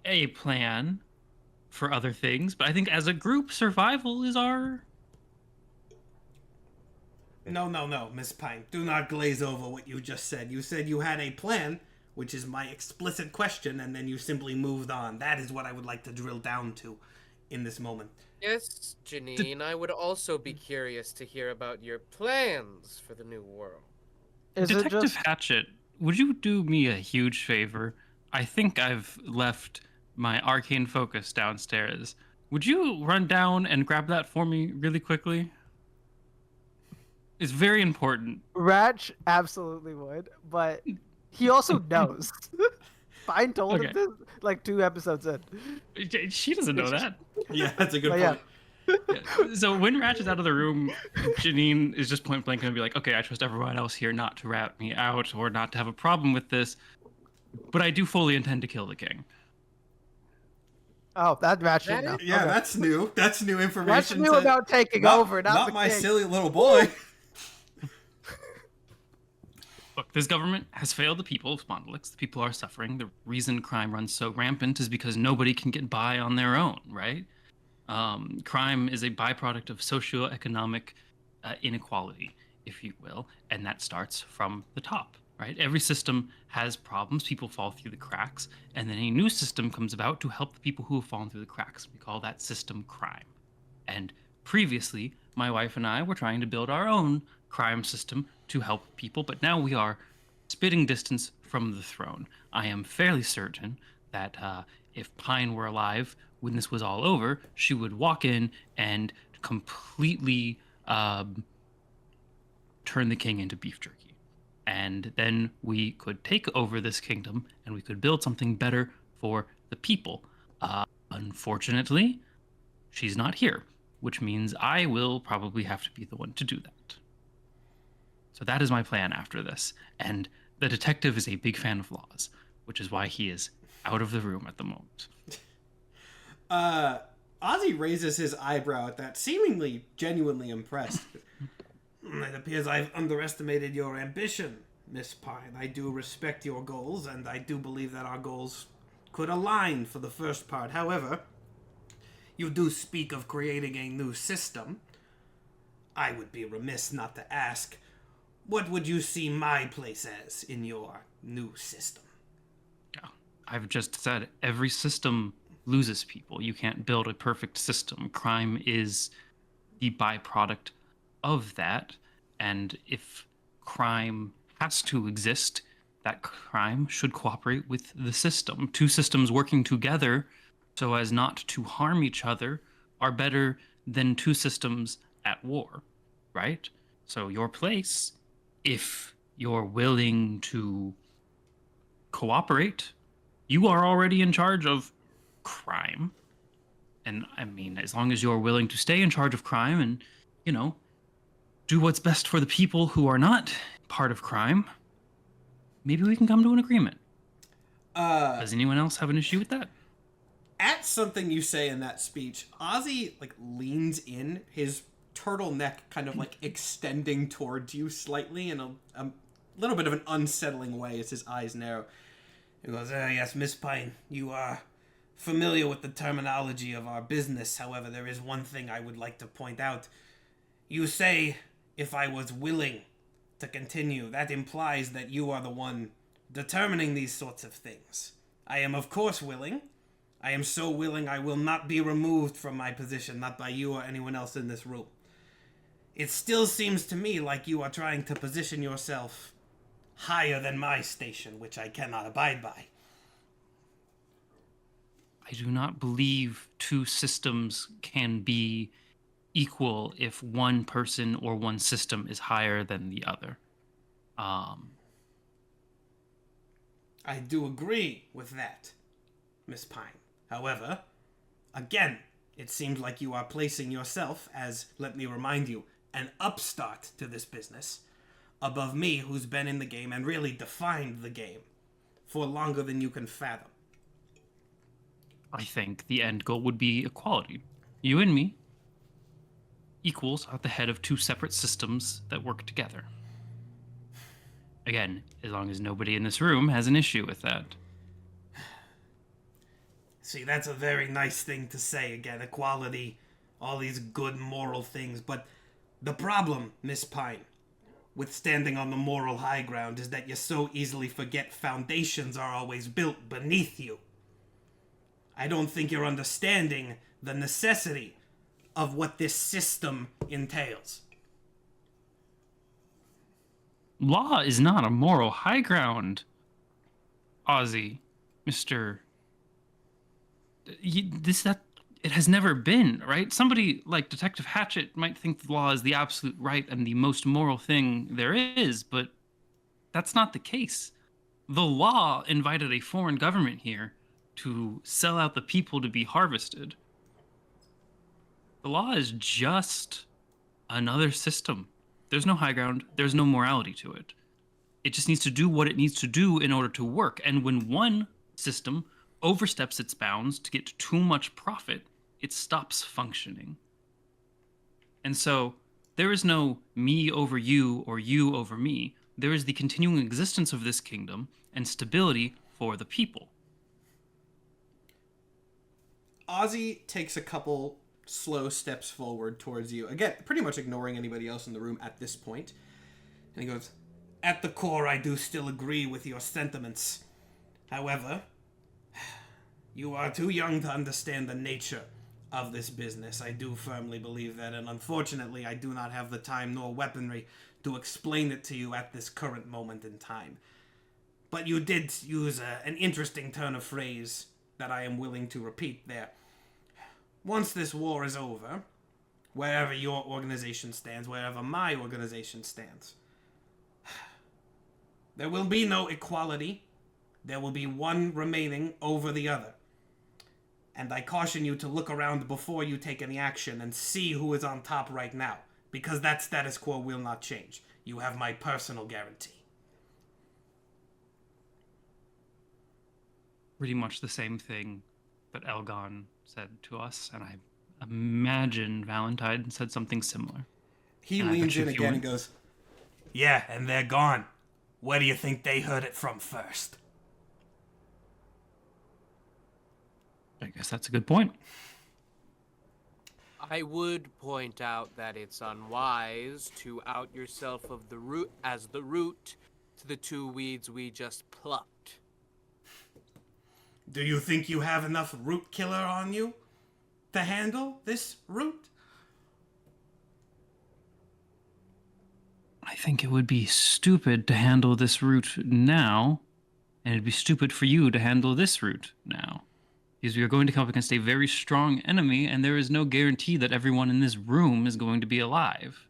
a plan for other things, but I think as a group, survival is our... No, Miss Pine. Do not glaze over what you just said. You said you had a plan, which is my explicit question, and then you simply moved on. That is what I would like to drill down to in this moment. Yes, Janine, I would also be curious to hear about your plans for the new world. Is it Detective just Hatchet, would you do me a huge favor? I think I've left my arcane focus downstairs. Would you run down and grab that for me really quickly? It's very important. Ratch absolutely would, but he also knows. Fine told him Okay. this like 2 episodes in. She doesn't know that. Yeah, that's a good But yeah. point. Yeah. So when Ratchet's out of the room, Janine is just point blank going to be like, okay, I trust everyone else here not to rat me out or not to have a problem with this, but I do fully intend to kill the king. Oh, that Ratch That didn't know. Yeah, Okay. that's new. That's new Ratch information. knew about taking over, not the my king. silly little boy. Look, this government has failed the people of Spondylix. The people are suffering. The reason crime runs so rampant is because nobody can get by on their own, right? Crime is a byproduct of socioeconomic inequality, if you will, and that starts from the top, right? Every system has problems. People fall through the cracks, and then a new system comes about to help the people who have fallen through the cracks. We call that system crime. And previously, my wife and I were trying to build our own crime system to help people, but now we are spitting distance from the throne. I am fairly certain that if Pine were alive when this was all over, she would walk in and completely turn the king into beef jerky. And then we could take over this kingdom and we could build something better for the people. Unfortunately, she's not here, which means I will probably have to be the one to do that. So that is my plan after this. And the detective is a big fan of laws, which is why he is out of the room at the moment. Azie raises his eyebrow at that, seemingly genuinely impressed. It appears I've underestimated your ambition, Miss Pine. I do respect your goals, and I do believe that our goals could align for the first part. However, you do speak of creating a new system. I would be remiss not to ask, what would you see my place as in your new system? I've just said every system loses people. You can't build a perfect system. Crime is the byproduct of that. And if crime has to exist, that crime should cooperate with the system. Two systems working together so as not to harm each other are better than two systems at war, right? So your place, if you're willing to cooperate, you are already in charge of crime. And I mean, as long as you're willing to stay in charge of crime and, you know, do what's best for the people who are not part of crime, maybe we can come to an agreement. Does anyone else have an issue with that? At something you say in that speech, Azie leans in, his turtleneck kind of extending towards you slightly in a little bit of an unsettling way as his eyes narrow. He goes, yes, Miss Pine, you are familiar with the terminology of our business. However, there is one thing I would like to point out. You say, if I was willing to continue, that implies that you are the one determining these sorts of things. I am, of course, willing. I am so willing I will not be removed from my position, not by you or anyone else in this room. It still seems to me like you are trying to position yourself higher than my station, which I cannot abide by. I do not believe two systems can be equal if one person or one system is higher than the other. I do agree with that, Miss Pine. However, again, it seems like you are placing yourself as, let me remind you, an upstart to this business, above me, who's been in the game and really defined the game for longer than you can fathom. I think the end goal would be equality. You and me, equals at the head of two separate systems that work together. Again, as long as nobody in this room has an issue with that. See, that's a very nice thing to say. Again, equality, all these good moral things. But the problem, Miss Pine, with standing on the moral high ground is that you so easily forget foundations are always built beneath you. I don't think you're understanding the necessity of what this system entails. Law is not a moral high ground, Azie, Mr. It has never been, right? Somebody like Detective Hatchet might think the law is the absolute right and the most moral thing there is, but that's not the case. The law invited a foreign government here to sell out the people to be harvested. The law is just another system. There's no high ground. There's no morality to it. It just needs to do what it needs to do in order to work. And when one system oversteps its bounds to get too much profit, it stops functioning. And so there is no me over you or you over me. there is the continuing existence of this kingdom and stability for the people. Azie takes a couple slow steps forward towards you. Again, pretty much ignoring anybody else in the room at this point. And he goes, "At the core, I do still agree with your sentiments. However, you are too young to understand the nature of this business. I do firmly believe that, and unfortunately, I do not have the time nor weaponry to explain it to you at this current moment in time. But you did use an interesting turn of phrase that I am willing to repeat there. Once this war is over, wherever your organization stands, wherever my organization stands, there will be no equality. There will be one remaining over the other. And I caution you to look around before you take any action and see who is on top right now, because that status quo will not change. You have my personal guarantee." Pretty much the same thing that Elgon said to us, and I imagine Valentine said something similar. He And I leans bet you in if you again and went- goes, "Yeah, and they're gone. Where do you think they heard it from first?" I guess that's a good point. I would point out that it's unwise to out yourself of the root as the root to the two weeds we just plucked. Do you think you have enough root killer on you to handle this root? I think it would be stupid to handle this route now, and it'd be stupid for you to handle this route now. Because we are going to come up against a very strong enemy, and there is no guarantee that everyone in this room is going to be alive.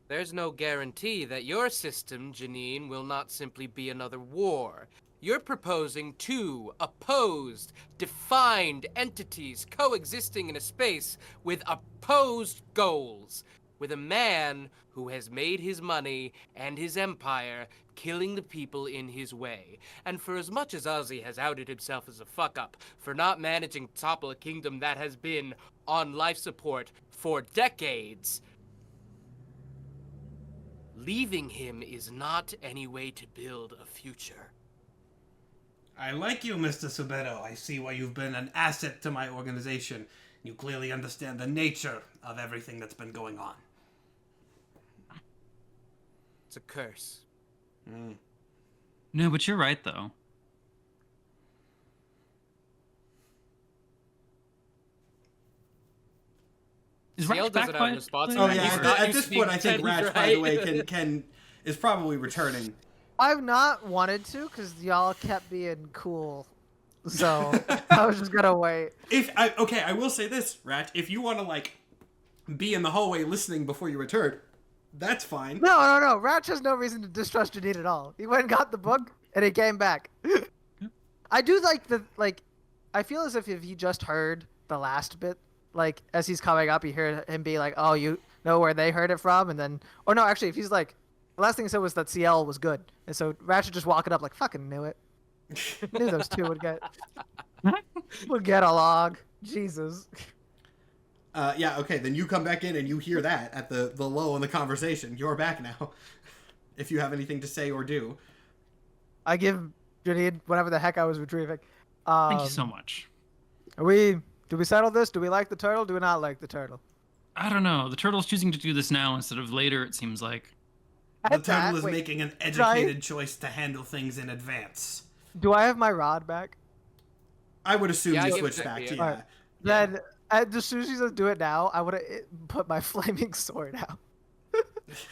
There's no guarantee that your system, Janine, will not simply be another war. You're proposing two opposed, defined entities coexisting in a space with opposed goals, with a man who has made his money and his empire killing the people in his way. And for as much as Azie has outed himself as a fuck-up for not managing to topple a kingdom that has been on life support for decades, leaving him is not any way to build a future. I like you, Mr. Subeto. I see why you've been an asset to my organization. You clearly understand the nature of everything that's been going on. It's a curse. No, but you're right, though. Is CL Ratch doesn't back have by a response to Oh that. yeah, He's at, not at used this to point, being I think petty, Ratch, by the way, right? is probably returning. I've not wanted to because y'all kept being cool, so I was just gonna wait. I will say this, Ratch. If you want to be in the hallway listening before you return, that's fine. No. Ratch has no reason to distrust Janine at all. He went and got the book, and he came back. I do I feel as if he just heard the last bit, as he's coming up, you hear him be like, "Oh, you know where they heard it from?" And then, or no, actually, if he's like, the last thing he said was that CL was good, and so Ratchet just walking up fucking knew it. Knew those two would get along. Jesus. Yeah, okay, then you come back in and you hear that at the lull in the conversation. You're back now. If you have anything to say or do. I give Janine whatever the heck I was retrieving. Thank you so much. Do we settle this? Do we like the turtle? Do we not like the turtle? I don't know. The turtle's choosing to do this now instead of later, it seems like. The turtle is making an educated choice to handle things in advance. Do I have my rod back? I would assume Yeah, you give switched it back back to to you. yeah. Alright. Then, as soon as she says do it now, I would have put my flaming sword out.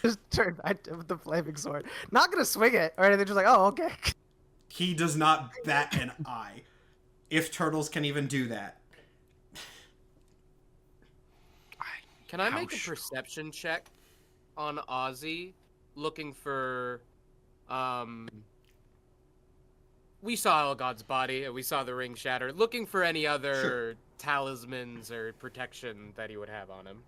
Just turn back with the flaming sword. Not gonna swing it or anything. Just oh, okay. He does not bat an eye. If turtles can even do that. Can I make a Ouch. perception check on Azie, looking for, we saw Elgod's body, and we saw the ring shatter, looking for any other Sure. talismans or protection that he would have on him.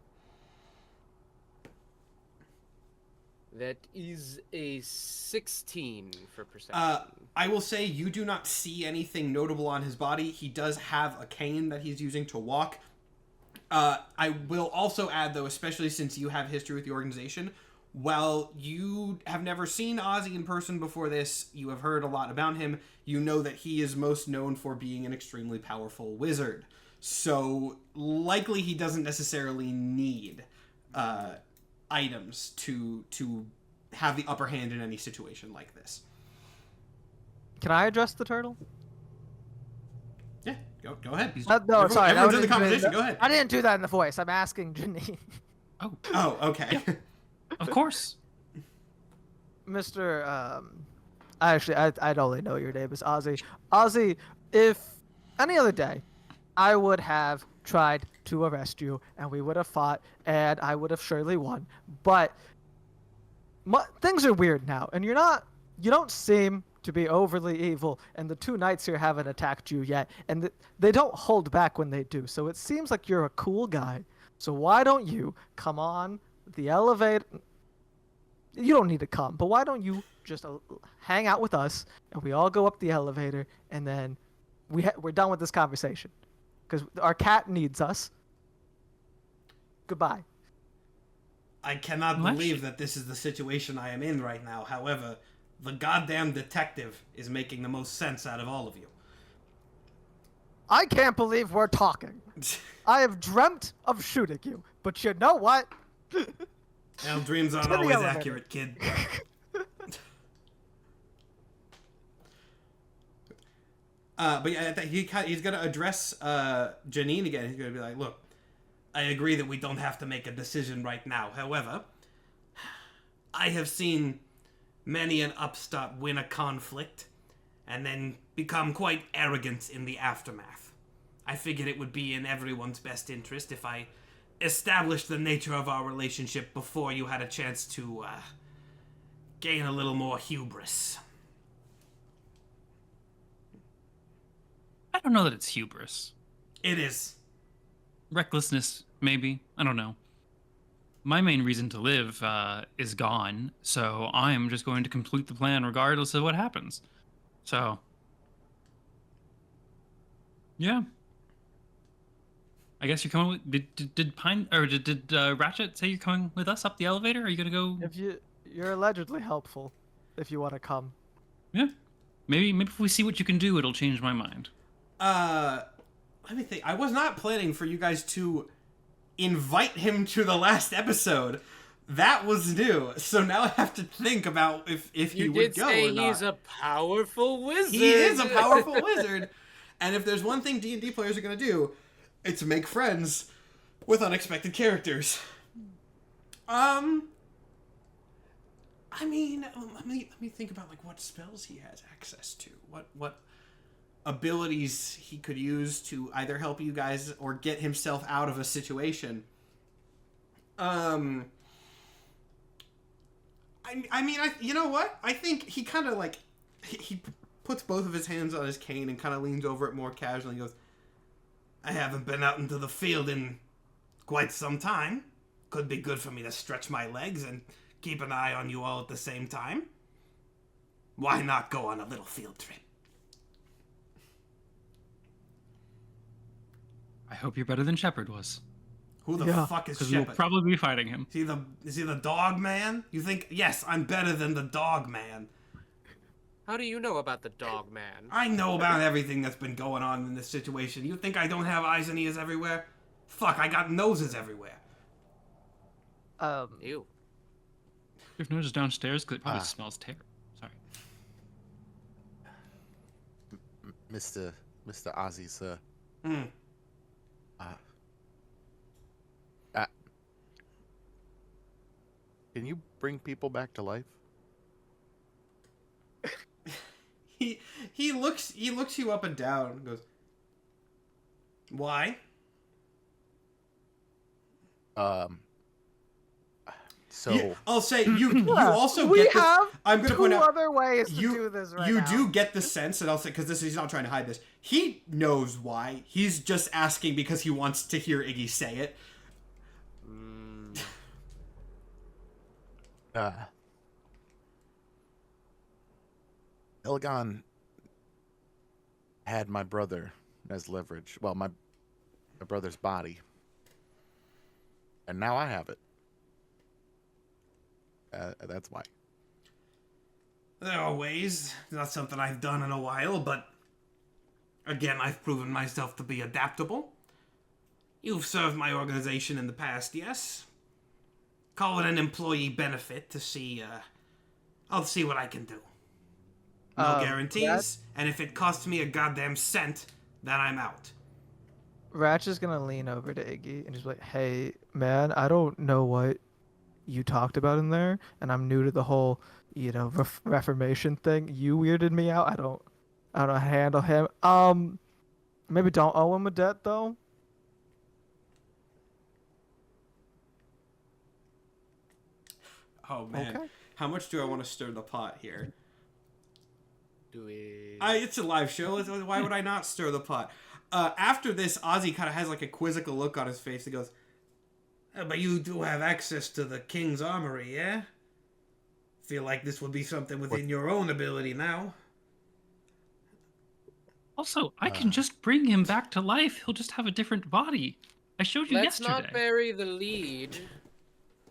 That is a 16 for perception. I will say you do not see anything notable on his body. He does have a cane that he's using to walk. I will also add, though, especially since you have history with the organization, while you have never seen Azie in person before this, you have heard a lot about him. You know that he is most known for being an extremely powerful wizard. So likely he doesn't necessarily need items to have the upper hand in any situation like this. Can I address the turtle? Yeah, go ahead. No, sorry. Everyone's that in the was- conversation. Go ahead. I didn't do that in the voice. I'm asking Janine. Oh, okay. Of course. Mr. I'd only know your name is Azie. Azie, if any other day, I would have tried to arrest you, and we would have fought, and I would have surely won. But things are weird now, and you don't seem to be overly evil, and the two knights here haven't attacked you yet, and they don't hold back when they do. So it seems like you're a cool guy. So why don't you come on the elevator? You don't need to come, but why don't you just hang out with us, and we all go up the elevator, and then we're done with this conversation, because our cat needs us. Goodbye. I cannot Latch? believe that this is the situation I am in right now. However, the goddamn detective is making the most sense out of all of you. I can't believe we're talking. I have dreamt of shooting you, but you know what? Well, dreams aren't To the always elevator. accurate, kid. But yeah, he's going to address Janine again. He's going to be like, look, I agree that we don't have to make a decision right now. However, I have seen many an upstart win a conflict and then become quite arrogant in the aftermath. I figured it would be in everyone's best interest if I established the nature of our relationship before you had a chance to gain a little more hubris. I don't know that it's hubris. It is. Recklessness, maybe. I don't know. My main reason to live is gone, so I'm just going to complete the plan regardless of what happens. So, yeah. I guess you're coming with. Did Pine or did Ratchet say you're coming with us up the elevator? Are you gonna go? If you're allegedly helpful, if you want to come. Yeah. Maybe if we see what you can do, it'll change my mind. Let me think. I was not planning for you guys to invite him to the last episode. That was new. So now I have to think about if he You would did go say or not. he's a powerful wizard. He is a powerful wizard. And if there's one thing D&D players are going to do, it's make friends with unexpected characters. I mean, let me think about like what spells he has access to. What abilities he could use to either help you guys or get himself out of a situation. You know what? I think he kind of like he puts both of his hands on his cane and kind of leans over it more casually and goes, I haven't been out into the field in quite some time. Could be good for me to stretch my legs and keep an eye on you all at the same time. Why not go on a little field trip? I hope you're better than Shephard was, Who the Yeah. fuck is because we'll Shephard? probably be fighting him. Is he the dog man? You think, yes, I'm better than the dog man. How do you know about the dog man? I know about everything that's been going on in this situation. You think I don't have eyes and ears everywhere? Fuck, I got noses everywhere. Ew. You've noticed downstairs because it probably smells terrible. Sorry. Mr. Azie, sir. Can you bring people back to life? He looks you up and down and goes, why? I'll say you also we get this. have I'm gonna two point out other ways to you do this right you now. do get the sense, and I'll say because he's not trying to hide this. He knows why. He's just asking because he wants to hear Iggy say it. Elgon had my brother as leverage. Well, my brother's body. And now I have it. That's why. There are ways. Not something I've done in a while, but again, I've proven myself to be adaptable. You've served my organization in the past, yes? Call it an employee benefit to see, I'll see what I can do. No guarantees, and if it costs me a goddamn cent, then I'm out. Ratch is gonna lean over to Iggy and just be like, "Hey, man, I don't know what you talked about in there, and I'm new to the whole, Reformation thing. You weirded me out. I don't know how to handle him. Maybe don't owe him a debt though." Oh man, Okay. How much do I want to stir the pot here? Do it. It's a live show. Why would I not stir the pot? After this, Azie kind of has like a quizzical look on his face. He goes, but you do have access to the king's armory, yeah? Feel like this would be something within your own ability now. Also, I can just bring him back to life. He'll just have a different body. I showed you Let's yesterday. not bury the lead.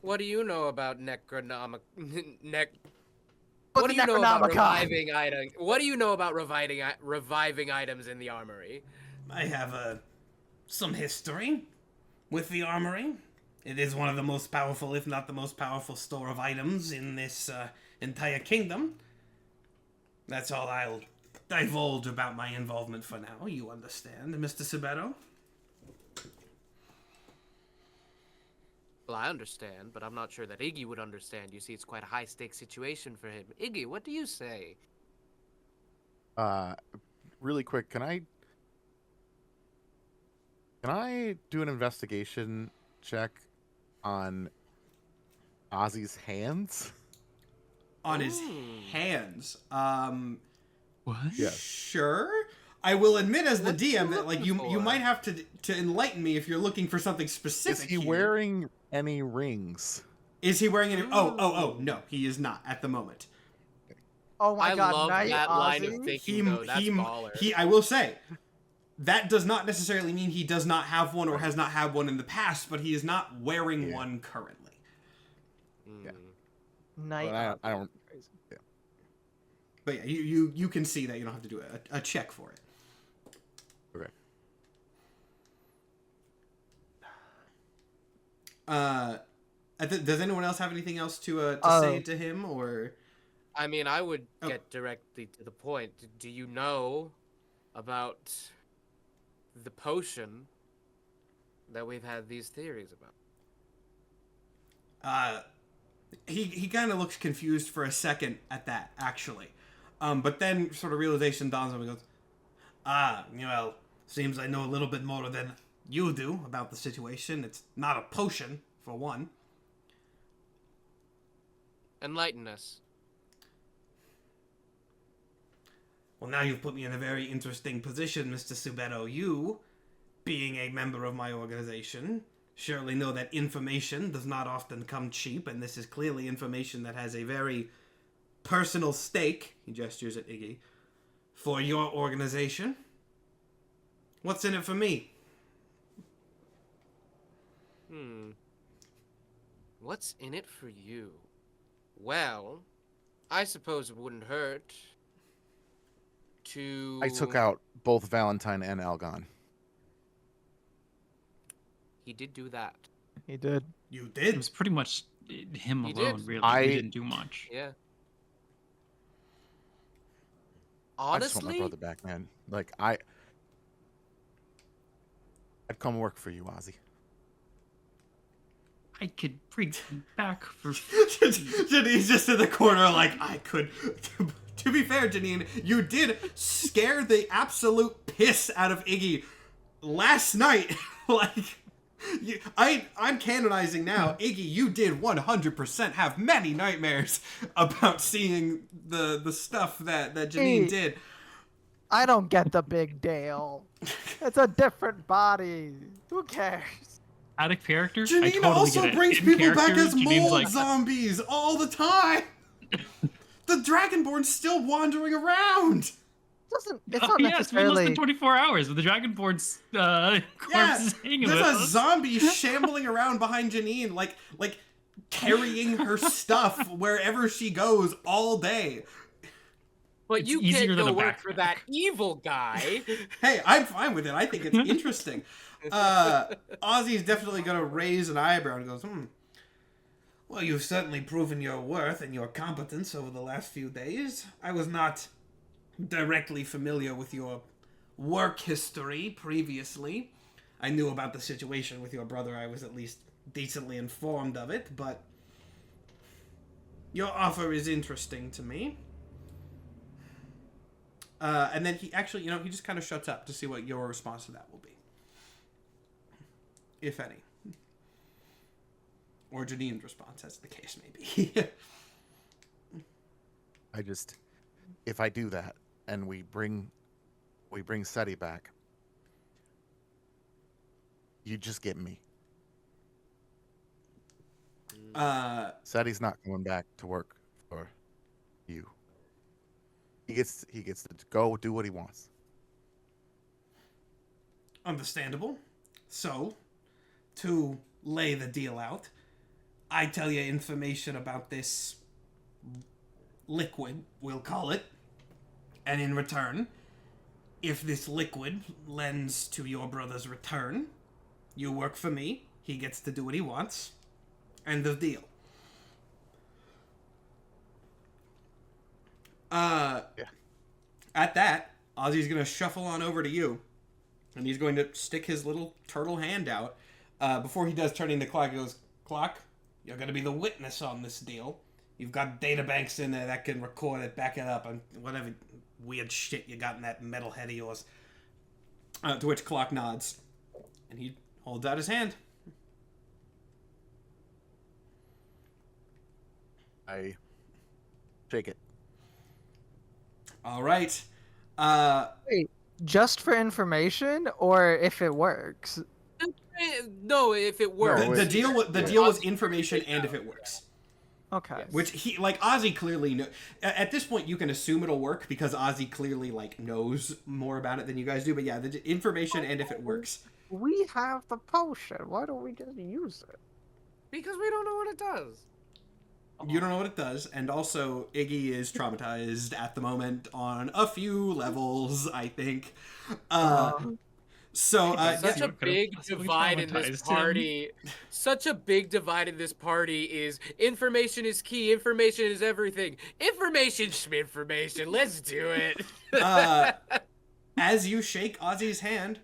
What do you know about What do you know about reviving items? What do you know about reviving items in the armory? I have some history with the armory. It is one of the most powerful, if not the most powerful, store of items in this entire kingdom. That's all I'll divulge about my involvement for now. You understand, Mr. Subero? Well, I understand, but I'm not sure that Iggy would understand. You see, it's quite a high-stakes situation for him. Iggy, what do you say? Really quick, can I do an investigation check on Ozzy's hands? On his hands. What? Yes. Sure. I will admit as the What you DM that like you looking for? might have to enlighten me if you're looking for something Is specific. he here. wearing any rings? Is he wearing any? Oh, no, he is not at the moment. Oh my I God, love Night that line of Ozzy? thinking, though. That's baller. I will say, that does not necessarily mean he does not have one or has not had one in the past, but he is not wearing one currently. Yeah. Night Well, I Ozzy. don't. Crazy. But yeah, you can see that you don't have to do a check for it. Okay. Does anyone else have anything else to say to him or? I mean, I would Oh. get directly to the point. Do you know about the potion that we've had these theories about? He kind of looks confused for a second at that, actually. But then sort of realization dawns on him and goes, seems I know a little bit more than you do about the situation. It's not a potion, for one. Enlighten us. Well, now you've put me in a very interesting position, Mr. Subero. You, being a member of my organization, surely know that information does not often come cheap, and this is clearly information that has a very personal stake, he gestures at Iggy, for your organization. What's in it for me? What's in it for you? Well, I suppose it wouldn't hurt to... I took out both Valentine and Algon. He did do that. He did. You It did. was pretty much him He alone, did. really. I- He didn't do much. Yeah. I just want my Honestly, brother back, man. Like I'd come work for you, Ozzy. I could bring him back for... Janine's just in the corner like, I could... To be fair, Janine, you did scare the absolute piss out of Iggy last night. Like, I'm canonizing now. Iggy, you did 100% have many nightmares about seeing the stuff that Janine Hey. did. I don't get the big deal. It's a different body. Who cares? Out of character, I Janine totally also get it. brings In people back character, as Janine's mold like, zombies all the time. The Dragonborn's still wandering around. It's oh, not yeah, it's been less necessarily. than 24 hours with the Dragonborn's corpse Yeah, is hanging there's with a us. zombie shambling around behind Janine, like carrying her stuff wherever she goes all day. But It's you easier can't than go a work for backpack. that evil guy. Hey, I'm fine with it. I think it's interesting. Ozzy's definitely gonna raise an eyebrow and goes, Well, you've certainly proven your worth and your competence over the last few days. I was not directly familiar with your work history previously. I knew about the situation with your brother. I was at least decently informed of it, but your offer is interesting to me. And then he actually, he just kind of shuts up to see what your response to that will be. If any. Or Janine's response, as the case may be. If I do that and we bring Setti back, you just get me. Setti's not going back to work for you. He gets to go do what he wants. Understandable. So, to lay the deal out, I tell you information about this liquid, we'll call it, and in return, if this liquid lends to your brother's return, you work for me, he gets to do what he wants, end of deal. At that, Ozzy's gonna shuffle on over to you, and he's going to stick his little turtle hand out. Before he does, turning to Clock, he goes, Clock, you're gonna be the witness on this deal. You've got databanks in there that can record it, back it up, and whatever weird shit you got in that metal head of yours. To which Clock nods, and he holds out his hand. I shake it. All right. Wait, just for information, or if it works? No, if it works. No, The deal was information and if it works. Okay. Which he Ozzy clearly know. At this point, you can assume it'll work because Ozzy clearly knows more about it than you guys do. But yeah, the information and if it works. We have the potion. Why don't we just use it? Because we don't know what it does. You don't know what it does, and also Iggy is traumatized at the moment on a few levels, I think. Such a What could've big possibly divide in this traumatized him? party. Such a big divide in this party is information is key. Information is everything. Information. Let's do it. As you shake Ozzy's hand,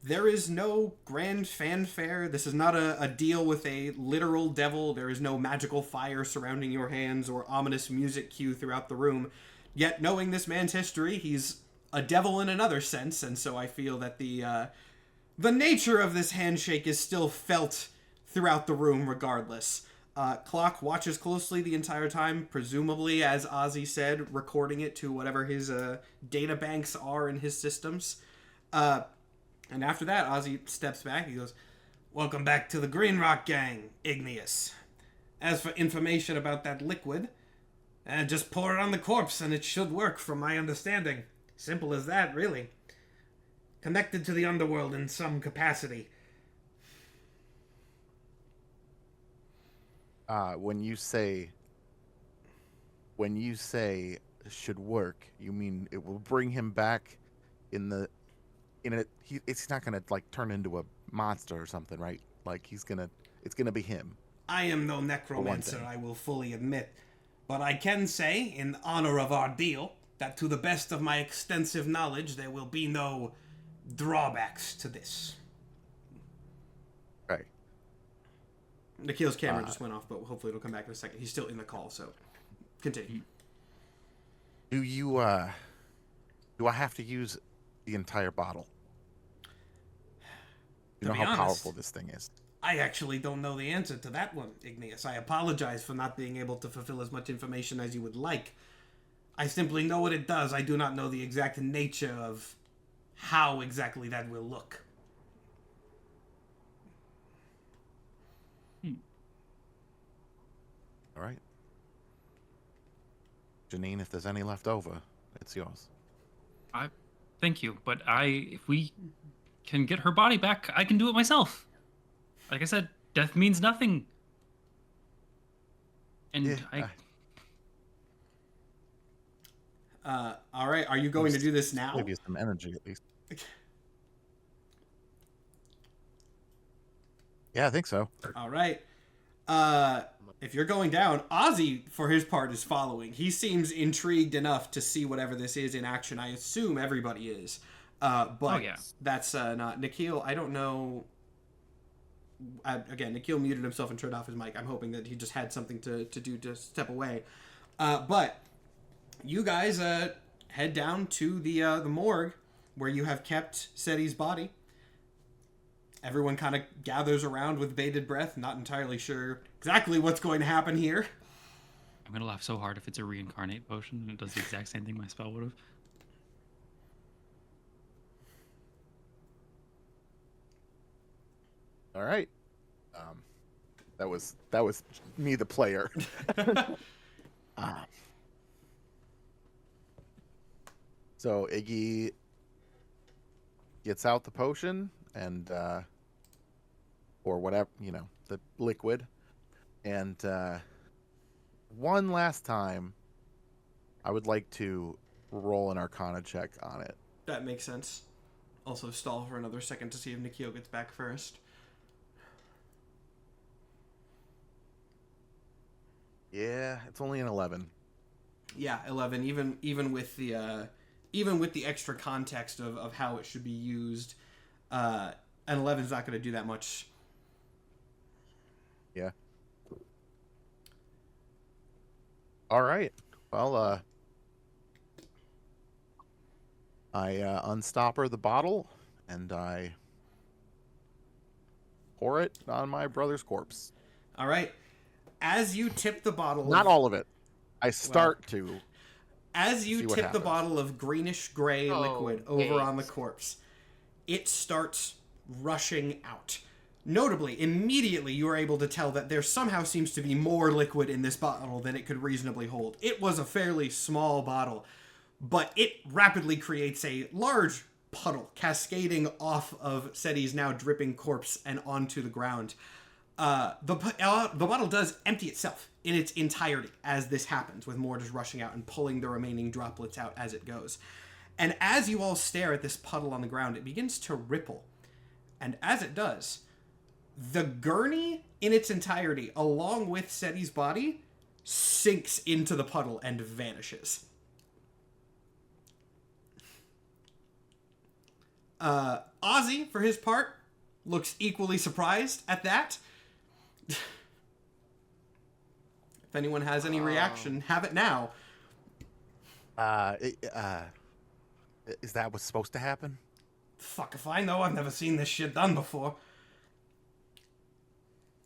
there is no grand fanfare. This is not a deal with a literal devil. There is no magical fire surrounding your hands or ominous music cue throughout the room. Yet, knowing this man's history, he's a devil in another sense, and so I feel that the nature of this handshake is still felt throughout the room regardless. Clock watches closely the entire time, presumably, as Ozzy said, recording it to whatever his data banks are in his systems. And after that, Ozzy steps back. He goes, Welcome back to the Green Rock Gang, Igneous. As for information about that liquid, just pour it on the corpse and it should work from my understanding. Simple as that, really. Connected to the underworld in some capacity. When you say should work, you mean it will bring him back it's not gonna turn into a monster or something, right? It's gonna be him. I am no necromancer, I will fully admit. But I can say, in honor of our deal, that to the best of my extensive knowledge, there will be no drawbacks to this. Right. Nikhil's camera just went off, but hopefully it'll come back in a second. He's still in the call, so continue. Do I have to use the entire bottle? You know how powerful this thing is. I actually don't know the answer to that one, Igneous. I apologize for not being able to fulfill as much information as you would like. I simply know what it does. I do not know the exact nature of how exactly that will look. All right. Janine, if there's any left over, it's yours. Thank you, but if we can get her body back, I can do it myself. Like I said, death means nothing. And Yeah, All right, are you going to do this now? Give you some energy at least. Yeah, I think so. All right. If you're going down, Azie, for his part, is following. He seems intrigued enough to see whatever this is in action. I assume everybody is. But yeah. that's not... Nikhil, I don't know... Again, Nikhil muted himself and turned off his mic. I'm hoping that he just had something to do to step away. But you guys head down to the morgue where you have kept Setti's body. Everyone kind of gathers around with bated breath, not entirely sure exactly what's going to happen here. I'm gonna laugh so hard if it's a reincarnate potion and it does the exact same thing my spell would have. All right. That was me, the player. So Iggy gets out the potion and or whatever, the liquid, and one last time, I would like to roll an Arcana check on it. That makes sense. Also stall for another second to see if Nikhil gets back first. Yeah, it's only an 11. Yeah, 11. Even with the extra context of how it should be used, an 11 is not going to do that much. Yeah. All right. Well, I unstopper the bottle and I pour it on my brother's corpse. All right. As you tip the bottle, Not all of it. I start to. As you see what tip the happens. bottle of greenish gray liquid over hate. on the corpse, it starts rushing out. Notably, immediately you are able to tell that there somehow seems to be more liquid in this bottle than it could reasonably hold. It was a fairly small bottle, but it rapidly creates a large puddle cascading off of Setti's now dripping corpse and onto the ground. The bottle does empty itself in its entirety as this happens, with more just rushing out and pulling the remaining droplets out as it goes. And as you all stare at this puddle on the ground, it begins to ripple. And as it does, the gurney in its entirety, along with Setti's body, sinks into the puddle and vanishes. Azie, for his part, looks equally surprised at that. If anyone has any reaction, have it now. Is that what's supposed to happen? Fuck if I know, I've never seen this shit done before.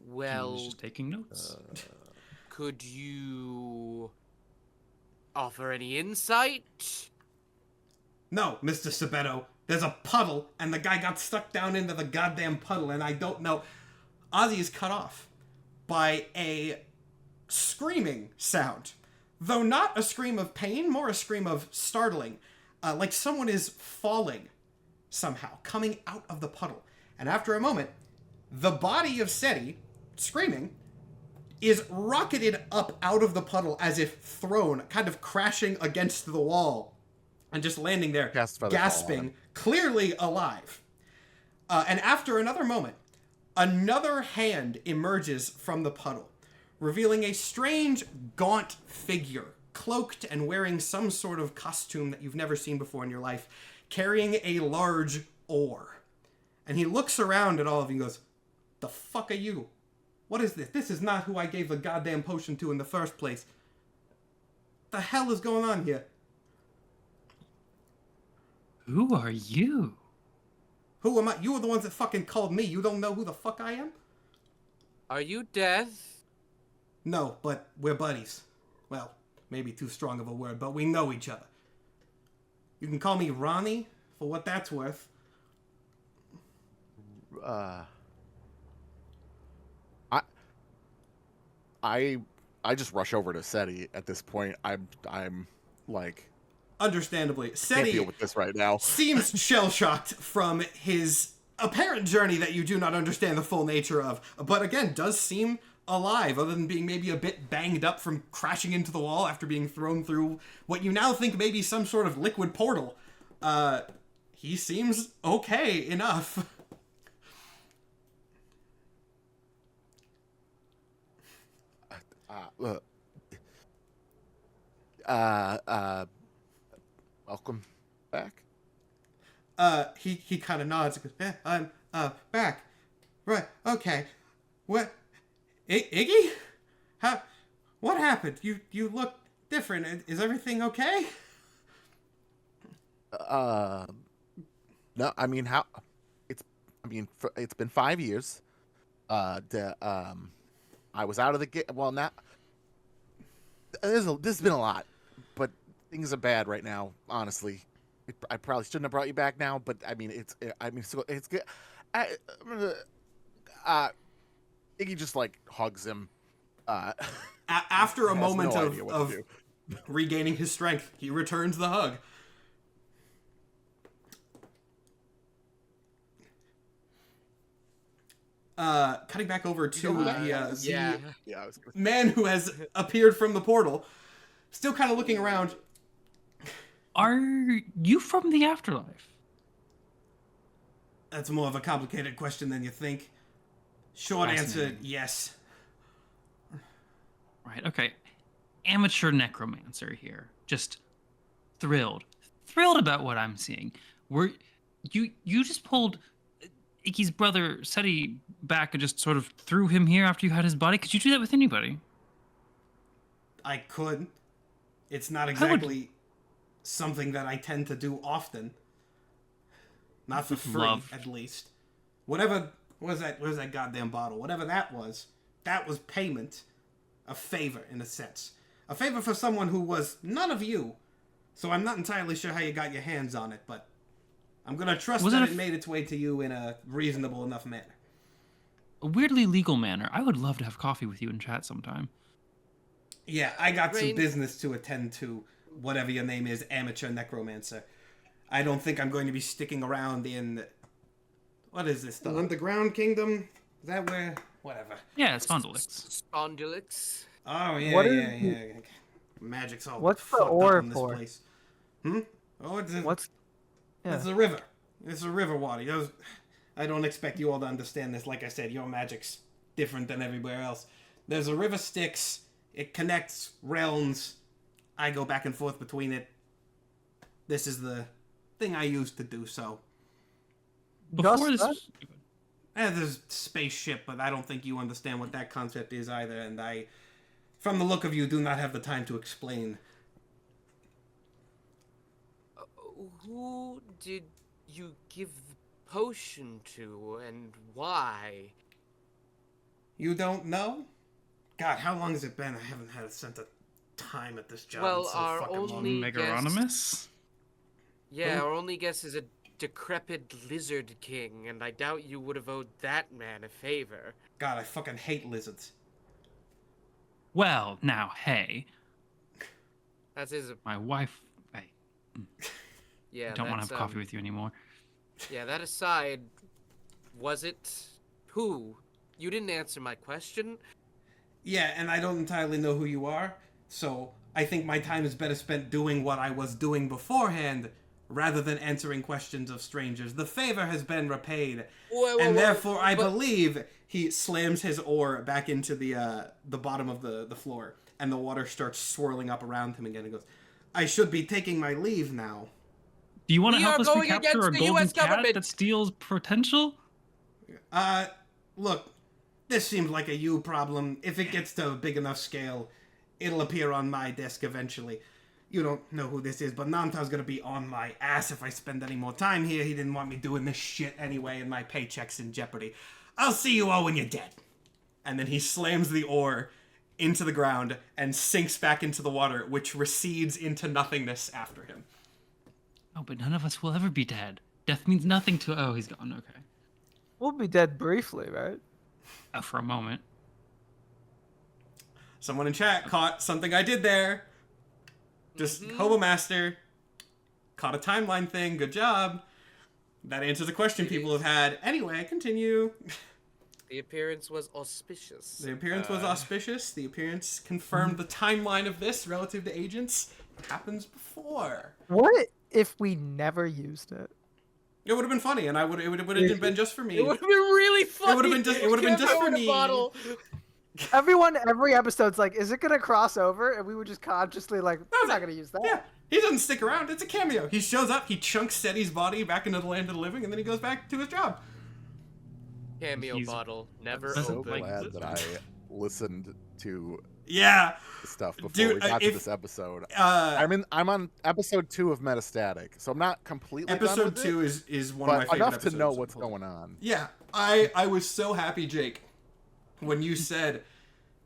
I was Well, just taking notes. could you offer any insight? No, Mr. Sabetto, there's a puddle, and the guy got stuck down into the goddamn puddle, and I don't know. Azie is cut off by a screaming sound. Though not a scream of pain, more a scream of startling. Like someone is falling somehow, coming out of the puddle. And after a moment, the body of Setti, screaming, is rocketed up out of the puddle as if thrown, kind of crashing against the wall, and just landing there, Cast feather fall on gasping, him. clearly alive. And after another moment, another hand emerges from the puddle, revealing a strange, gaunt figure, cloaked and wearing some sort of costume that you've never seen before in your life, carrying a large oar. And he looks around at all of you and goes, "The fuck are you? What is this? This is not who I gave the goddamn potion to in the first place. The hell is going on here? Who are you? Who am I? You were the ones that fucking called me. You don't know who the fuck I am?" Are you death? "No, but we're buddies. Well, maybe too strong of a word, but we know each other. You can call me Ronnie, for what that's worth." I just rush over to Setti at this point. I'm like, Understandably, can't Setti deal with this right now. seems shell-shocked from his apparent journey that you do not understand the full nature of, but again, does seem alive, other than being maybe a bit banged up from crashing into the wall after being thrown through what you now think may be some sort of liquid portal. He seems okay enough. Welcome back. He kind of nods and goes, "Yeah, I'm back. Right, okay. What? Iggy? What happened? You look different. Is everything okay?" No, I mean it's been 5 years. I was out of the game. Well, now this has been a lot, but things are bad right now. Honestly, I probably shouldn't have brought you back now, but I mean it's good. Iggy just like hugs him. After a has moment no idea what to of do. regaining his strength, he returns the hug. Cutting back over to the Yeah. Yeah, I was man who has appeared from the portal, still kind of looking around. Are you from the afterlife? That's more of a complicated question than you think. Short answer, Fascinating. yes. Right, okay. Amateur necromancer here. Just thrilled. Thrilled about what I'm seeing. You just pulled Icky's brother Setti back and just sort of threw him here after you had his body? Could you do that with anybody? I could. It's not would- exactly something that I tend to do often. Not for free, Love. at least. Whatever was that? Where's that goddamn bottle? Whatever that was payment, a favor in a sense, a favor for someone who was none of you. So I'm not entirely sure how you got your hands on it, but I'm gonna trust Was that it a it made its way to you in a reasonable enough manner. A weirdly legal manner. I would love to have coffee with you and chat sometime. Yeah, I got some Rain- business to attend to. Whatever your name is, amateur necromancer. I don't think I'm going to be sticking around in... What is this? The Underground Kingdom? Is that where... Whatever. Yeah, it's Spondylix. Spondylix. Oh, yeah, What is yeah. Magic's all What's the fucked ore up in this for? place. Oh, it's What's It's a river. It's a river water. I don't expect you all to understand this. Like I said, your magic's different than everywhere else. There's a river Styx. It connects realms. I go back and forth between it. This is the thing I used to do so. Before Just this, There's spaceship, but I don't think you understand what that concept is either, and I, from the look of you, do not have the time to explain. Who did you give the potion to, and why? You don't know? God, how long has it been? I haven't had a sense of time at this job. Well, in so our fucking long. only- Megaronymous? Yeah, Who? our only guess is a decrepit lizard king, and I doubt you would have owed that man a favor. God, I fucking hate lizards. Well, now, hey, That is a my wife. I yeah. don't want to that's, have coffee with you anymore. Yeah, that aside, was it who? You didn't answer my question. Yeah, and I don't entirely know who you are, so I think my time is better spent doing what I was doing beforehand, rather than answering questions of strangers. The favor has been repaid, and therefore I believe he slams his oar back into the bottom of the floor, and the water starts swirling up around him again. He goes, "I should be taking my leave now." Do you want to We help are us going recapture against a the golden US cat government. that steals potential? Look, this seems like a you problem. If it gets to a big enough scale, it'll appear on my desk eventually. You don't know who this is, but Nanta's gonna be on my ass if I spend any more time here. He didn't want me doing this shit anyway, and my paycheck's in jeopardy. I'll see you all when you're dead. And then he slams the oar into the ground and sinks back into the water, which recedes into nothingness after him. Oh, but none of us will ever be dead. Death means nothing to. Oh, he's gone. Okay. We'll be dead briefly, right? For a moment. Someone in chat caught something I did there. Just Hobo Master caught a timeline thing. Good job. That answers a question people have had. Anyway, continue. The appearance was auspicious. The appearance was auspicious. The appearance confirmed the timeline of this relative to agents. What happens before? What if we never used it? It would have been funny, and it would have been just for me. It would have been really funny. It would have been just for in a me. bottle. Every episode's like, is it gonna cross over? And we would just consciously like, I'm not gonna use that. Yeah, he doesn't stick around. It's a cameo. He shows up, he chunks Setti's body back into the land of the living, and then he goes back to his job. Cameo He's- bottle never I'm so opened. glad that I listened to Yeah. stuff before Dude, we got to if- this episode. Uh, I'm on episode 2 of Metastatic, so I'm not completely done episode with 2 it, is one of my but favorite enough to episodes. know of what's the whole- going on. Yeah, I was so happy, Jake, when you said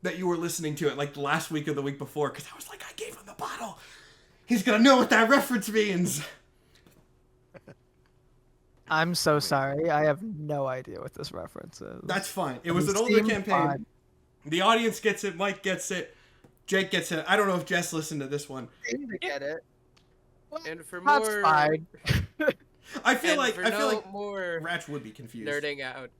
that you were listening to it like last week or the week before, because I was like, I gave him the bottle. He's gonna know what that reference means. I'm so sorry. I have no idea what this reference is. That's fine. It was an It older seemed campaign. fine. The audience gets it. Mike gets it. Jake gets it. I don't know if Jess listened to this one. I didn't get it. And for That's more, fine. I feel like more Ratch would be confused. nerding out.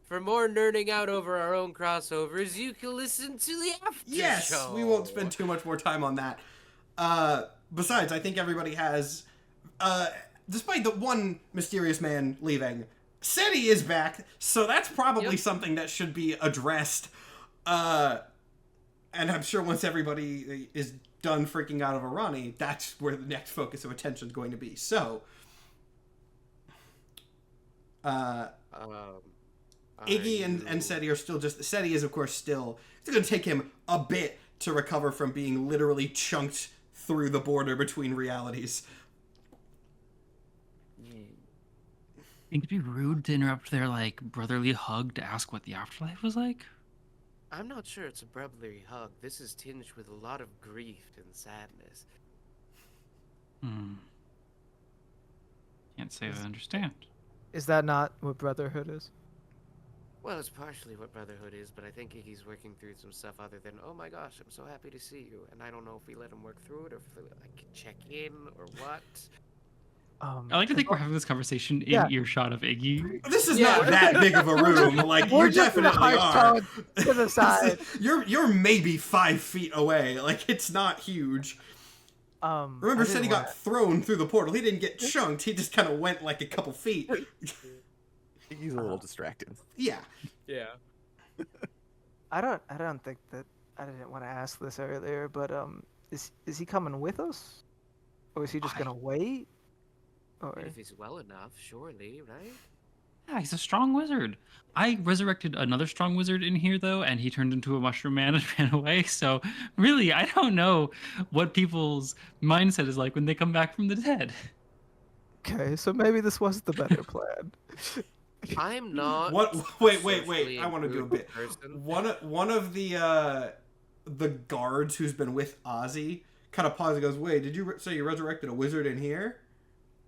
For more nerding out over our own crossovers, you can listen to the after Yes, show. we won't spend too much more time on that. Besides, I think everybody has, despite the one mysterious man leaving, Setti is back, so that's probably Yep. something that should be addressed. And I'm sure once everybody is done freaking out over Ronnie, that's where the next focus of attention is going to be. So, Iggy and Setti are still just... Setti is, of course, still... It's going to take him a bit to recover from being literally chunked through the border between realities. I think it'd be rude to interrupt their like brotherly hug to ask what the afterlife was like. I'm not sure it's a brotherly hug. This is tinged with a lot of grief and sadness. Can't say I understand. Is that not what brotherhood is? Well, it's partially what brotherhood is, but I think Iggy's working through some stuff other than, oh my gosh, I'm so happy to see you. And I don't know if we let him work through it or if we like check in or what. I like to think we're having this conversation in Yeah. earshot of Iggy. This is Yeah. not that big of a room. Like, you We're just in a definitely harsh are. tone to the side. You're maybe 5 feet away. Like, it's not huge. Remember, I Setti didn't got thrown through the portal. He didn't get chunked. He just kind of went like a couple feet. He's a little distracted. Yeah. Yeah. I don't think that I didn't want to ask this earlier, but is he coming with us, or is he just gonna wait? Or If he's well enough, surely, right? Yeah, he's a strong wizard. I resurrected another strong wizard in here though, and he turned into a mushroom man and ran away. So really, I don't know what people's mindset is like when they come back from the dead. okay, so maybe this was the better plan. I'm not. What? Wait. socially I want to do a rude bit. person. One of the guards who's been with Azie kind of pauses and goes, "Wait, did you say you resurrected a wizard in here?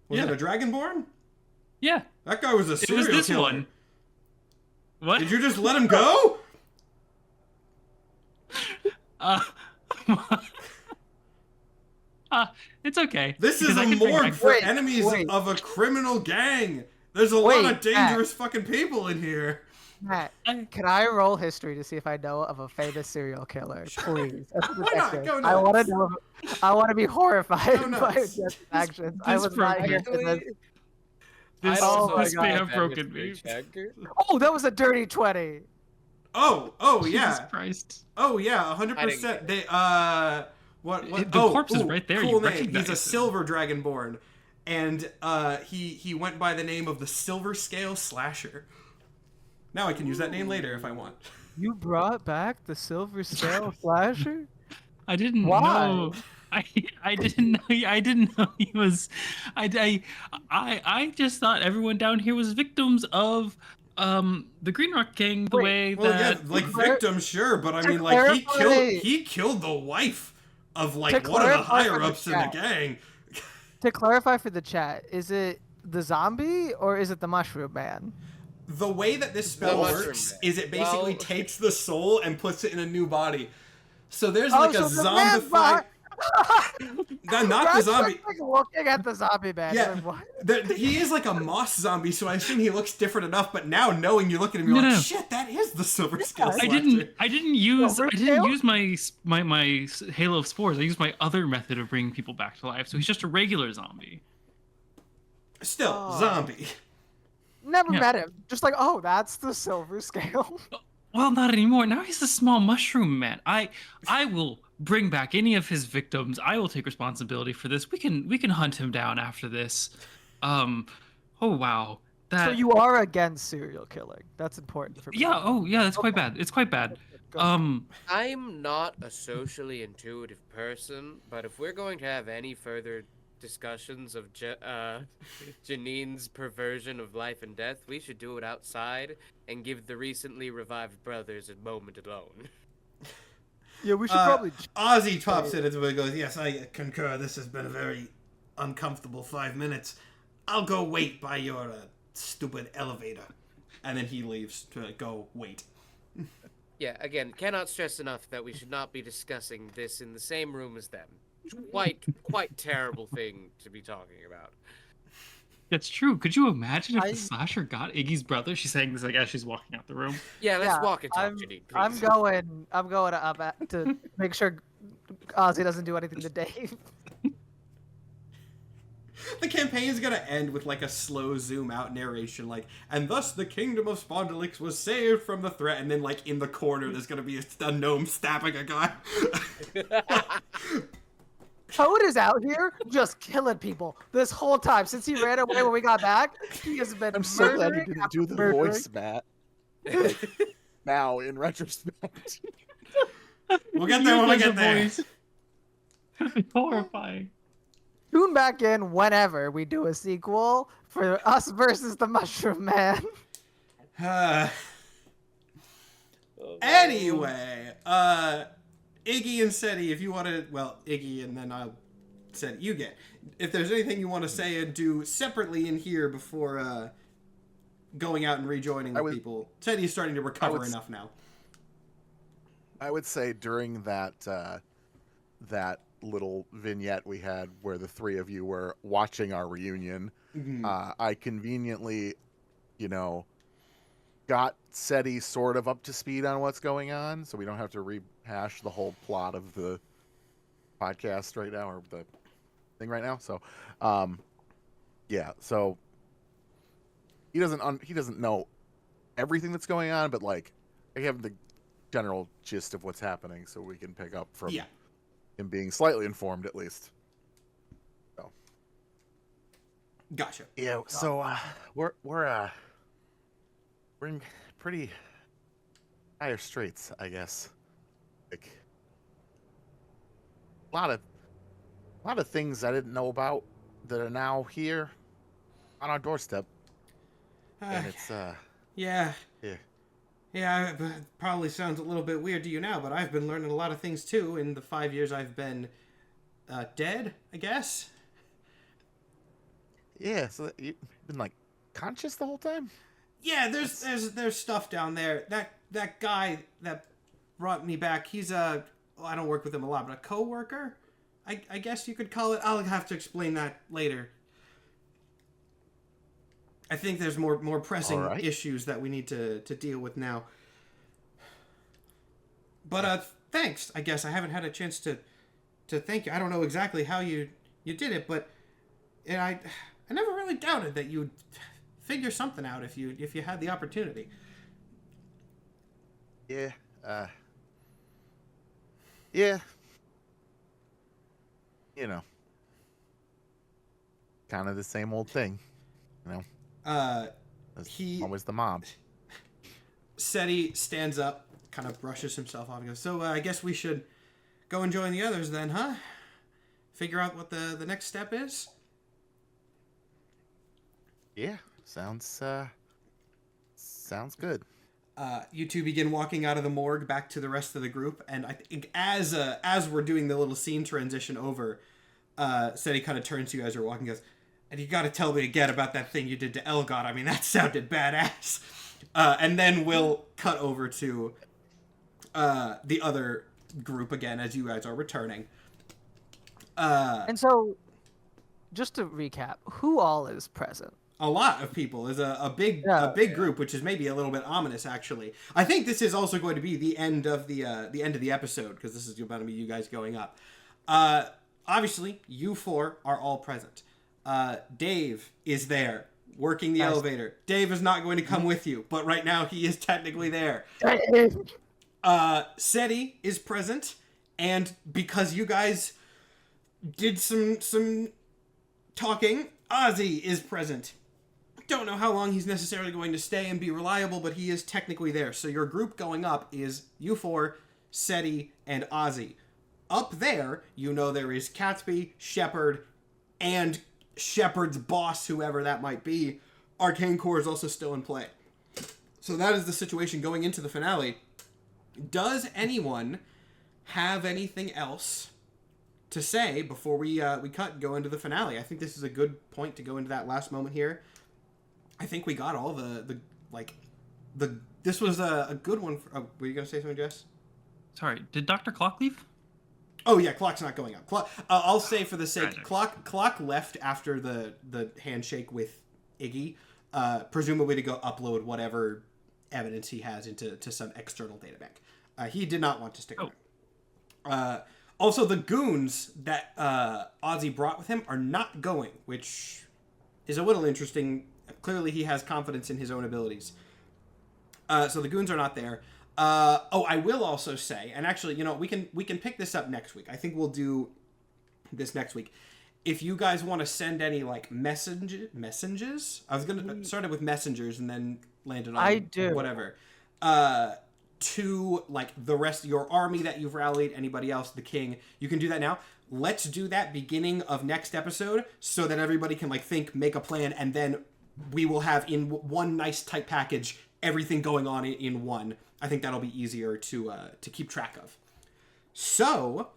Was it Yeah. a dragonborn? Yeah, That guy was a it serial was this killer. one. What? Did you just let him go?" It's okay. This is because I a can bring morgue back- for Wait, enemies wait. of a criminal gang. There's a lot of Wait, dangerous fucking people in here. Matt, can I roll history to see if I know of a famous serial killer? Please. As a Why not? detective. Go I want nuts. to know. I want to be horrified Go by nuts. Jeff's actions. I this was not here program- for this. This, Oh my this may God. have broken me. Oh, that was a dirty 20. Oh Jesus yeah. Christ. Oh yeah, I didn't 100%. get They what The oh, corpse is ooh, right there, Cool you name. He's recognize a it. silver dragonborn. And he went by the name of the Silver Scale Slasher. Now I can use that name later if I want. You brought back the silver scale slasher? I didn't Why? know. I didn't know. I didn't know he was. I just thought everyone down here was victims of the Green Rock Gang. The Wait, way Well, yeah, that like victim, sure, but I To mean, like he clarify- killed the wife of like To one of the clarify for higher the ups in the chat. gang. To clarify for the chat, is it the zombie or is it the mushroom man? The way that this spell mushroom works man. is it basically Well- takes the soul and puts it in a new body. So there's like so a the man zombified. Not the Rat's zombie. just, like, looking at the zombie man. Yeah, Like, what? he is like a moss zombie, so I assume he looks different enough. But now, knowing you look at him, you're No, like, no. shit, that is the silver scale I slasher. didn't use Silver scale? my Halo of Spores. I used my other method of bringing people back to life. So he's just a regular zombie. Still, Oh. zombie. Never Yeah. met him. Just like, oh, that's the silver scale. Well, not anymore. Now he's the small mushroom man. I will bring back any of his victims. I will take responsibility for this. We can hunt him down after this. Oh wow. So That you are against serial killing. That's important for me. yeah, oh yeah, that's quite bad. It's quite bad. Go. I'm not a socially intuitive person, but if we're going to have any further discussions of Janine's perversion of life and death, we should do it outside and give the recently revived brothers a moment alone. Yeah, we should probably. Azie pops in and goes, yes, I concur. This has been a very uncomfortable 5 minutes. I'll go wait by your stupid elevator. And then he leaves to go wait. Yeah, again, cannot stress enough that we should not be discussing this in the same room as them. Quite terrible thing to be talking about. That's true. Could you imagine if I- the slasher got Iggy's brother? She's saying this like as she's walking out the room. Yeah, let's Yeah, walk and talk, I'm, Janine, please. I'm going up to make sure Ozzy doesn't do anything to Dave. The campaign's gonna end with like a slow zoom out narration, like, and thus the kingdom of Spondylix was saved from the threat, and then like in the corner there's gonna be a gnome stabbing a guy. Toad is out here just killing people this whole time since he ran away when we got back. He has been. I'm so glad you murdering didn't after do the murdering. voice, Matt. Like, now, in retrospect. We'll get there when we get there. That'd be horrifying. Tune back in whenever we do a sequel for us versus the Mushroom Man. Anyway, Iggy and Setti, if you want to, well, Iggy and then I'll Setti, you get. If there's anything you want to say and do separately in here before going out and rejoining the people, Setti's starting to recover enough now. I would say during that that little vignette we had where the three of you were watching our reunion, I conveniently, got Setti sort of up to speed on what's going on, so we don't have to rehash the whole plot of the podcast right now, or the thing right now. So, yeah. So he doesn't know everything that's going on, but like I have the general gist of what's happening, so we can pick up from him being slightly informed at least. So. Gotcha. Yeah. So we're in pretty dire straits, I guess. Like a lot of things I didn't know about that are now here on our doorstep, and it's Yeah. yeah. Yeah, it probably sounds a little bit weird to you now, but I've been learning a lot of things too in the 5 years I've been dead, I guess. Yeah. So you've been like conscious the whole time. Yeah, there's stuff down there. That guy that brought me back, he's I don't work with him a lot, but a coworker, I guess you could call it. I'll have to explain that later. I think there's more pressing issues that we need to deal with now. But thanks. I guess I haven't had a chance to thank you. I don't know exactly how you did it, but I never really doubted that you'd figure something out if you had the opportunity. Yeah. Yeah. Kind of the same old thing, There's always the mob. Setti stands up, kind of brushes himself off and goes, so I guess we should go and join the others then, huh? Figure out what the next step is? Yeah, sounds good. You two begin walking out of the morgue back to the rest of the group, and I think as we're doing the little scene transition over, Setti kind of turns to you as you're walking and goes, and you gotta tell me again about that thing you did to Elgod. I mean, that sounded badass. And then we'll cut over to the other group again as you guys are returning. And so, just to recap, who all is present? A lot of people is a big Yeah, group, which is maybe a little bit ominous. Actually, I think this is also going to be the end of the episode, because this is about to be you guys going up. Obviously, you four are all present. Dave is there working the elevator. Dave is not going to come with you, but right now he is technically there. Setti is present, and because you guys did some talking, Azie is present. Don't know how long he's necessarily going to stay and be reliable, but he is technically there. So your group going up is you four, Setti, and Azie. Up there, you know there is Catspy, Shephard, and Shephard's boss, whoever that might be. Arcane Core is also still in play. So that is the situation going into the finale. Does anyone have anything else to say before we cut and go into the finale? I think this is a good point to go into that last moment here. I think we got all this was a good one. Were you gonna say something, Jess? Sorry, did Dr. Clock leave? Oh yeah, Clock's not going up. I'll say for the sake, Clock left after the handshake with Iggy, presumably to go upload whatever evidence he has into some external databank. He did not want to stick around. Also, the goons that Azie brought with him are not going, which is a little interesting. Clearly, he has confidence in his own abilities. So the goons are not there. I will also say, and actually, we can pick this up next week. I think we'll do this next week. If you guys want to send any messages, I was gonna started with messengers and then landed on whatever. To the rest of your army that you've rallied, anybody else, the king, you can do that now. Let's do that beginning of next episode so that everybody can think, make a plan, and then we will have in one nice tight package everything going on in one. I think that'll be easier to keep track of. So,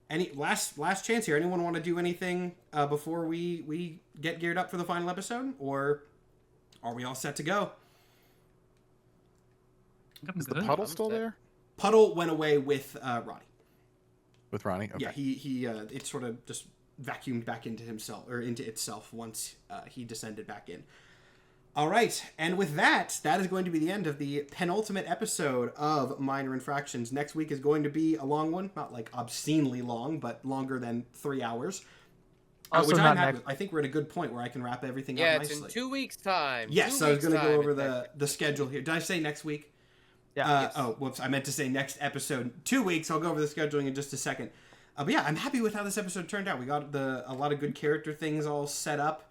any last chance here? Anyone want to do anything before we get geared up for the final episode, or are we all set to go? Is the puddle still there? Puddle went away with Ronnie. With Ronnie? Okay. Yeah, he it sort of just vacuumed back into itself once he descended back in. All right, and with that is going to be the end of the penultimate episode of Minor Infractions. Next week is going to be a long one, not obscenely long, but longer than 3 hours. Which I'm happy with. I think we're at a good point where I can wrap everything up nicely. Yeah, it's in 2 weeks' time. Yes, I was going to go over the schedule here. Did I say next week? Yeah. Yes. Oh, whoops! I meant to say next episode. 2 weeks. I'll go over the scheduling in just a second. But yeah, I'm happy with how this episode turned out. We got a lot of good character things all set up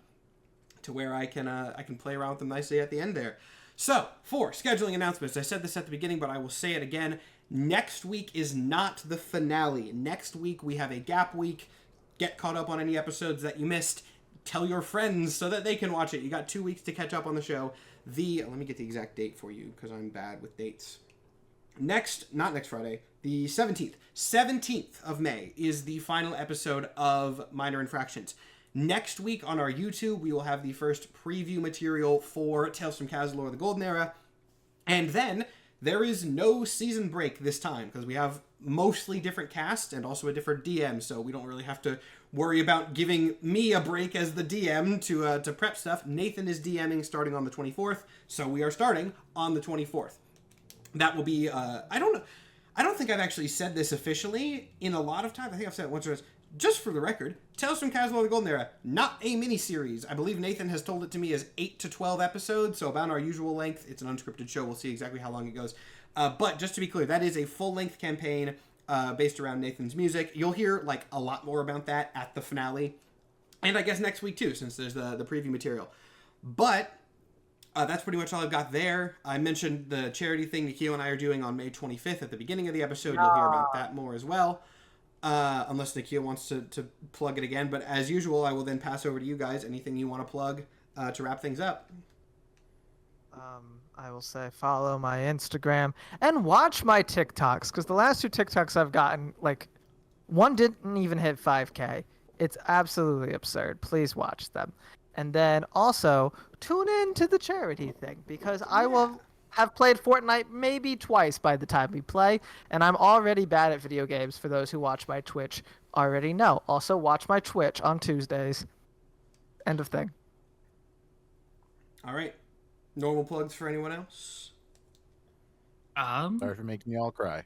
to where I can play around with them nicely at the end there. So, for scheduling announcements, I said this at the beginning, but I will say it again. Next week is not the finale. Next week we have a gap week. Get caught up on any episodes that you missed. Tell your friends so that they can watch it. You got 2 weeks to catch up on the show. Let me get the exact date for you because I'm bad with dates. Not next Friday, the 17th. 17th of May is the final episode of Minor Infractions. Next week on our YouTube, we will have the first preview material for Tales from Kazalor: The Golden Era. And then there is no season break this time because we have mostly different cast and also a different DM, so we don't really have to worry about giving me a break as the DM to prep stuff. Nathan is DMing starting on the 24th, so we are starting on the 24th. That will be, I don't think I've actually said this officially in a lot of time. I think I've said it once or twice. Just for the record, Tales from Kazalor: The Golden Era, not a miniseries. I believe Nathan has told it to me as 8 to 12 episodes, so about our usual length. It's an unscripted show. We'll see exactly how long it goes. But just to be clear, that is a full-length campaign based around Nathan's music. You'll hear a lot more about that at the finale. And I guess next week too, since there's the preview material. But that's pretty much all I've got there. I mentioned the charity thing Nikhil and I are doing on May 25th at the beginning of the episode. You'll hear about that more as well. Unless Nikhil wants to plug it again. But as usual, I will then pass over to you guys. Anything you want to plug to wrap things up? I will say follow my Instagram and watch my TikToks, because the last 2 TikToks I've gotten, one didn't even hit 5K. It's absolutely absurd. Please watch them. And then also tune in to the charity thing, because I will have played Fortnite maybe twice by the time we play, and I'm already bad at video games. For those who watch my Twitch already know. Also, watch my Twitch on Tuesdays. End of thing. All right. Normal plugs for anyone else? Sorry for making you all cry.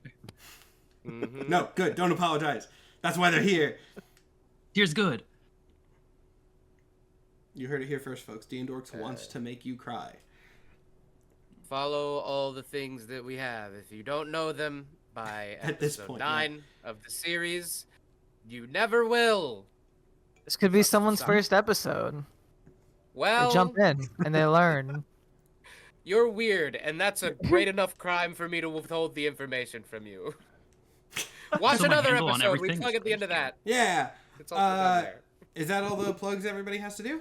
No, good. Don't apologize. That's why they're here. Here's good. You heard it here first, folks. D&Dorks wants to make you cry. Follow all the things that we have. If you don't know them by At this episode point, 9 of the series, you never will. This could be someone's Sorry. first episode. Well, They jump in and they learn. you're weird, and that's a great enough crime for me to withhold the information from you. Watch So my another handle on episode. We everything plug is at the end of that. Yeah. It's all down there. Is that all the plugs everybody has to do?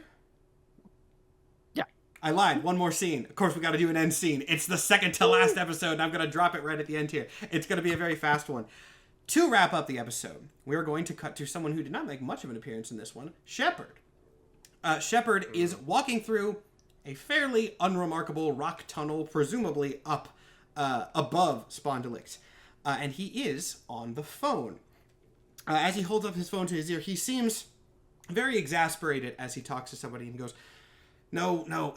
Yeah. I lied. One more scene. Of course, we got to do an end scene. It's the second to last episode, and I'm going to drop it right at the end here. It's going to be a very fast one. To wrap up the episode, we are going to cut to someone who did not make much of an appearance in this one, Shephard. Shephard is walking through a fairly unremarkable rock tunnel, presumably up above Spondylix. And he is on the phone. As he holds up his phone to his ear, he seems very exasperated as he talks to somebody and goes, No,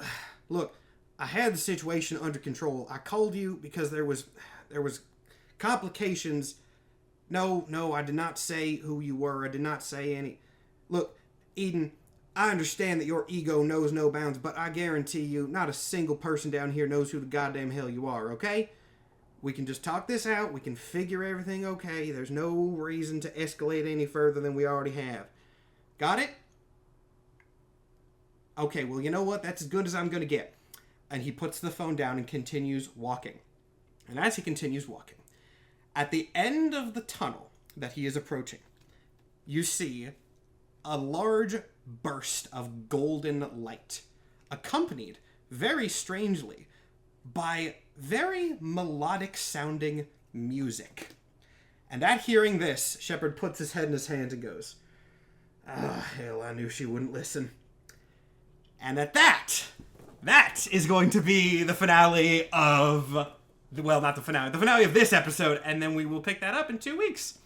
look, I had the situation under control. I called you because there was complications. No, I did not say who you were. I did not say any. Look, Eden, I understand that your ego knows no bounds, but I guarantee you, not a single person down here knows who the goddamn hell you are, okay? We can just talk this out. We can figure everything okay. There's no reason to escalate any further than we already have. Got it? Okay, well, you know what? That's as good as I'm going to get. And he puts the phone down and continues walking. And as he continues walking, at the end of the tunnel that he is approaching, you see a large burst of golden light, accompanied, very strangely, by very melodic sounding music. And at hearing this, Shephard puts his head in his hands and goes, hell, I knew she wouldn't listen. And at that is going to be the finale of, well, not the finale of this episode, and then we will pick that up in 2 weeks.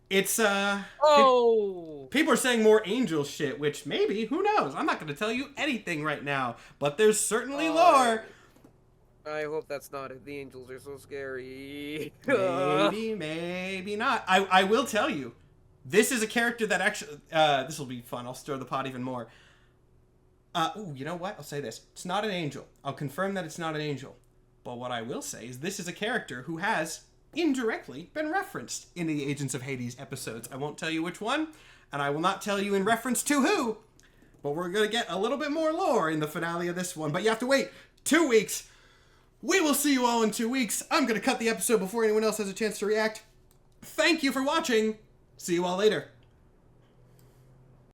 It's, people are saying more angel shit, which maybe, who knows? I'm not going to tell you anything right now, but there's certainly lore. I hope that's not it. The angels are so scary. Maybe not. I will tell you, this is a character that actually, this will be fun. I'll stir the pot even more. You know what? I'll say this. It's not an angel. I'll confirm that it's not an angel. But what I will say is this is a character who has indirectly been referenced in the Agents of Hades episodes. I won't tell you which one, and I will not tell you in reference to who, but we're going to get a little bit more lore in the finale of this one. But you have to wait 2 weeks. We will see you all in 2 weeks. I'm going to cut the episode before anyone else has a chance to react. Thank you for watching. See you all later.